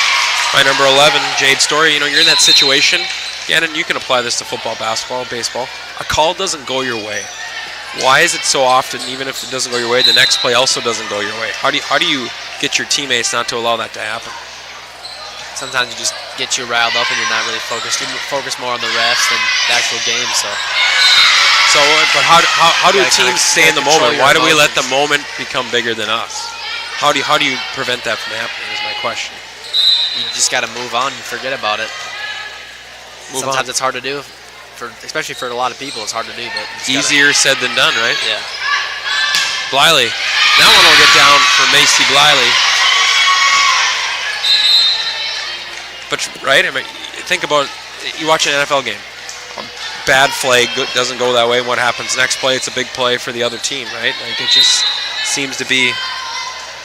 by number 11, Jade Story. You're in that situation. Again, and you can apply this to football, basketball, baseball. A call doesn't go your way. Why is it so often, even if it doesn't go your way, the next play also doesn't go your way? How do you get your teammates not to allow that to happen? Sometimes you just get you riled up and you're not really focused. You focus more on the refs than the actual game. So, but how do teams stay in the moment? Why do we let the moment become bigger than us? How do you prevent that from happening? Is my question. You just got to move on and forget about it. Sometimes it's hard to do, especially for a lot of people. It's hard to do, but easier said than done, right? Yeah. Bliley. That one will get down for Macy Bliley. But right, I mean, think about you watch an NFL game. A bad flag doesn't go that way. What happens next play? It's a big play for the other team, right? Like it just seems to be.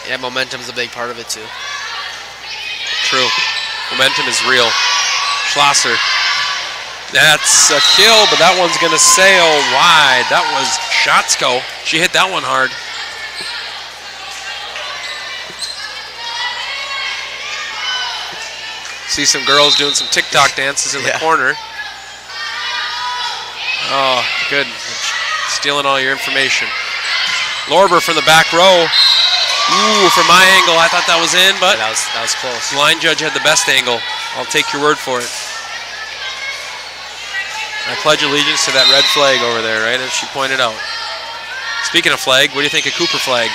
Yeah, momentum's a big part of it too. True. Momentum is real. Schlosser. That's a kill, but that one's going to sail wide. That was Schatzko. She hit that one hard. See some girls doing some TikTok dances in the corner. Oh, good. Stealing all your information. Lorber from the back row. Ooh, from my angle, I thought that was in, but that was close. The line judge had the best angle. I'll take your word for it. I pledge allegiance to that red flag over there, right, as she pointed out. Speaking of flag, what do you think of Cooper Flag?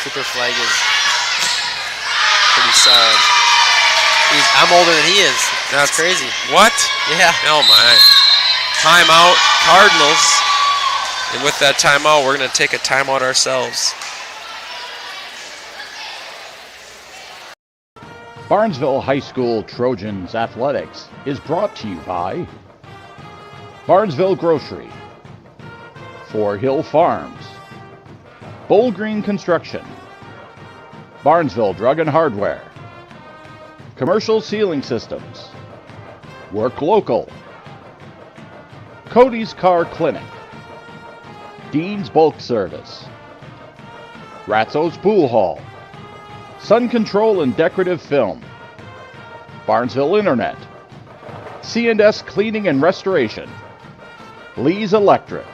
Cooper Flag is pretty solid. I'm older than he is. That's crazy. What? Yeah. Oh, my. Timeout, Cardinals. And with that timeout, we're going to take a timeout ourselves. Barnesville High School Trojans Athletics is brought to you by Barnesville Grocery, Four Hill Farms, Bull Green Construction, Barnesville Drug and Hardware, Commercial Ceiling Systems, Work Local, Cody's Car Clinic, Dean's Bulk Service, Ratzo's Pool Hall, Sun Control and Decorative Film, Barnesville Internet, C&S Cleaning and Restoration, Lee's Electric.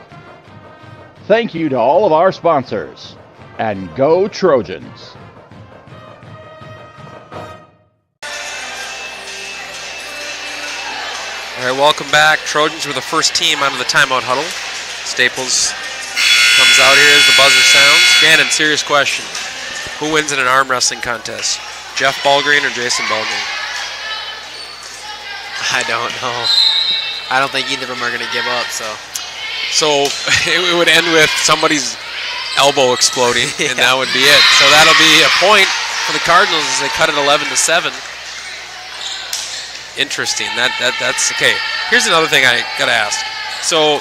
Thank you to all of our sponsors, and go Trojans! All right, welcome back. Trojans were the first team out of the timeout huddle. Staples comes out here as the buzzer sounds. Gannon, serious question. Who wins in an arm wrestling contest? Jeff Ballgreen or Jason Ballgreen? I don't know. I don't think either of them are going to give up, so it would end with somebody's elbow exploding, and that would be it. So that'll be a point for the Cardinals as they cut it 11-7. Interesting. That's okay. Here's another thing I got to ask. So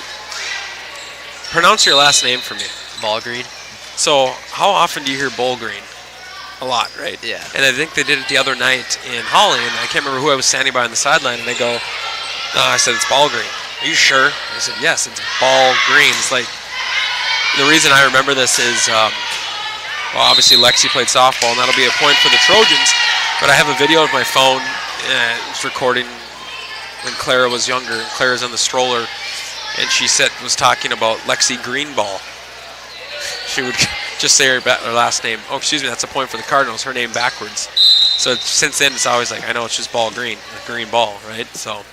pronounce your last name for me. Ballgreen. So how often do you hear Ballgreen? A lot, right? Yeah. And I think they did it the other night in Holly, and I can't remember who I was standing by on the sideline, and they go, no, I said, it's Ballgreen. Are you sure? I said, yes, it's Ballgreen. It's like, the reason I remember this is, obviously Lexi played softball, and that'll be a point for the Trojans, but I have a video of my phone. It was recording when Clara was younger, and Clara's on the stroller, and she was talking about Lexi Greenball. Just say her last name. Oh, excuse me, that's a point for the Cardinals. Her name backwards. So since then, it's always like, I know it's just ball green, a green ball, right? So,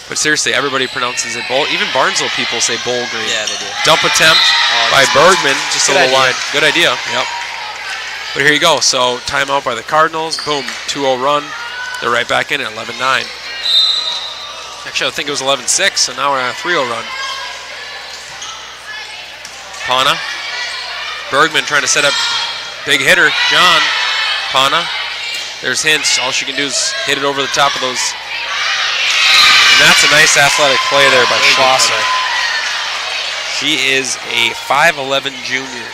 but seriously, everybody pronounces it bowl. Even Barnesville people say bowl green. Yeah, they do. Dump attempt by Bergman, just a Good little idea. line. Good idea. Yep. But here you go. So timeout by the Cardinals. Boom, 2-0 run. They're right back in at 11-9. Actually, I think it was 11-6, so now we're on a 3-0 run. Pana. Bergman trying to set up big hitter. John. Pana. There's Hintz. All she can do is hit it over the top of those. And that's a nice athletic play there by Schlosser. She is a 5'11 junior.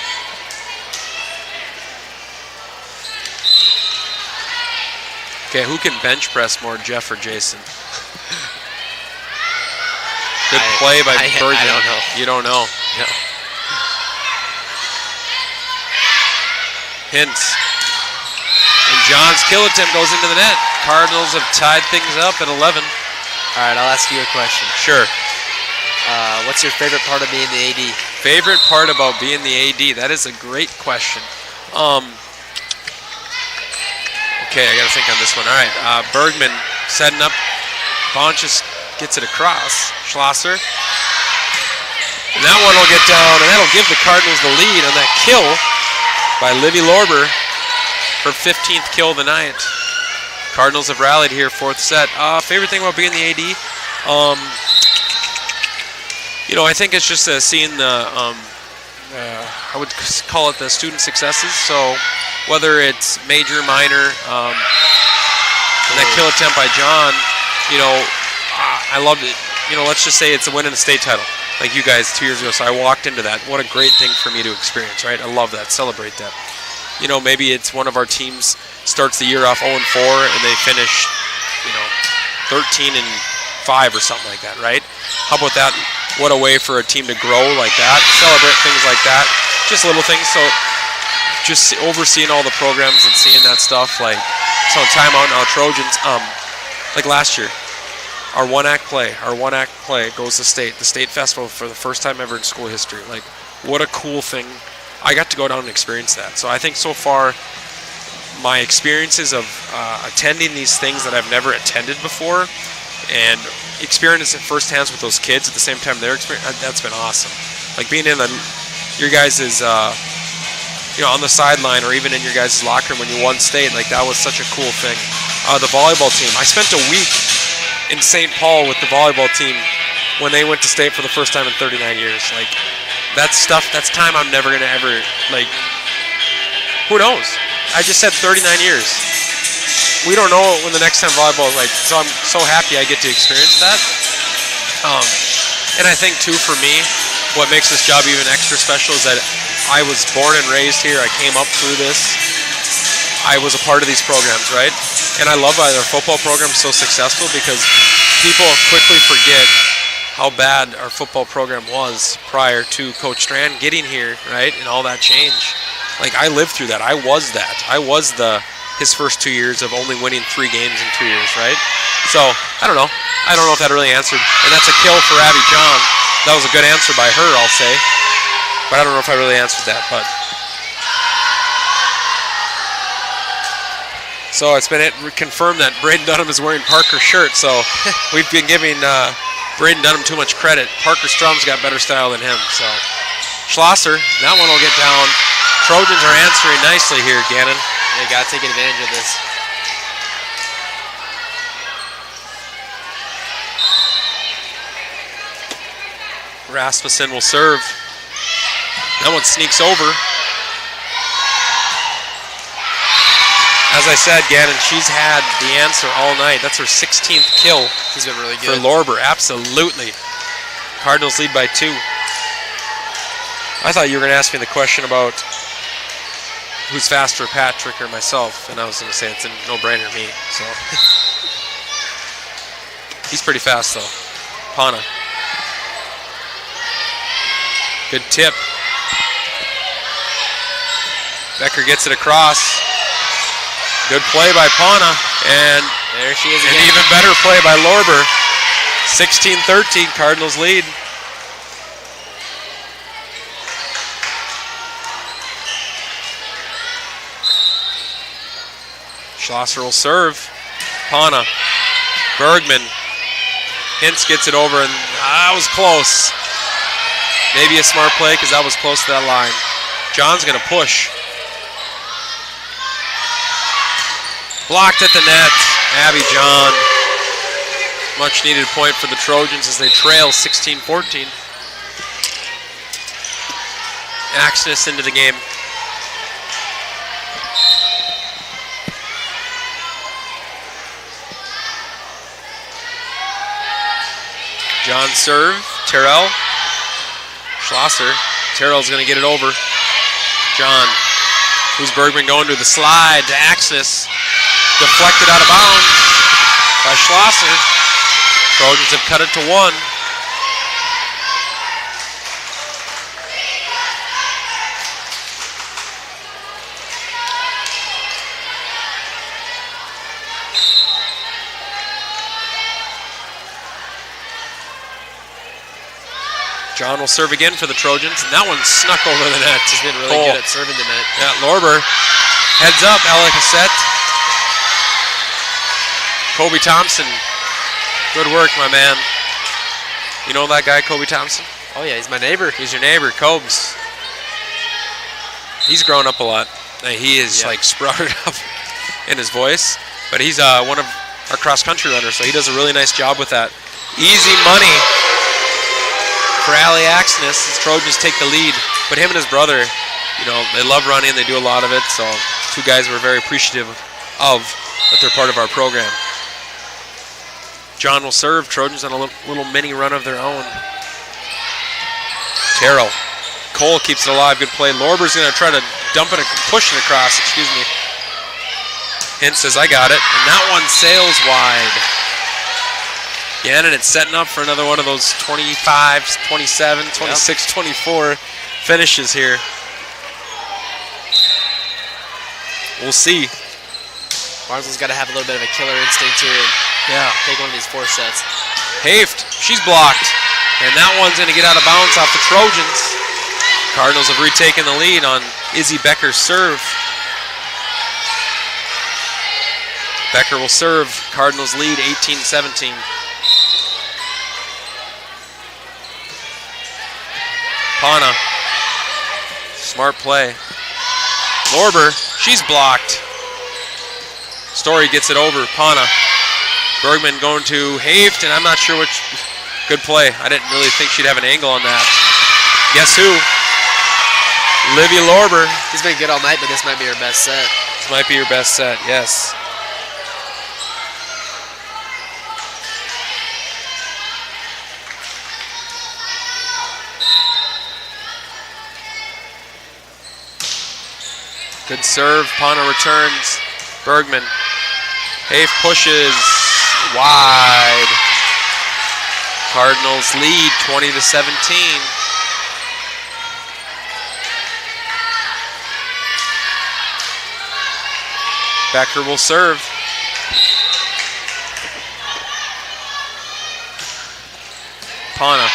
Okay, who can bench press more, Jeff or Jason? Good play by Bergman. I don't know. You don't know. No. Hintz. And John's kill attempt goes into the net. Cardinals have tied things up at 11. All right, I'll ask you a question. Sure. What's your favorite part of being the AD? Favorite part about being the AD? That is a great question. Okay, I got to think on this one. All right, Bergman setting up. Bonchus gets it across. Schlosser. And that one will get down, and that'll give the Cardinals the lead on that kill by Livy Lorber. Her 15th kill of the night. Cardinals have rallied here, fourth set. Favorite thing about being the AD? I think it's just seeing the, I would call it the student successes. So whether it's major, minor, and that kill attempt by John, I loved it. Let's just say it's a win in the state title, like you guys 2 years ago. So I walked into that. What a great thing for me to experience, right? I love that. Celebrate that. Maybe it's one of our teams starts the year off 0-4 and they finish, 13-5 or something like that, right? How about that? What a way for a team to grow like that. Celebrate things like that. Just little things. So just overseeing all the programs and seeing that stuff. Like, so timeout now, Trojans. Like last year, our one-act play goes to state. The state festival for the first time ever in school history. Like, what a cool thing. I got to go down and experience that. So I think so far, my experiences of attending these things that I've never attended before and experiencing it firsthand with those kids at the same time they're experiencing, that's been awesome. Like being in your guys' on the sideline or even in your guys' locker room when you won state, like that was such a cool thing. The volleyball team, I spent a week in St. Paul with the volleyball team when they went to state for the first time in 39 years. Like, that's stuff, that's time I'm never going to ever, like, who knows? I just said 39 years. We don't know when the next time volleyball is like, so I'm so happy I get to experience that. And I think, too, for me, what makes this job even extra special is that I was born and raised here. I came up through this. I was a part of these programs, right? And I love why our football program is so successful because people quickly forget how bad our football program was prior to Coach Strand getting here, right? And all that change. Like, I lived through that. I was that. I was his first 2 years of only winning 3 games in 2 years, right? So, I don't know. I don't know if that really answered. And that's a kill for Abby John. That was a good answer by her, I'll say. But I don't know if I really answered that. But so it's been confirmed that Braden Dunham is wearing Parker's shirt. So we've been giving Braden Dunham too much credit. Parker Strum's got better style than him. So Schlosser, that one will get down. Trojans are answering nicely here, Gannon. They got to take advantage of this. Rasmussen will serve. That one sneaks over. As I said, Gannon, she's had the answer all night. That's her 16th kill. She's been really For good. Lorber, absolutely. Cardinals lead by 2. I thought you were going to ask me the question about who's faster, Patrick or myself, and I was going to say it's a no-brainer, me. So he's pretty fast, though. Pana. Good tip. Becker gets it across. Good play by Pana, and there she is an again. even better play by Lorber. 16-13, Cardinals lead. Schlosser will serve. Pana. Bergman. Hintz gets it over, and that was close. Maybe a smart play because that was close to that line. John's going to push. Blocked at the net. Abby John. Much needed point for the Trojans as they trail 16-14. Axness into the game. John serve. Terrell. Schlosser. Terrell's going to get it over. John. Who's Bergman going to the slide to Axness. Deflected out of bounds by Schlosser. Trojans have cut it to 1. John will serve again for the Trojans, and that one snuck over the net. He's been really good at serving the net. Yeah, Lorber heads up, Alec Cassette. Kobe Thompson, good work, my man. You know that guy, Kobe Thompson? Oh yeah, he's my neighbor. He's your neighbor, Cobes. He's grown up a lot. He is like sprouted up in his voice, but he's one of our cross-country runners, so he does a really nice job with that. Easy money for Allie Axness as Trojans take the lead, but him and his brother, you know, they love running, they do a lot of it, so two guys we're very appreciative of that they're part of our program. John will serve. Trojans on a little mini run of their own. Terrell. Cole keeps it alive. Good play. Lorber's going to try to dump it, push it across, excuse me. Hint says, I got it. And that one sails wide. Again, and it's setting up for another one of those 25, 27, 26, 24 finishes here. We'll see. Barnesville's got to have a little bit of a killer instinct here and take one of these 4 sets. Haft, she's blocked. And that one's going to get out of bounds off the Trojans. Cardinals have retaken the lead on Izzy Becker's serve. Becker will serve. Cardinals lead 18-17. Pana. Smart play. Lorber, she's blocked. Story gets it over. Pana. Bergman going to Haft, and I'm not sure which. Good play. I didn't really think she'd have an angle on that. Guess who? Livy Lorber. He's been good all night, but this might be her best set. This might be your best set, yes. Good serve. Pana returns. Bergman. Haft pushes wide. Cardinals lead 20-17. Becker will serve. Pana.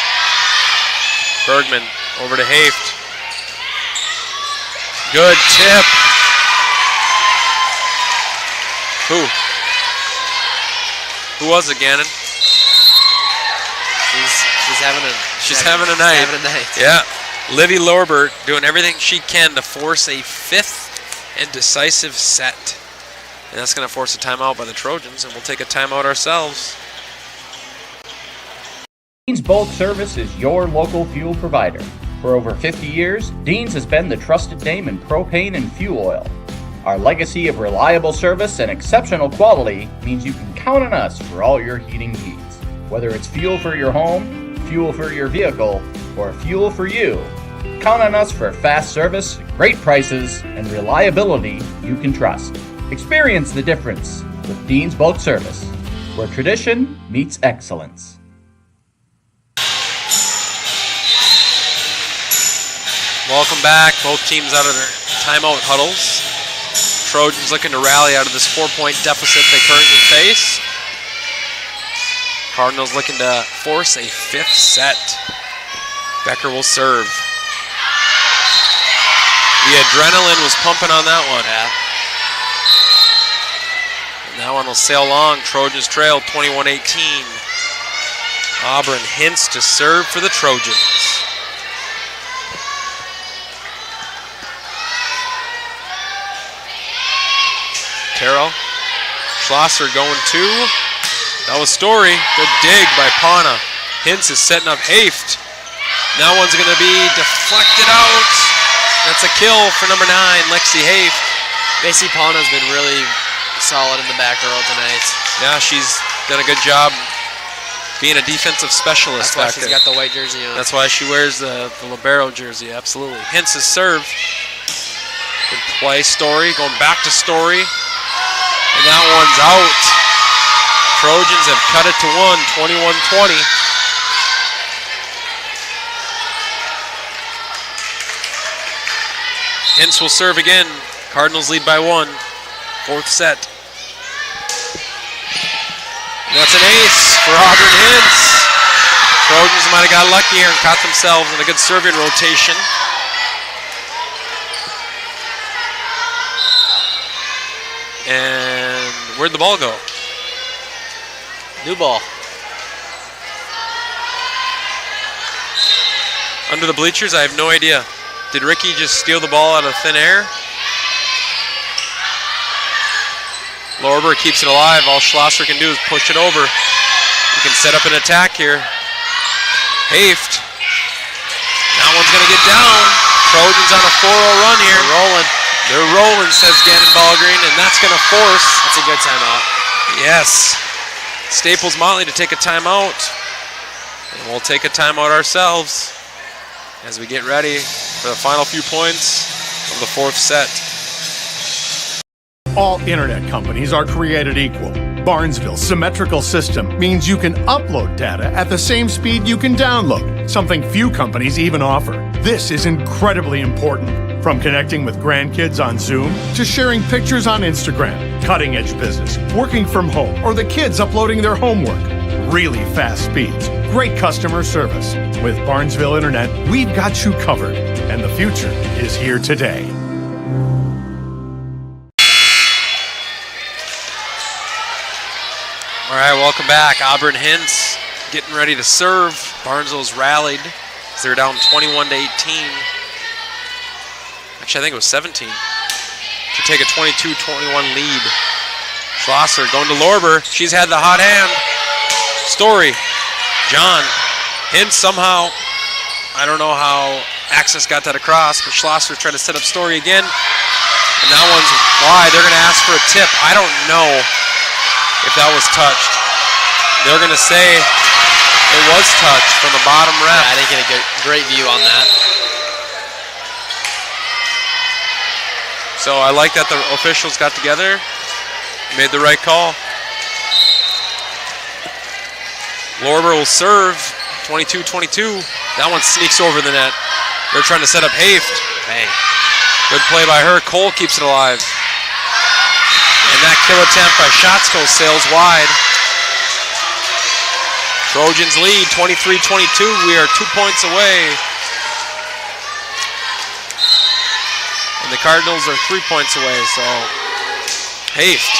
Bergman over to Haft. Good tip. Who was it, Gannon? She's having a night. Having a night. Yeah. Livy Lorber doing everything she can to force a 5th and decisive set. And that's going to force a timeout by the Trojans, and we'll take a timeout ourselves. Dean's Bulk Service is your local fuel provider. For over 50 years, Dean's has been the trusted name in propane and fuel oil. Our legacy of reliable service and exceptional quality means you can count on us for all your heating needs. Whether it's fuel for your home, fuel for your vehicle, or fuel for you, count on us for fast service, great prices, and reliability you can trust. Experience the difference with Dean's Bulk Service, where tradition meets excellence. Welcome back. Both teams out of their timeout huddles. Trojans looking to rally out of this 4-point deficit they currently face. Cardinals looking to force a 5th set. Becker will serve. The adrenaline was pumping on that one. Yeah. That one will sail long. Trojans trail 21-18. Auburn Hintz to serve for the Trojans. Terrell. Schlosser going two. That was Story. Good dig by Pana. Hintz is setting up Haft. That one's going to be deflected out. That's a kill for number 9, Lexi Haft. Macy Pana's been really solid in the back row tonight. Yeah, she's done a good job being a defensive specialist. That's why she's got the white jersey on. That's why she wears the libero jersey, absolutely. Hintz's serve. Good play, Story. Going back to Story. And that one's out. Trojans have cut it to 21-20. Hintz will serve again. Cardinals lead by 1. Fourth set. And that's an ace for Auburn Hintz. Trojans might have got lucky here and caught themselves in a good serving rotation. And where'd the ball go? New ball. Under the bleachers? I have no idea. Did Ricky just steal the ball out of thin air? Lorber keeps it alive. All Schlosser can do is push it over. He can set up an attack here. Haft. That one's going to get down. Trojans on a 4-0 run here. They're rolling, says Gannon Ballgreen, and that's going to force. That's a good timeout. Yes. Staples Motley to take a timeout. And we'll take a timeout ourselves as we get ready for the final few points of the fourth set. All internet companies are created equal. Barnesville's symmetrical system means you can upload data at the same speed you can download, something few companies even offer. This is incredibly important. From connecting with grandkids on Zoom to sharing pictures on Instagram, cutting-edge business, working from home, or the kids uploading their homework. Really fast speeds, great customer service. With Barnesville Internet, we've got you covered, and the future is here today. All right, welcome back. Auburn Hintz getting ready to serve. Barnesville's rallied as they're down 21-18. Actually, I think it was 17 to take a 22-21 lead. Schlosser going to Lorber. She's had the hot hand. Story. John. Hintz somehow. I don't know how Access got that across, but Schlosser tried to set up Story again. And that one's wide. They're going to ask for a tip. I don't know if that was touched. They're going to say it was touched from the bottom ref. Yeah, I didn't get a great view on that. So I like that the officials got together, made the right call. Lorber will serve, 22-22. That one sneaks over the net. They're trying to set up Haft. Bang. Good play by her. Cole keeps it alive. And that kill attempt by Schatzko sails wide. Trojans lead 23-22. We are 2 points away. And the Cardinals are 3 points away, so Haft.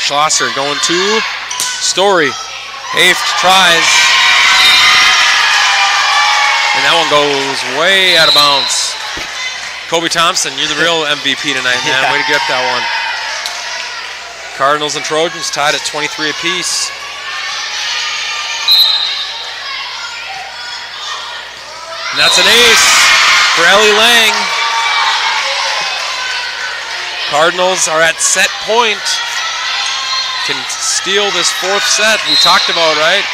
Schlosser going to Story. Haft tries. And that one goes way out of bounds. Kobe Thompson, you're the real MVP tonight, man. Yeah. Way to get that one. Cardinals and Trojans tied at 23 apiece. And that's an ace for Ellie Lang. Cardinals are at set point. Can steal this fourth set we talked about, right?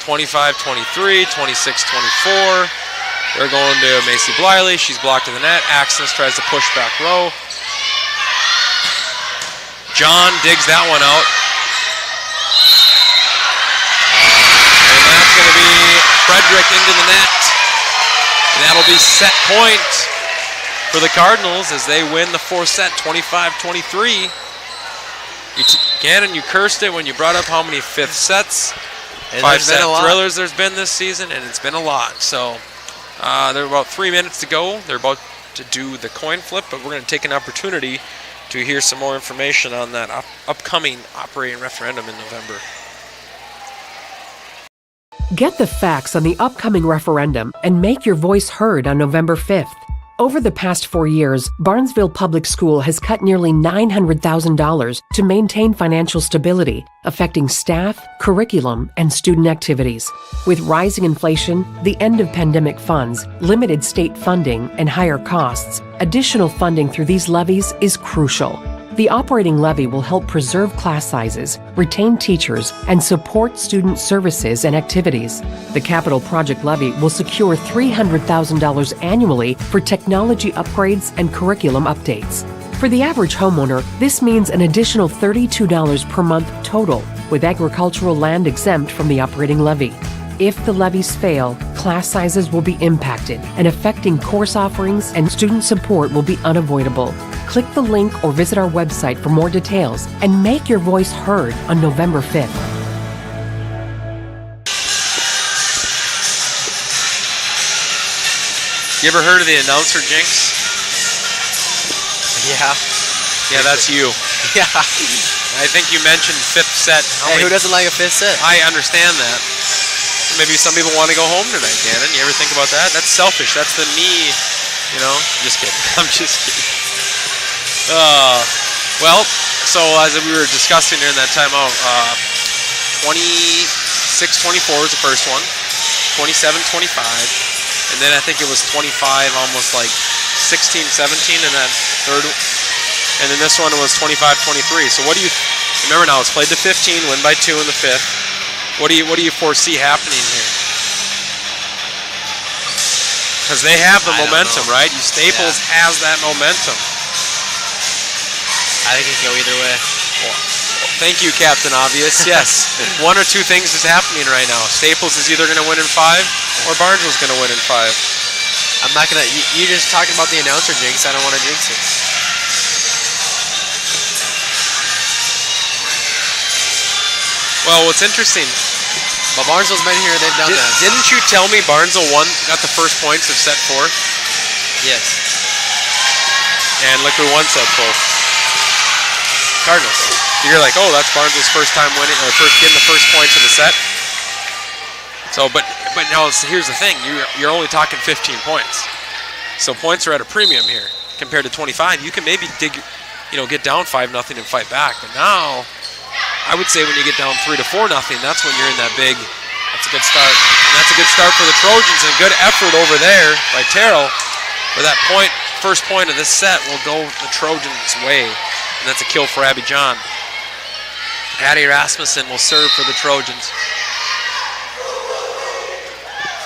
25-23, 26-24. They're going to Macy Bliley. She's blocked in the net. Access tries to push back row. John digs that one out. And that's going to be Frederick into the net. And that'll be set point for the Cardinals as they win the fourth set, 25-23. Gannon, you cursed it when you brought up how many fifth sets. 5-set thrillers there's been this season, and it's been a lot. So there are about 3 minutes to go. They're about to do the coin flip, but we're going to take an opportunity to hear some more information on that upcoming operating referendum in November. Get the facts on the upcoming referendum and make your voice heard on November 5th. Over the past 4 years, Barnesville Public School has cut nearly $900,000 to maintain financial stability, affecting staff, curriculum, and student activities. With rising inflation, the end of pandemic funds, limited state funding, and higher costs, additional funding through these levies is crucial. The operating levy will help preserve class sizes, retain teachers, and support student services and activities. The capital project levy will secure $300,000 annually for technology upgrades and curriculum updates. For the average homeowner, this means an additional $32 per month total, with agricultural land exempt from the operating levy. If the levies fail, class sizes will be impacted, and affecting course offerings and student support will be unavoidable. Click the link or visit our website for more details and make your voice heard on November 5th. You ever heard of the announcer jinx? Yeah. Yeah, that's you. Yeah. I think you mentioned fifth set. Hey, who doesn't like a fifth set? I understand that. Maybe some people want to go home tonight, Gannon. You ever think about that? That's selfish. That's the me, you know? Just kidding. I'm just kidding. Well, so as we were discussing during that timeout, 26-24 is the first one, 27-25, and then I think it was 25, almost like 16-17 in that third, and then this one was 25-23. So what do you remember now? It's played to 15, win by 2 in the fifth. What do you foresee happening here? Because they have the momentum, right? Staples has that momentum. I think it can go either way. Well, thank you, Captain Obvious. Yes, one or two things is happening right now. Staples is either going to win in 5 or Barnesville's going to win in 5. I'm not going to... You just talking about the announcer jinx. I don't want to jinx it. Well, what's interesting... But Barnesville's been here. They've done that. Didn't you tell me Barnesville got the first points of set 4? Yes. And look who won set 4. Cardinals. You're like, oh, that's Barnesville's first time winning, or first getting the first points of the set. So, but now here's the thing: you're only talking 15 points. So points are at a premium here compared to 25. You can maybe get down 5-0 and fight back. But now, I would say when you get down 3-4-0, that's when you're in that big. That's a good start. And that's a good start for the Trojans, and a good effort over there by Terrell. For that point, first point of this set will go the Trojans' way. And that's a kill for Abby John. Addie Rasmussen will serve for the Trojans.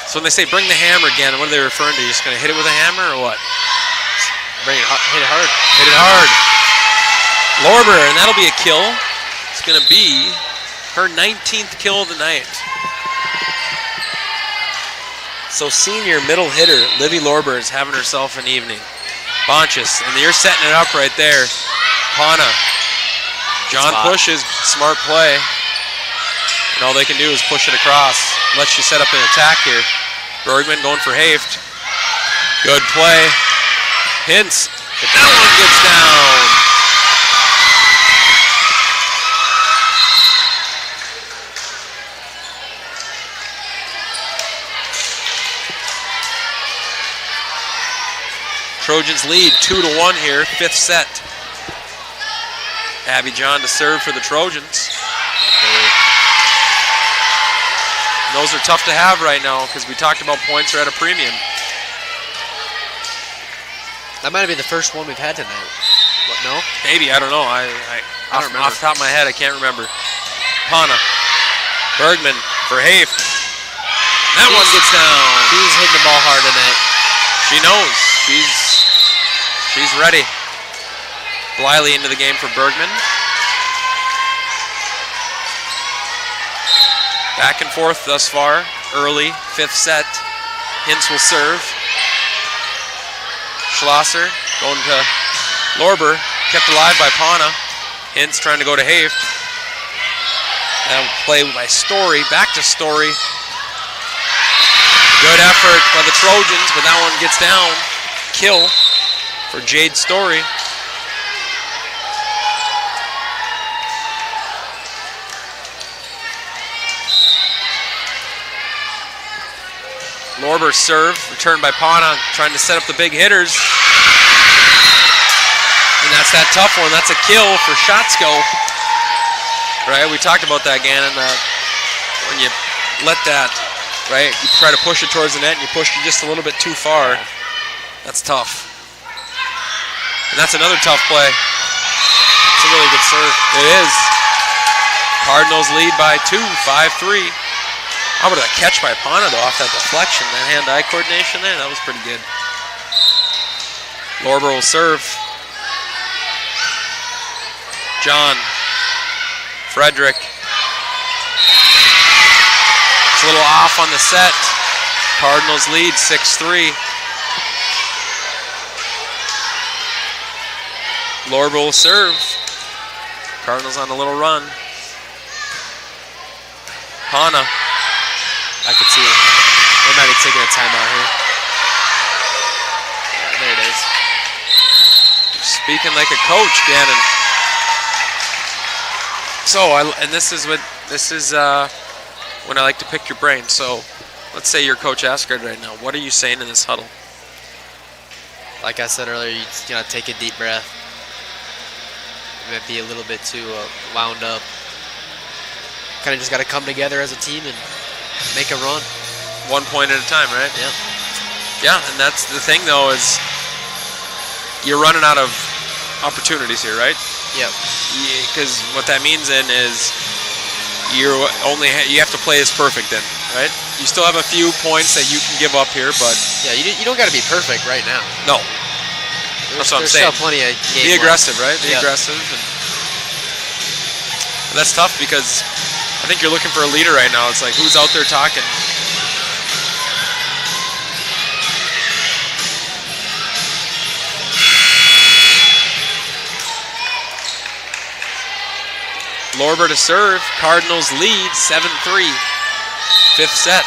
So when they say bring the hammer again, what are they referring to? You're just going to hit it with a hammer or what? Hit it hard. Hit it hard. Lorber, and that'll be a kill. It's going to be her 19th kill of the night. So senior middle hitter Livy Lorber is having herself an evening. Bonchus, and you're setting it up right there. Pana. John pushes, smart play. And all they can do is push it across. Lets you set up an attack here. Bergman going for Haft. Good play. Hintz. But that one gets down. Trojans lead 2-1 here, fifth set. Abby John to serve for the Trojans. Those are tough to have right now because we talked about points are at a premium. That might have been the first one we've had tonight. What, no? Maybe, I don't know. I don't remember. Off the top of my head, I can't remember. Pana. Bergman for Haft. That one gets down. She's hitting the ball hard tonight. She knows. She's ready. Bliley into the game for Bergman. Back and forth thus far. Early, fifth set. Hintz will serve. Schlosser going to Lorber. Kept alive by Pana. Hintz trying to go to Haft. Now play by Story. Back to Story. Good effort by the Trojans, but that one gets down. Kill for Jade Story. Lorber serve, returned by Pana, trying to set up the big hitters. And that's that tough one. That's a kill for Shotsko. Right, we talked about that, Gannon. When you let that, right, you try to push it towards the net and you push it just a little bit too far. That's tough. And that's another tough play. It's a really good serve. It is. Cardinals lead by 2, 5-3. How about that catch by Pana, though, off that deflection? That hand-eye coordination there, that was pretty good. Lorber will serve. John. Frederick. It's a little off on the set. Cardinals lead 6-3. Lorber will serve. Cardinals on a little run. Pana. I could see it. They might be taking a timeout here. Yeah, there it is. Speaking like a coach, Gannon. So, this is when I like to pick your brain. So, let's say you're Coach Asgard right now. What are you saying in this huddle? Like I said earlier, you just gotta take a deep breath. You might be a little bit too wound up. Kind of just gotta come together as a team and make a run. 1 point at a time, right? Yeah. Yeah, and that's the thing, though, is you're running out of opportunities here, right? Yep. Because what that means then is you have to play as perfect then, right? You still have a few points that you can give up here, but yeah, you don't got to be perfect right now. No. That's what I'm saying. There's still plenty of game Be aggressive, right? Be Yep. aggressive. And that's tough because I think you're looking for a leader right now. It's like, who's out there talking? Lorber to serve. Cardinals lead 7-3. Fifth set.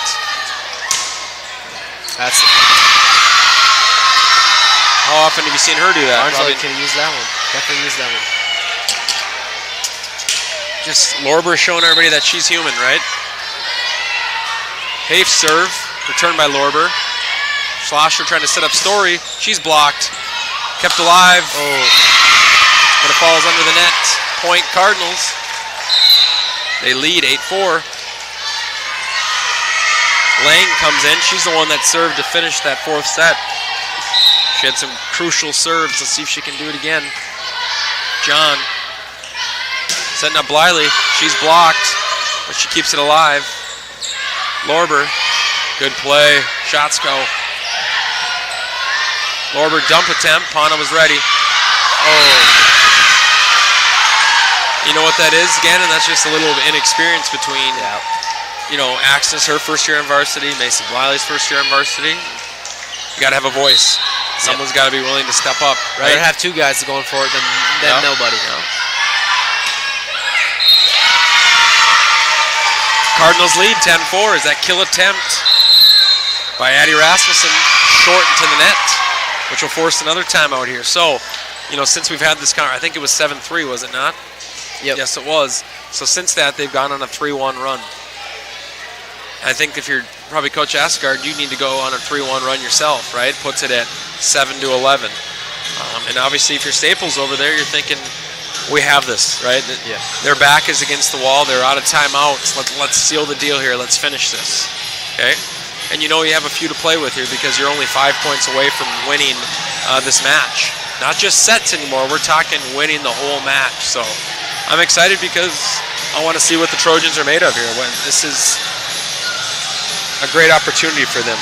That's How often have you seen her do that? Barnesville could use that one. Definitely use that one. Just Lorber showing everybody that she's human, right? Hafe serve, returned by Lorber. Schlosser trying to set up Story. She's blocked. Kept alive. Oh. But it falls under the net. Point Cardinals. They lead 8-4. Lang comes in. She's the one that served to finish that fourth set. She had some crucial serves. Let's see if she can do it again. John. Setting up Bliley. She's blocked, but she keeps it alive. Lorber. Good play. Shots go. Lorber dump attempt. Pana was ready. Oh. You know what that is, again? And that's just a little inexperience between, Axis, her first year in varsity, Mason Bliley's first year in varsity. You got to have a voice. Someone's got to be willing to step up, right? Rather have two guys going for it than nobody. Cardinals lead 10-4 as that kill attempt by Addie Rasmussen short into the net, which will force another timeout here. So, since we've had this I think it was 7-3, was it not? Yep. Yes, it was. So since that, they've gone on a 3-1 run. I think if you're probably Coach Asgard, you need to go on a 3-1 run yourself, right? Puts it at 7-11. And obviously, if you're Staples over there, you're thinking, we have this, right? Yeah. Their back is against the wall. They're out of timeouts. Let's seal the deal here. Let's finish this, okay? And you have a few to play with here because you're only 5 points away from winning this match. Not just sets anymore. We're talking winning the whole match. So I'm excited because I want to see what the Trojans are made of here. This is a great opportunity for them.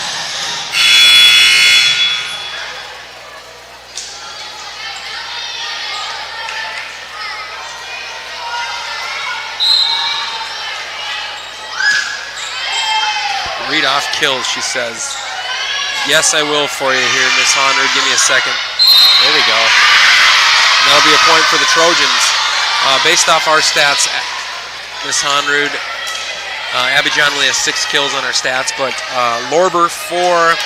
Read off kills, she says. Yes, I will for you here, Miss Honrud. Give me a second. There we go. That'll be a point for the Trojans. Based off our stats, Miss Honrud, Abby John only has 6 kills on our stats, but Lorber for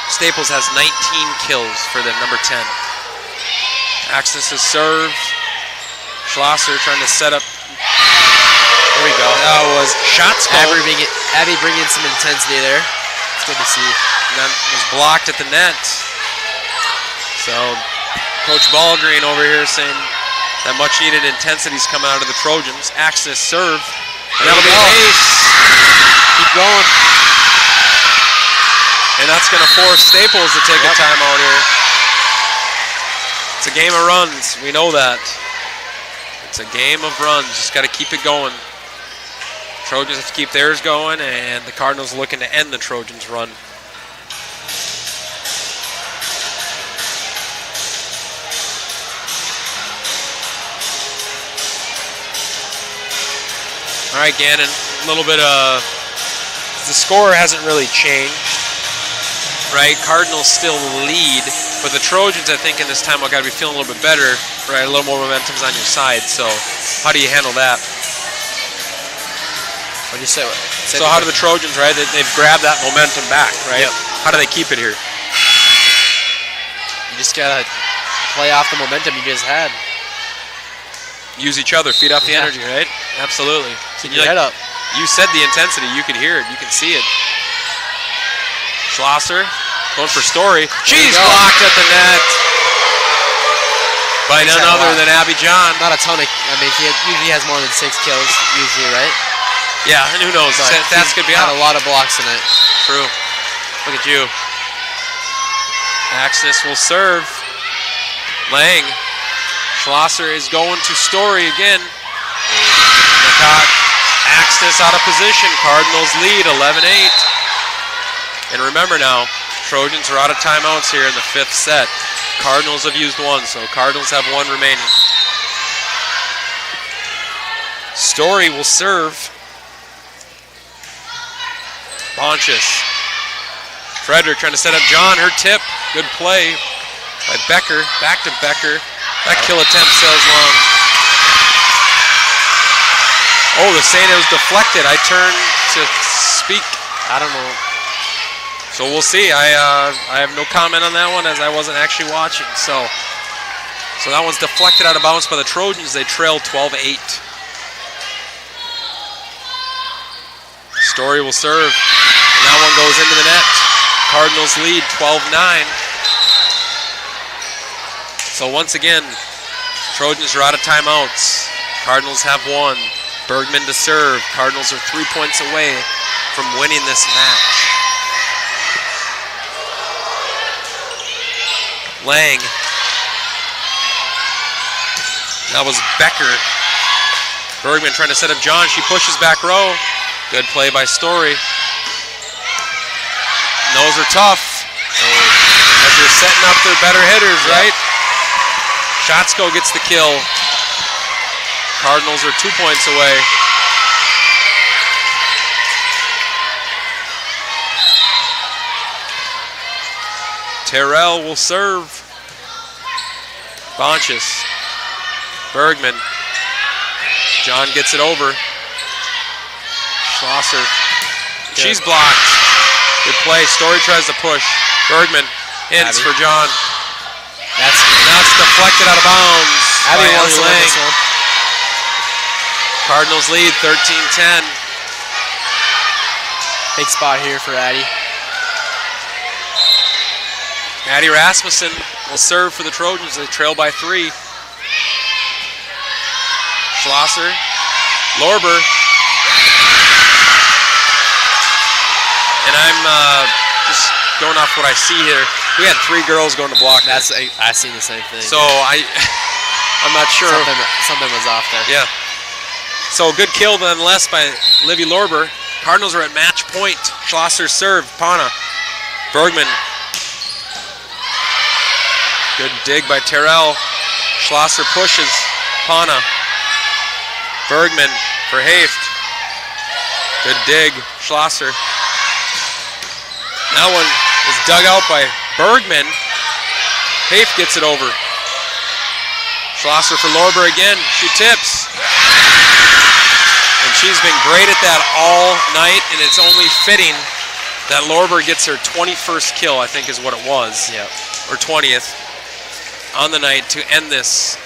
Staples has 19 kills for them, number 10. Axis is served. Schlosser trying to set up. There we go. Oh, as shots go. Abby bringing some intensity there. It's good to see. And that was blocked at the net. So Coach Ballgreen over here saying that much needed intensity is coming out of the Trojans. Axis serve. And that'll be an ace. Keep going. And that's going to force Staples to take a timeout here. It's a game of runs. We know that. It's a game of runs. Just got to keep it going. Trojans have to keep theirs going, and the Cardinals looking to end the Trojans' run. All right, Gannon, a little bit of the score hasn't really changed, right? Cardinals still lead, but the Trojans, I think, in this time, got to be feeling a little bit better, right? A little more momentum's on your side. So, how do you handle that? What do you say? So, how do the Trojans, right? They've grabbed that momentum back, right? Yep. How do they keep it here? You just gotta play off the momentum you just had. Use each other, feed off the energy, right? Absolutely. Keep your head up. You said the intensity. You could hear it. You can see it. Schlosser going for Story. She's blocked at the net by none other than Abby John. Not a ton of. I mean, he usually has more than 6 kills, usually, right? Yeah, and who knows? That's could be had out. A lot of blocks tonight. True. Look at you. Axis will serve. Lang. Schlosser is going to Story again. McCott. Axis out of position. Cardinals lead 11-8. And remember now, Trojans are out of timeouts here in the 5th set. Cardinals have used 1, so Cardinals have 1 remaining. Story will serve. Bonchus. Frederick trying to set up John. Her tip. Good play by Becker. Back to Becker. That kill attempt sails long. Oh, they're saying it was deflected. I turned to speak. I don't know. So we'll see. I have no comment on that one as I wasn't actually watching. So that one's deflected out of bounds by the Trojans. They trail 12-8. Story will serve. That one goes into the net. Cardinals lead 12-9. So once again, Trojans are out of timeouts. Cardinals have 1. Bergman to serve. Cardinals are 3 points away from winning this match. Lang. That was Becker. Bergman trying to set up John. She pushes back row. Good play by Story. Those are tough. As they're setting up their better hitters, right? Shatsko gets the kill. Cardinals are 2 points away. Terrell will serve. Bonchus. Bergman. John gets it over. Schlosser. She's blocked. Good play. Story tries to push. Bergman hits for John. That's deflected out of bounds. Abby wants to win this one. Cardinals lead 13-10. Big spot here for Addie. Addie Rasmussen will serve for the Trojans. They trail by 3. Schlosser. Lorber. And I'm just going off what I see here. We had 3 girls going to block. I seen the same thing. So I'm not sure. Something was off there. Yeah. So good kill nonetheless by Livy Lorber. Cardinals are at match point. Schlosser serve. Pana. Bergman. Good dig by Terrell. Schlosser pushes. Pana. Bergman for Haft. Good dig. Schlosser. That one is dug out by Bergman. Haft gets it over. Schlosser for Lorber again. She tips. And she's been great at that all night, and it's only fitting that Lorber gets her 21st kill, I think is what it was. Yep. Or 20th on the night to end this.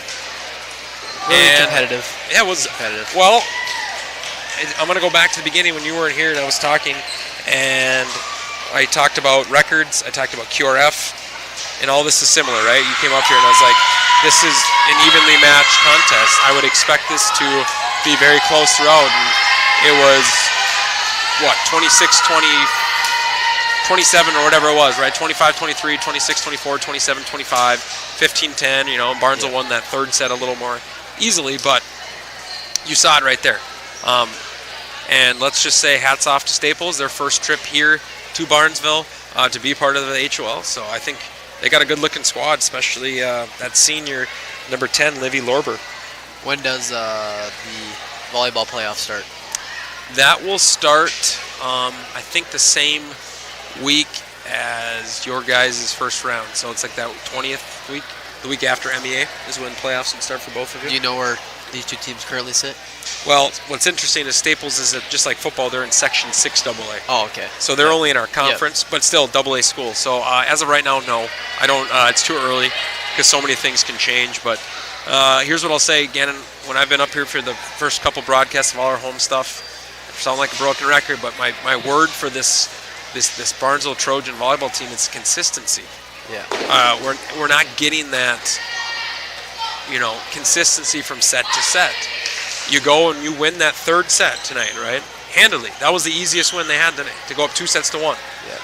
Really competitive. Yeah, it was competitive. Well, I'm going to go back to the beginning when you weren't here and I was talking, and I talked about records, I talked about QRF, and all this is similar, right? You came up here and I was like, this is an evenly matched contest. I would expect this to be very close throughout, and it was, 26-20, 27 or whatever it was, right? 25-23, 26-24, 27-25, 15-10, Barnesville won that third set a little more easily, but you saw it right there. And let's just say hats off to Staples, their first trip here to Barnesville to be part of the HOL. So I think they got a good-looking squad, especially that senior, number 10, Livy Lorber. When does the volleyball playoff start? That will start, I think, the same week as your guys' first round. So it's like that 20th week, the week after MEA is when playoffs would start for both of you. Do you know where these two teams currently sit? Well, what's interesting is Staples is just like football, they're in Section 6 AA. Oh, okay. So they're only in our conference, but still AA school. So as of right now, no. I don't. It's too early because so many things can change. But here's what I'll say again. When I've been up here for the first couple broadcasts of all our home stuff, I sound like a broken record, but my word for this Barnesville Trojan volleyball team is consistency. Yeah. We're not getting that, consistency from set to set. You go and you win that third set tonight, right? Handily. That was the easiest win they had tonight, to go up 2-1. Yeah.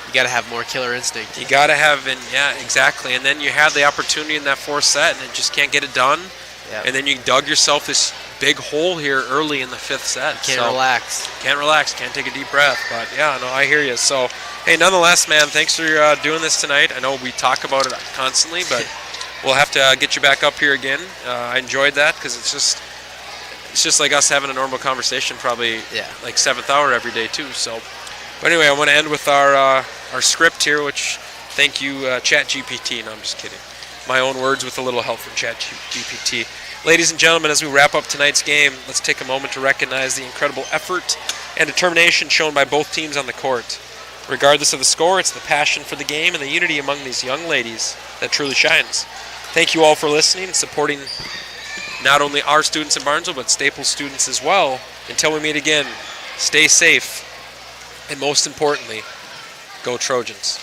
You got to have more killer instinct. You got to have, exactly. And then you had the opportunity in that fourth set, and just can't get it done. Yeah. And then you dug yourself this big hole here early in the fifth set. Can't relax. Can't relax. Can't take a deep breath. But yeah, no, I hear you. So, hey, nonetheless, man, thanks for doing this tonight. I know we talk about it constantly, but we'll have to get you back up here again. I enjoyed that because it's just like us having a normal conversation, probably like 7th hour every day too. So, but anyway, I want to end with our script here, which thank you, ChatGPT. No, I'm just kidding. My own words with a little help from ChatGPT. Ladies and gentlemen, as we wrap up tonight's game, let's take a moment to recognize the incredible effort and determination shown by both teams on the court. Regardless of the score, it's the passion for the game and the unity among these young ladies that truly shines. Thank you all for listening and supporting not only our students in Barnesville, but Staples students as well. Until we meet again, stay safe, and most importantly, go Trojans.